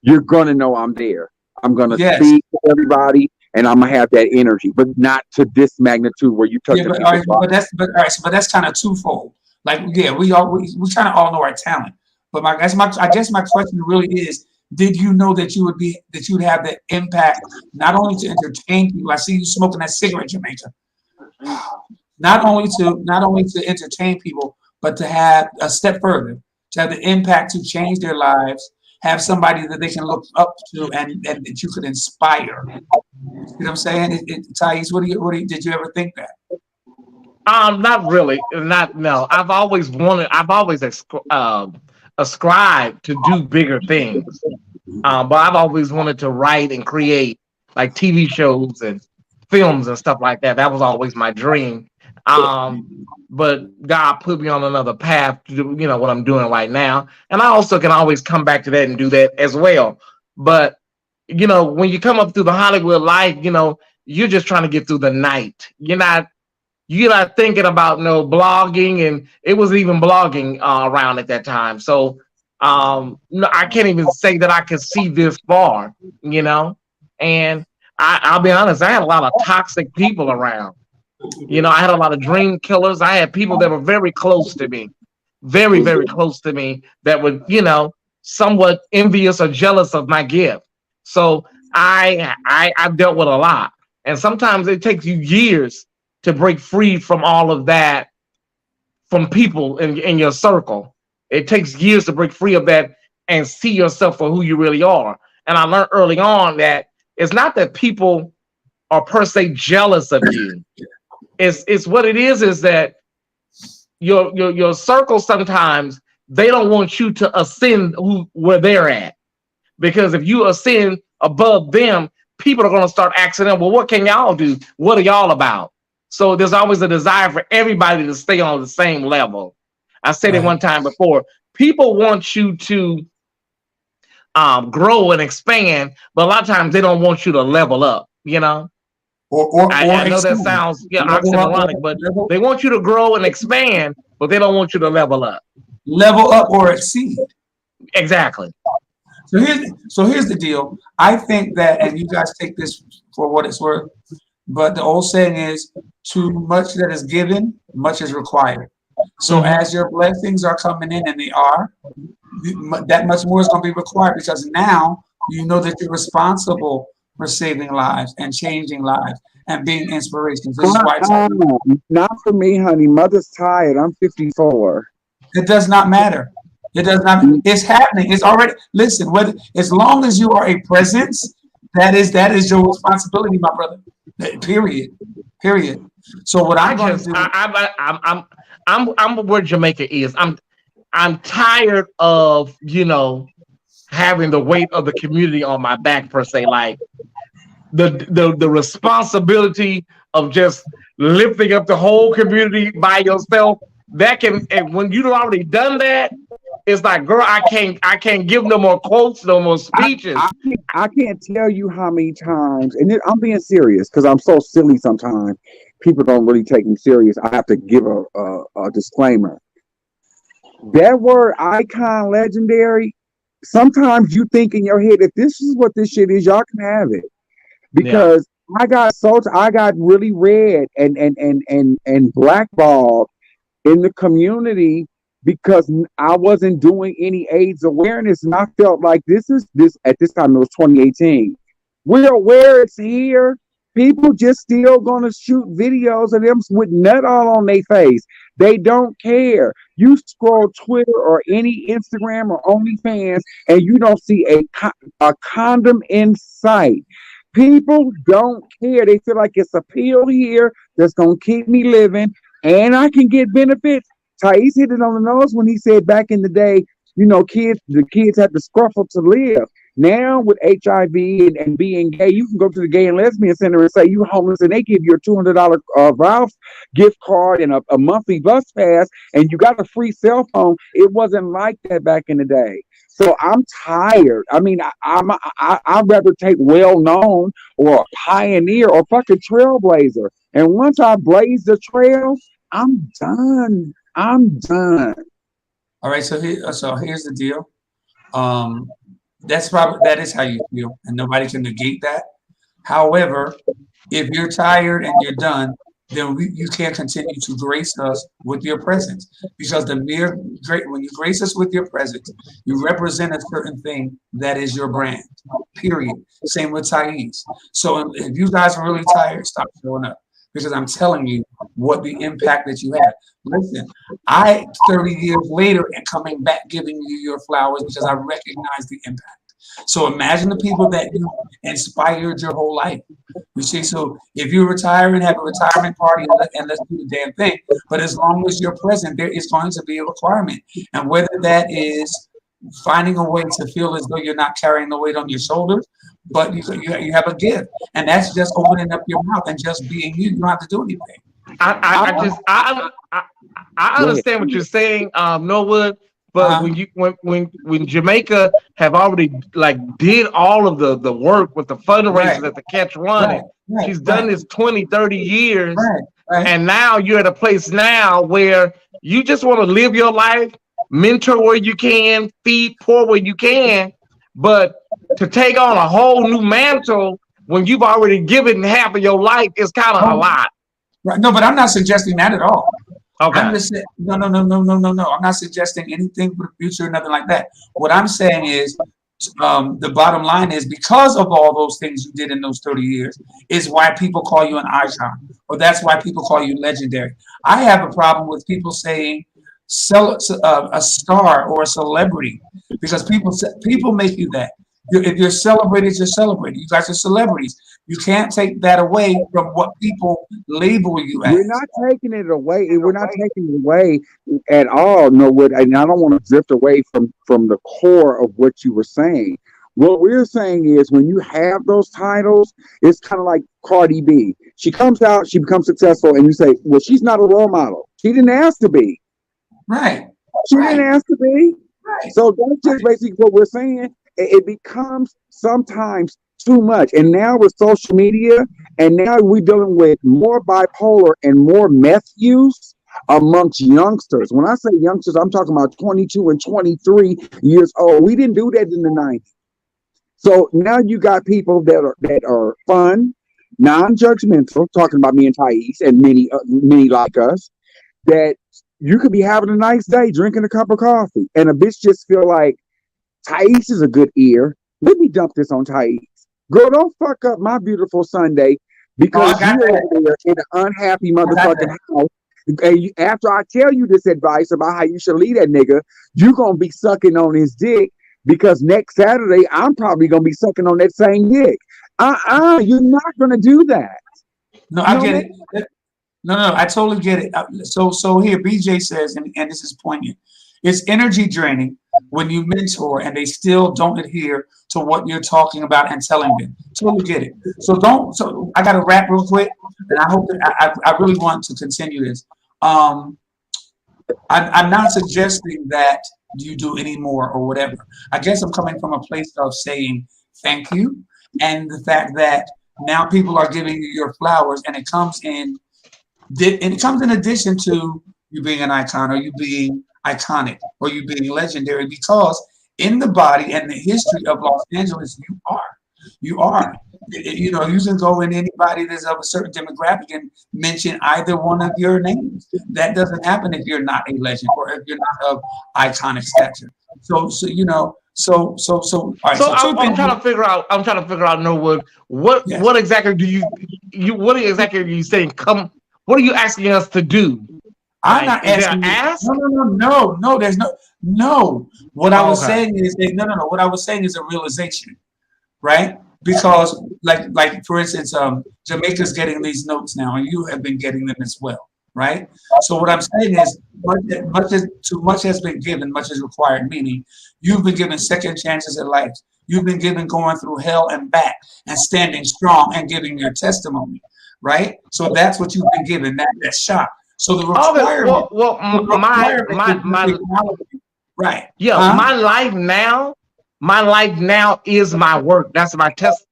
You're gonna know I'm there. I'm gonna Yes. speak to everybody, and I'm gonna have that energy, but not to this magnitude where you touch Yeah, but, people's but that's kind of twofold. Like, yeah, we trying to all know our talent. But I guess my question really is, did you know that you would have the impact not only to entertain people? I see you smoking that cigarette, Jamaica. Not only to entertain people, but to have a step further, to have the impact to change their lives, have somebody that they can look up to and that you could inspire. You know what I'm saying? Tyesse, did you ever think that? Not really. Not no. I've always ascribed to do bigger things. But I've always wanted to write and create like TV shows and films and stuff like that. That was always my dream. But God put me on another path to do, what I'm doing right now. And I also can always come back to that and do that as well. But, when you come up through the Hollywood life, you're just trying to get through the night. You're not thinking about no blogging, and it wasn't even blogging around at that time. So no, I can't even say that I can see this far, And I'll be honest, I had a lot of toxic people around. I had a lot of dream killers. I had people that were very close to me, very, very close to me that were, somewhat envious or jealous of my gift. So I've dealt with a lot. And sometimes it takes you years to break free from all of that from people in your circle. It takes years to break free of that and see yourself for who you really are. And I learned early on that it's not that people are per se jealous of you. It's what it is that your circle sometimes they don't want you to ascend where they're at. Because if you ascend above them, people are going to start asking them, well, what can y'all do? What are y'all about? So there's always a desire for everybody to stay on the same level. I said it one time before. People want you to grow and expand, but a lot of times they don't want you to level up, I know that sounds oxymoronic, but they want you to grow and expand, but they don't want you to level up. Level up or exceed. Exactly. So here's the deal. I think that, and you guys take this for what it's worth, but the old saying is, too much that is given, much is required. So as your blessings are coming in, and they are, that much more is going to be required, because now you know that you're responsible for saving lives and changing lives and being inspirations. This is why not for me, honey. Mother's tired. I'm 54. It does not matter. It does not. It's happening. It's already. Listen, as long as you are a presence, that is your responsibility, my brother. Period. So what I'm going to do, I'm where Jamaica is. I'm tired of having the weight of the community on my back per se, like the responsibility of just lifting up the whole community by yourself. That can, and when you've already done that, it's like, girl, I can't give no more quotes, no more speeches. I can't tell you how many times, and I'm being serious because I'm so silly sometimes. People don't really take me serious. I have to give a disclaimer. That word icon, legendary, sometimes you think in your head, if this is what this shit is, y'all can have it. Because I got really red and blackballed in the community because I wasn't doing any AIDS awareness, and I felt like this at this time it was 2018. We're aware it's here. People just still gonna shoot videos of them with nut all on their face. They don't care. You scroll Twitter or any Instagram or OnlyFans, and you don't see a condom in sight. People don't care. They feel like it's a pill here that's gonna keep me living, and I can get benefits. Tyesse hit it on the nose when he said back in the day, the kids had to scruffle to live. Now with HIV and being gay, you can go to the gay and lesbian center and say you homeless, and they give you a $200 Ralph's gift card and a monthly bus pass, and you got a free cell phone. It wasn't like that back in the day. So I'm tired. I mean, I'd rather take well known or a pioneer or fucking trailblazer. And once I blaze the trail, I'm done. I'm done. All right, so here's the deal. That is how you feel, and nobody can negate that. However, if you're tired and you're done, then you can't continue to grace us with your presence, because when you grace us with your presence, you represent a certain thing that is your brand. Period. Same with Tyesse. So if you guys are really tired, stop showing up, because I'm telling you what the impact that you have. Listen, 30 years later and coming back giving you your flowers because I recognize the impact. So imagine the people that you inspired your whole life. You see, so if you retire and have a retirement party and let's do the damn thing, but as long as you're present, there is going to be a requirement. And whether that is finding a way to feel as though you're not carrying the weight on your shoulders, but you have a gift, and that's just opening up your mouth and just being you. You don't have to do anything. I understand what you're saying, Norwood. But when Jamaica have already like did all of the work with the fundraisers at the Catch Running, she's done this 20, 30 years, and now you're at a place now where you just want to live your life, mentor where you can, feed poor where you can, but to take on a whole new mantle when you've already given half of your life is kind of a lot. Right. No, but I'm not suggesting that at all. Okay. I'm just saying, no. I'm not suggesting anything for the future, nothing like that. What I'm saying is, the bottom line is, because of all those things you did in those 30 years, is why people call you an icon, or that's why people call you legendary. I have a problem with people saying a star or a celebrity, because people make you that. If you're celebrated, you're celebrated. You guys are celebrities. You can't take that away from what people label you as. We're not taking it away. We're not taking it away at all, Norwood. And I don't want to drift away from the core of what you were saying. What we're saying is, when you have those titles, it's kind of like Cardi B. She comes out, she becomes successful, and you say, well, she's not a role model. She didn't ask to be. Right. She didn't ask to be. Right. So that's just basically what we're saying. It becomes sometimes too much. And now with social media, and now we're dealing with more bipolar and more meth use amongst youngsters. When I say youngsters, I'm talking about 22 and 23 years old. We didn't do that in the 90s. So now you got people that are fun, non-judgmental, talking about me and Tyesse and many like us, that you could be having a nice day drinking a cup of coffee, and a bitch just feel like, Tyesse is a good ear. Let me dump this on Tyesse. Girl, don't fuck up my beautiful Sunday because you're over there in an unhappy motherfucking house. And after I tell you this advice about how you should leave that nigga, you're going to be sucking on his dick, because next Saturday, I'm probably going to be sucking on that same dick. You're not going to do that. No, I get it. No, I totally get it. So here, BJ says, and this is poignant, it's energy draining when you mentor and they still don't adhere to what you're talking about and telling them. Totally get it. So I got to wrap real quick, and I hope that I really want to continue this. I'm not suggesting that you do any more or whatever. I guess I'm coming from a place of saying thank you, and the fact that now people are giving you your flowers, and it comes in addition to you being an icon, or you being iconic, or you being legendary, because in the body and the history of Los Angeles, you are. You know, you can go in anybody that's of a certain demographic and mention either one of your names. That doesn't happen if you're not a legend or if you're not of iconic stature. So you know, all right. So I'm trying to figure out, Norwood, what exactly do what exactly are you saying? What are you asking us to do? I'm not asking you. No. There's no. What I was saying is What I was saying is a realization, right? Because like for instance, Jamaica's getting these notes now, and you have been getting them as well, right? So what I'm saying is, much has been given, much is required. Meaning, you've been given second chances at life. You've been given going through hell and back, and standing strong and giving your testimony, right? So that's what you've been given. That shot. So the requirement. Right. Yeah, my life now is my work. That's my test.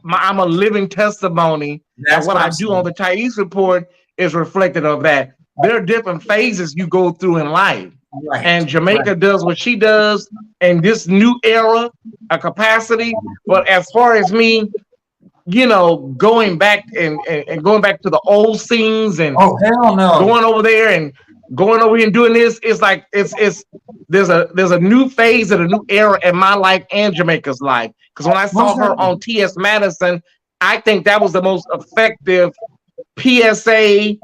I'm a living testimony, and what I do on the Tyesse report is reflected of that. There are different phases you go through in life, and Jamaica does what she does in this new era, a capacity. But as far as me, going back and going back to the old scenes and hell no, going over there and going over here and doing this, it's like it's there's a new phase and a new era in my life and Jamaica's life. Because when I saw her on T.S. Madison, I think that was the most effective PSA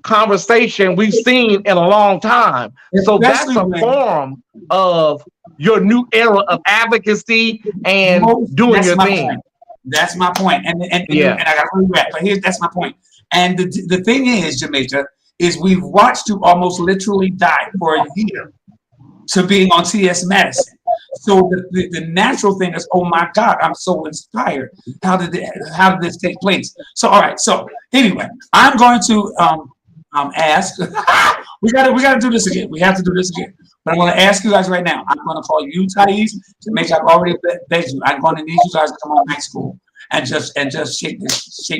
conversation we've seen in a long time. So that's a form of your new era of advocacy and doing your thing. That's my point. And I got to bring back, but that's my point. And the thing is, Jamaica, is we've watched you almost literally die for a year to being on T.S. Madison. So the natural thing is, oh my God, I'm so inspired. How did this take place? So all right. So anyway, I'm going to ask. we gotta do this again. We have to do this again. But I'm going to ask you guys right now. I'm going to call you, Tyesse, to make I've already begged you. I'm going to need you guys to come on night school and just shake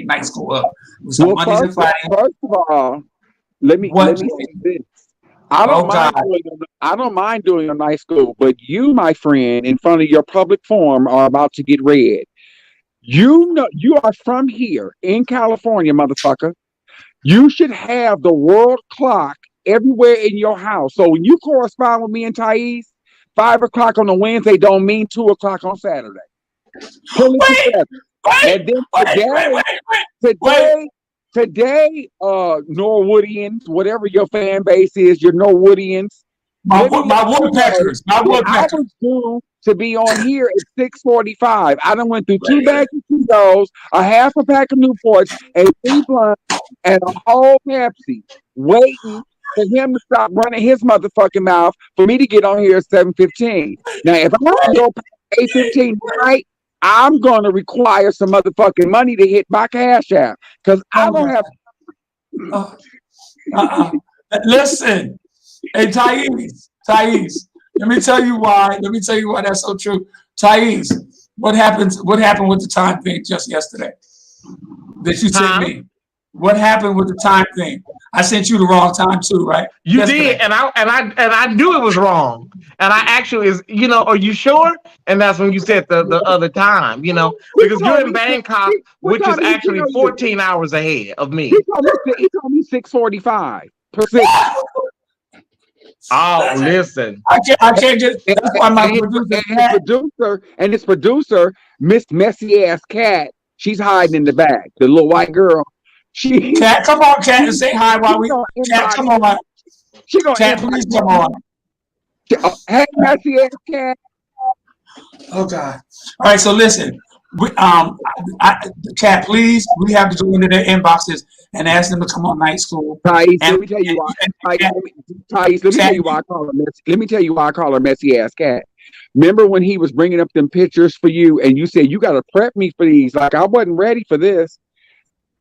night school up. So Mondays and Fridays. First of all, let me say this. I don't mind doing a night school, but you, my friend, in front of your public forum are about to get read. You know, you are from here in California, motherfucker. You should have the world clock everywhere in your house. So when you correspond with me and Tyesse, 5 o'clock on a Wednesday don't mean 2 o'clock on Saturday. And then today, Norwoodians, whatever your fan base is, your Norwoodians, my woodpeckers. I was due to be on here at 6:45. I done went through 2 bags of Tito's, a half a pack of Newports, and 3 blunts, and a whole Pepsi, waiting for him to stop running his motherfucking mouth for me to get on here at 7:15. Now, if I want to go past 8:15 tonight, I'm going to require some motherfucking money to hit my Cash App because I don't have. Listen, hey Tyesse, let me tell you why that's so true. Tyesse, what happened with the time thing just yesterday? That you sent me? What happened with the time thing? I sent you the wrong time too, right? You did, and I knew it was wrong. And I actually are you sure? And that's when you said the other time, because you're in Bangkok, which is actually 14 hours ahead of me. He told me 6:45. Oh, listen. I can't just. That's why my producer and his producer, Miss Messy Ass Cat, she's hiding in the back. The little white girl. Cat, come on, Cat, and say hi while we. Cat, come on. She gonna Cat, please come on. Hey, Messy Ass Cat. Oh God! All right, so listen, Cat, please, we have to go into their inboxes and ask them to come on night school. Tyesse, let me tell you why. Tyesse, let me tell you why I call her Messy. Let me tell you why I call her Messy Ass Cat. Remember when he was bringing up them pictures for you, and you said you got to prep me for these? Like I wasn't ready for this.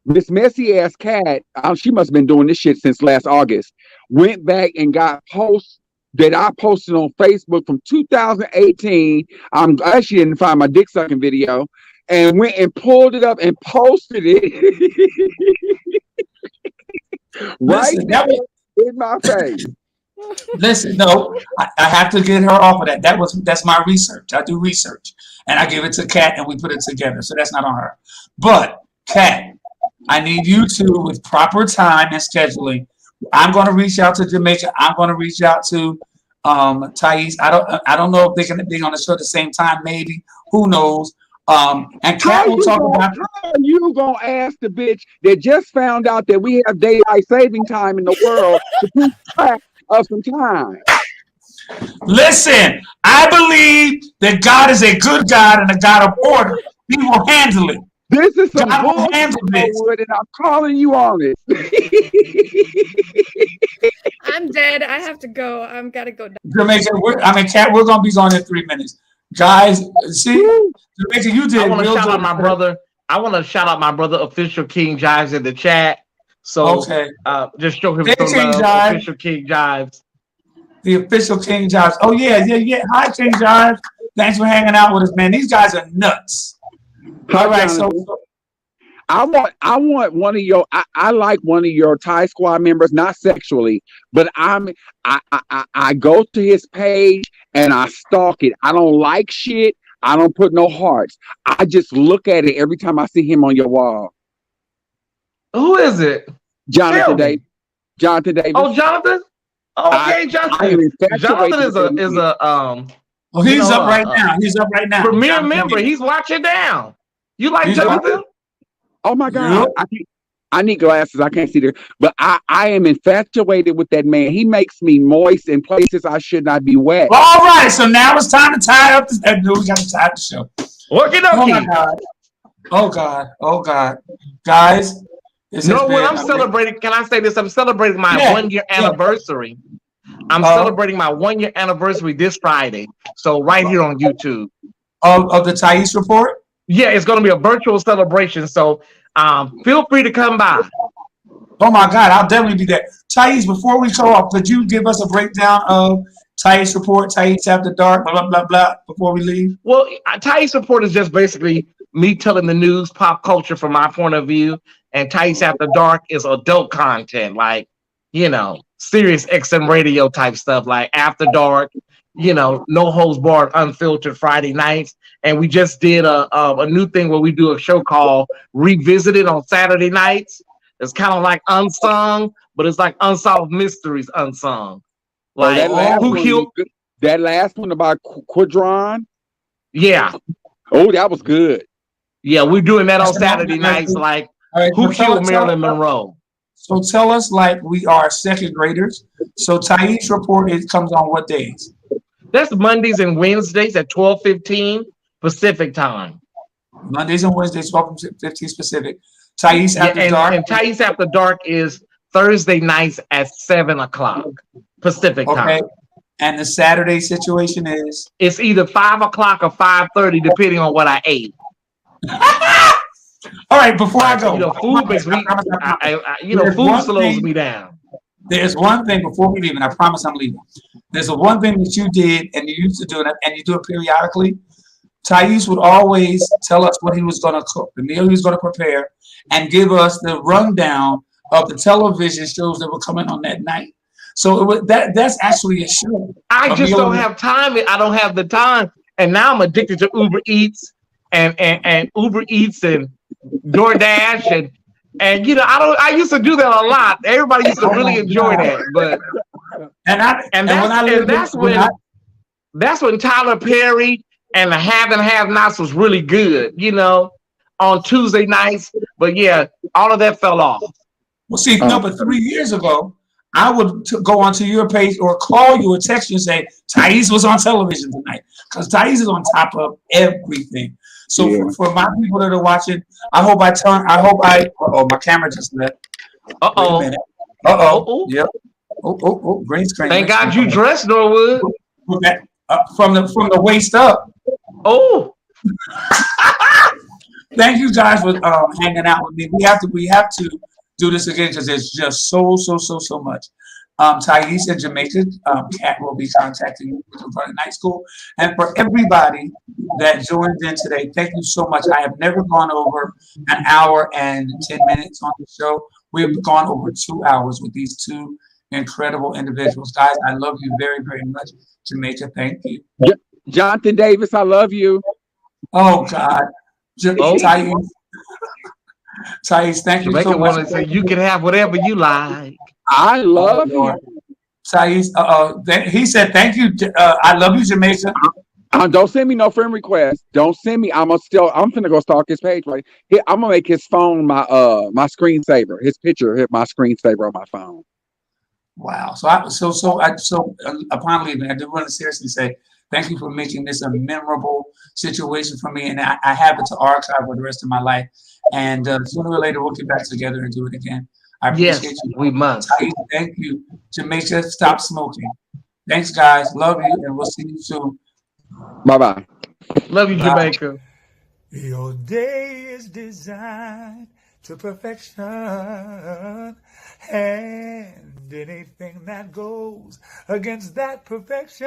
This Messy Ass Cat, she must have been doing this shit since last August. Went back and got posts that I posted on Facebook from 2018. I actually didn't find my dick sucking video, and went and pulled it up and posted it right now in my face. Listen, no, I have to get her off of that. That's my research. I do research, and I give it to Kat, and we put it together. So that's not on her. But Kat, I need you to, with proper time and scheduling. I'm going to reach out to Jamaica. I'm going to reach out to Tyesse. I don't know if they're going to be on the show at the same time. Maybe, who knows? And Kat will talk about. How are you gonna ask the bitch that just found out that we have daylight saving time in the world to keep track of some time? Listen, I believe that God is a good God and a God of order. He will handle it. This is some bullshit, and I'm calling you on it. I'm dead. I have to go. I'm gotta go. Jamaica, Kat, we're gonna be on in 3 minutes, guys. See, Jamaica, you did. I want to shout out my brother. I want to shout out my brother, Official King Jives, in the chat. So, just show him some love. Official King Jives. the official King Josh. Oh yeah. Hi, King Josh. Thanks for hanging out with us, man. These guys are nuts. Hi, All right, Jonathan. so I want one of your. I like one of your Thai Squad members, not sexually, but I go to his page and I stalk it. I don't like shit. I don't put no hearts. I just look at it every time I see him on your wall. Who is it? Jonathan Davis. Jonathan Davis. Oh, Jonathan. Okay, Jonathan. Jonathan is a Oh, he's up right now. He's up right now. Premier member. He's watching down. You like Jonathan? Oh my God! I need glasses. I can't see there, but I am infatuated with that man. He makes me moist in places I should not be wet. All right, so now it's time to tie up this. We got to tie up the show. Oh my God! Oh God! Guys, I'm celebrating. Can I say this? I'm celebrating my 1 year anniversary. I'm celebrating my 1 year anniversary this Friday. So right here on YouTube. Of the Tyesse report. Yeah, it's going to be a virtual celebration. So feel free to come by. Oh my God, I'll definitely be there. Tyesse, before we go off, could you give us a breakdown of Tyesse report, Tyesse After Dark, blah, blah, blah, before we leave? Well, Tyesse report is just basically me telling the news, pop culture from my point of view. And Tyesse After Dark is adult content, like, Sirius XM radio type stuff, like After Dark, no holds barred, unfiltered Friday nights. And we just did a new thing where we do a show called Revisited on Saturday nights. It's kind of like unsung, but it's like unsolved mysteries unsung. Like that last one about Quadron? Yeah. Oh, that was good. Yeah, we're doing that on Saturday nights, like Who Killed Marilyn Monroe? So tell us, like, we are second graders. So Tyesse report, it comes on what days? That's Mondays and Wednesdays at 12:15 Pacific time. Mondays and Wednesdays, 12:15 Pacific. Tyesse After Dark. And Tyesse After Dark is Thursday nights at 7:00 Pacific time. And the Saturday situation is? It's either 5:00 or 5:30, depending on what I ate. All right, before I go, food makes me. Food slows me down. There's one thing before we leave, and I promise I'm leaving. There's one thing that you did, and you used to do it, and you do it periodically. Tyesse would always tell us what he was going to cook, the meal he was going to prepare, and give us the rundown of the television shows that were coming on that night. So that's actually a show. I just don't have time. I don't have the time, and now I'm addicted to Uber Eats and Uber Eats and DoorDash and I used to do that a lot. Everybody used to really enjoy that, but that's when Tyler Perry and the Have and Have Nots was really good, on Tuesday nights. But yeah, all of that fell off. Well, see, but 3 years ago, I would go onto your page or call you or text you and say Tyesse was on television tonight, because Tyesse is on top of everything. So for my people that are watching, I hope my camera just left. Yep. Green screen. Thank God you dressed, Norwood. From the waist up. Oh. Thank you guys for hanging out with me. We have to do this again because there's just so much. Tyesse in Jamaica, Kat will be contacting you from night school. And for everybody that joined in today, thank you so much. I have never gone over an hour and 10 minutes on the show. We have gone over 2 hours with these two incredible individuals. Guys, I love you very, very much. Jamaica, thank you. Jonathan Davis, I love you. Oh, God. Tyesse, thank you so much. Want to say you can have whatever you like. I love you. Tyesse, he said, thank you. I love you, Jamaica. Don't send me no friend request. Don't send me. I'm finna go stalk his page right here. I'm gonna make his phone my screensaver. His picture my screensaver on my phone. Wow. So upon leaving, I do want to seriously say thank you for making this a memorable situation for me, and I have it to archive for the rest of my life. And sooner or later, we'll get back together and do it again. I appreciate you. We must. Thank you. Jamaica, stop smoking. Thanks, guys. Love you, and we'll see you soon. Bye-bye. Love you, Jamaica. Your day is designed to perfection, and anything that goes against that perfection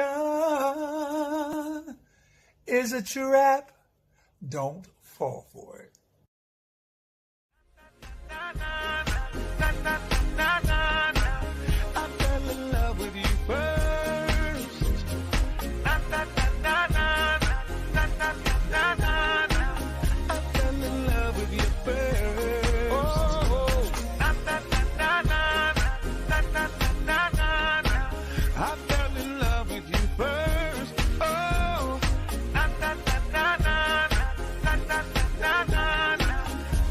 is a trap. Don't fall for it. I fell in love with you first. I fell in love with you first. I fell in love with you first.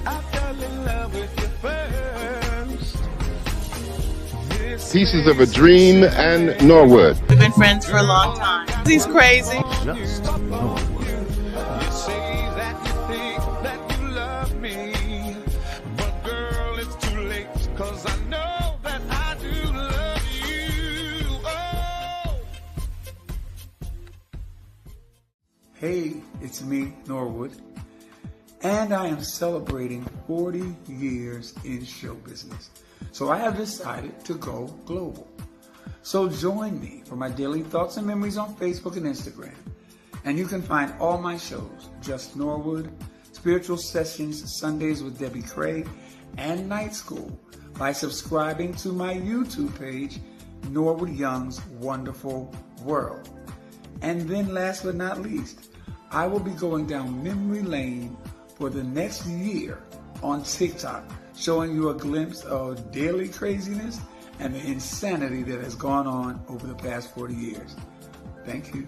I fell in love with you first. Pieces of a Dream and Norwood. We've been friends for a long time. He's crazy. Just Norwood. You say that you think that you love me, but girl, it's too late, 'cause I know that I do love you. Oh. Hey, it's me, Norwood, and I am celebrating 40 years in show business. So I have decided to go global. So join me for my daily thoughts and memories on Facebook and Instagram. And you can find all my shows, Just Norwood, Spiritual Sessions, Sundays with Debbie Craig, and Night School by subscribing to my YouTube page, Norwood Young's Wonderful World. And then last but not least, I will be going down memory lane for the next year on TikTok, showing you a glimpse of daily craziness and the insanity that has gone on over the past 40 years. Thank you.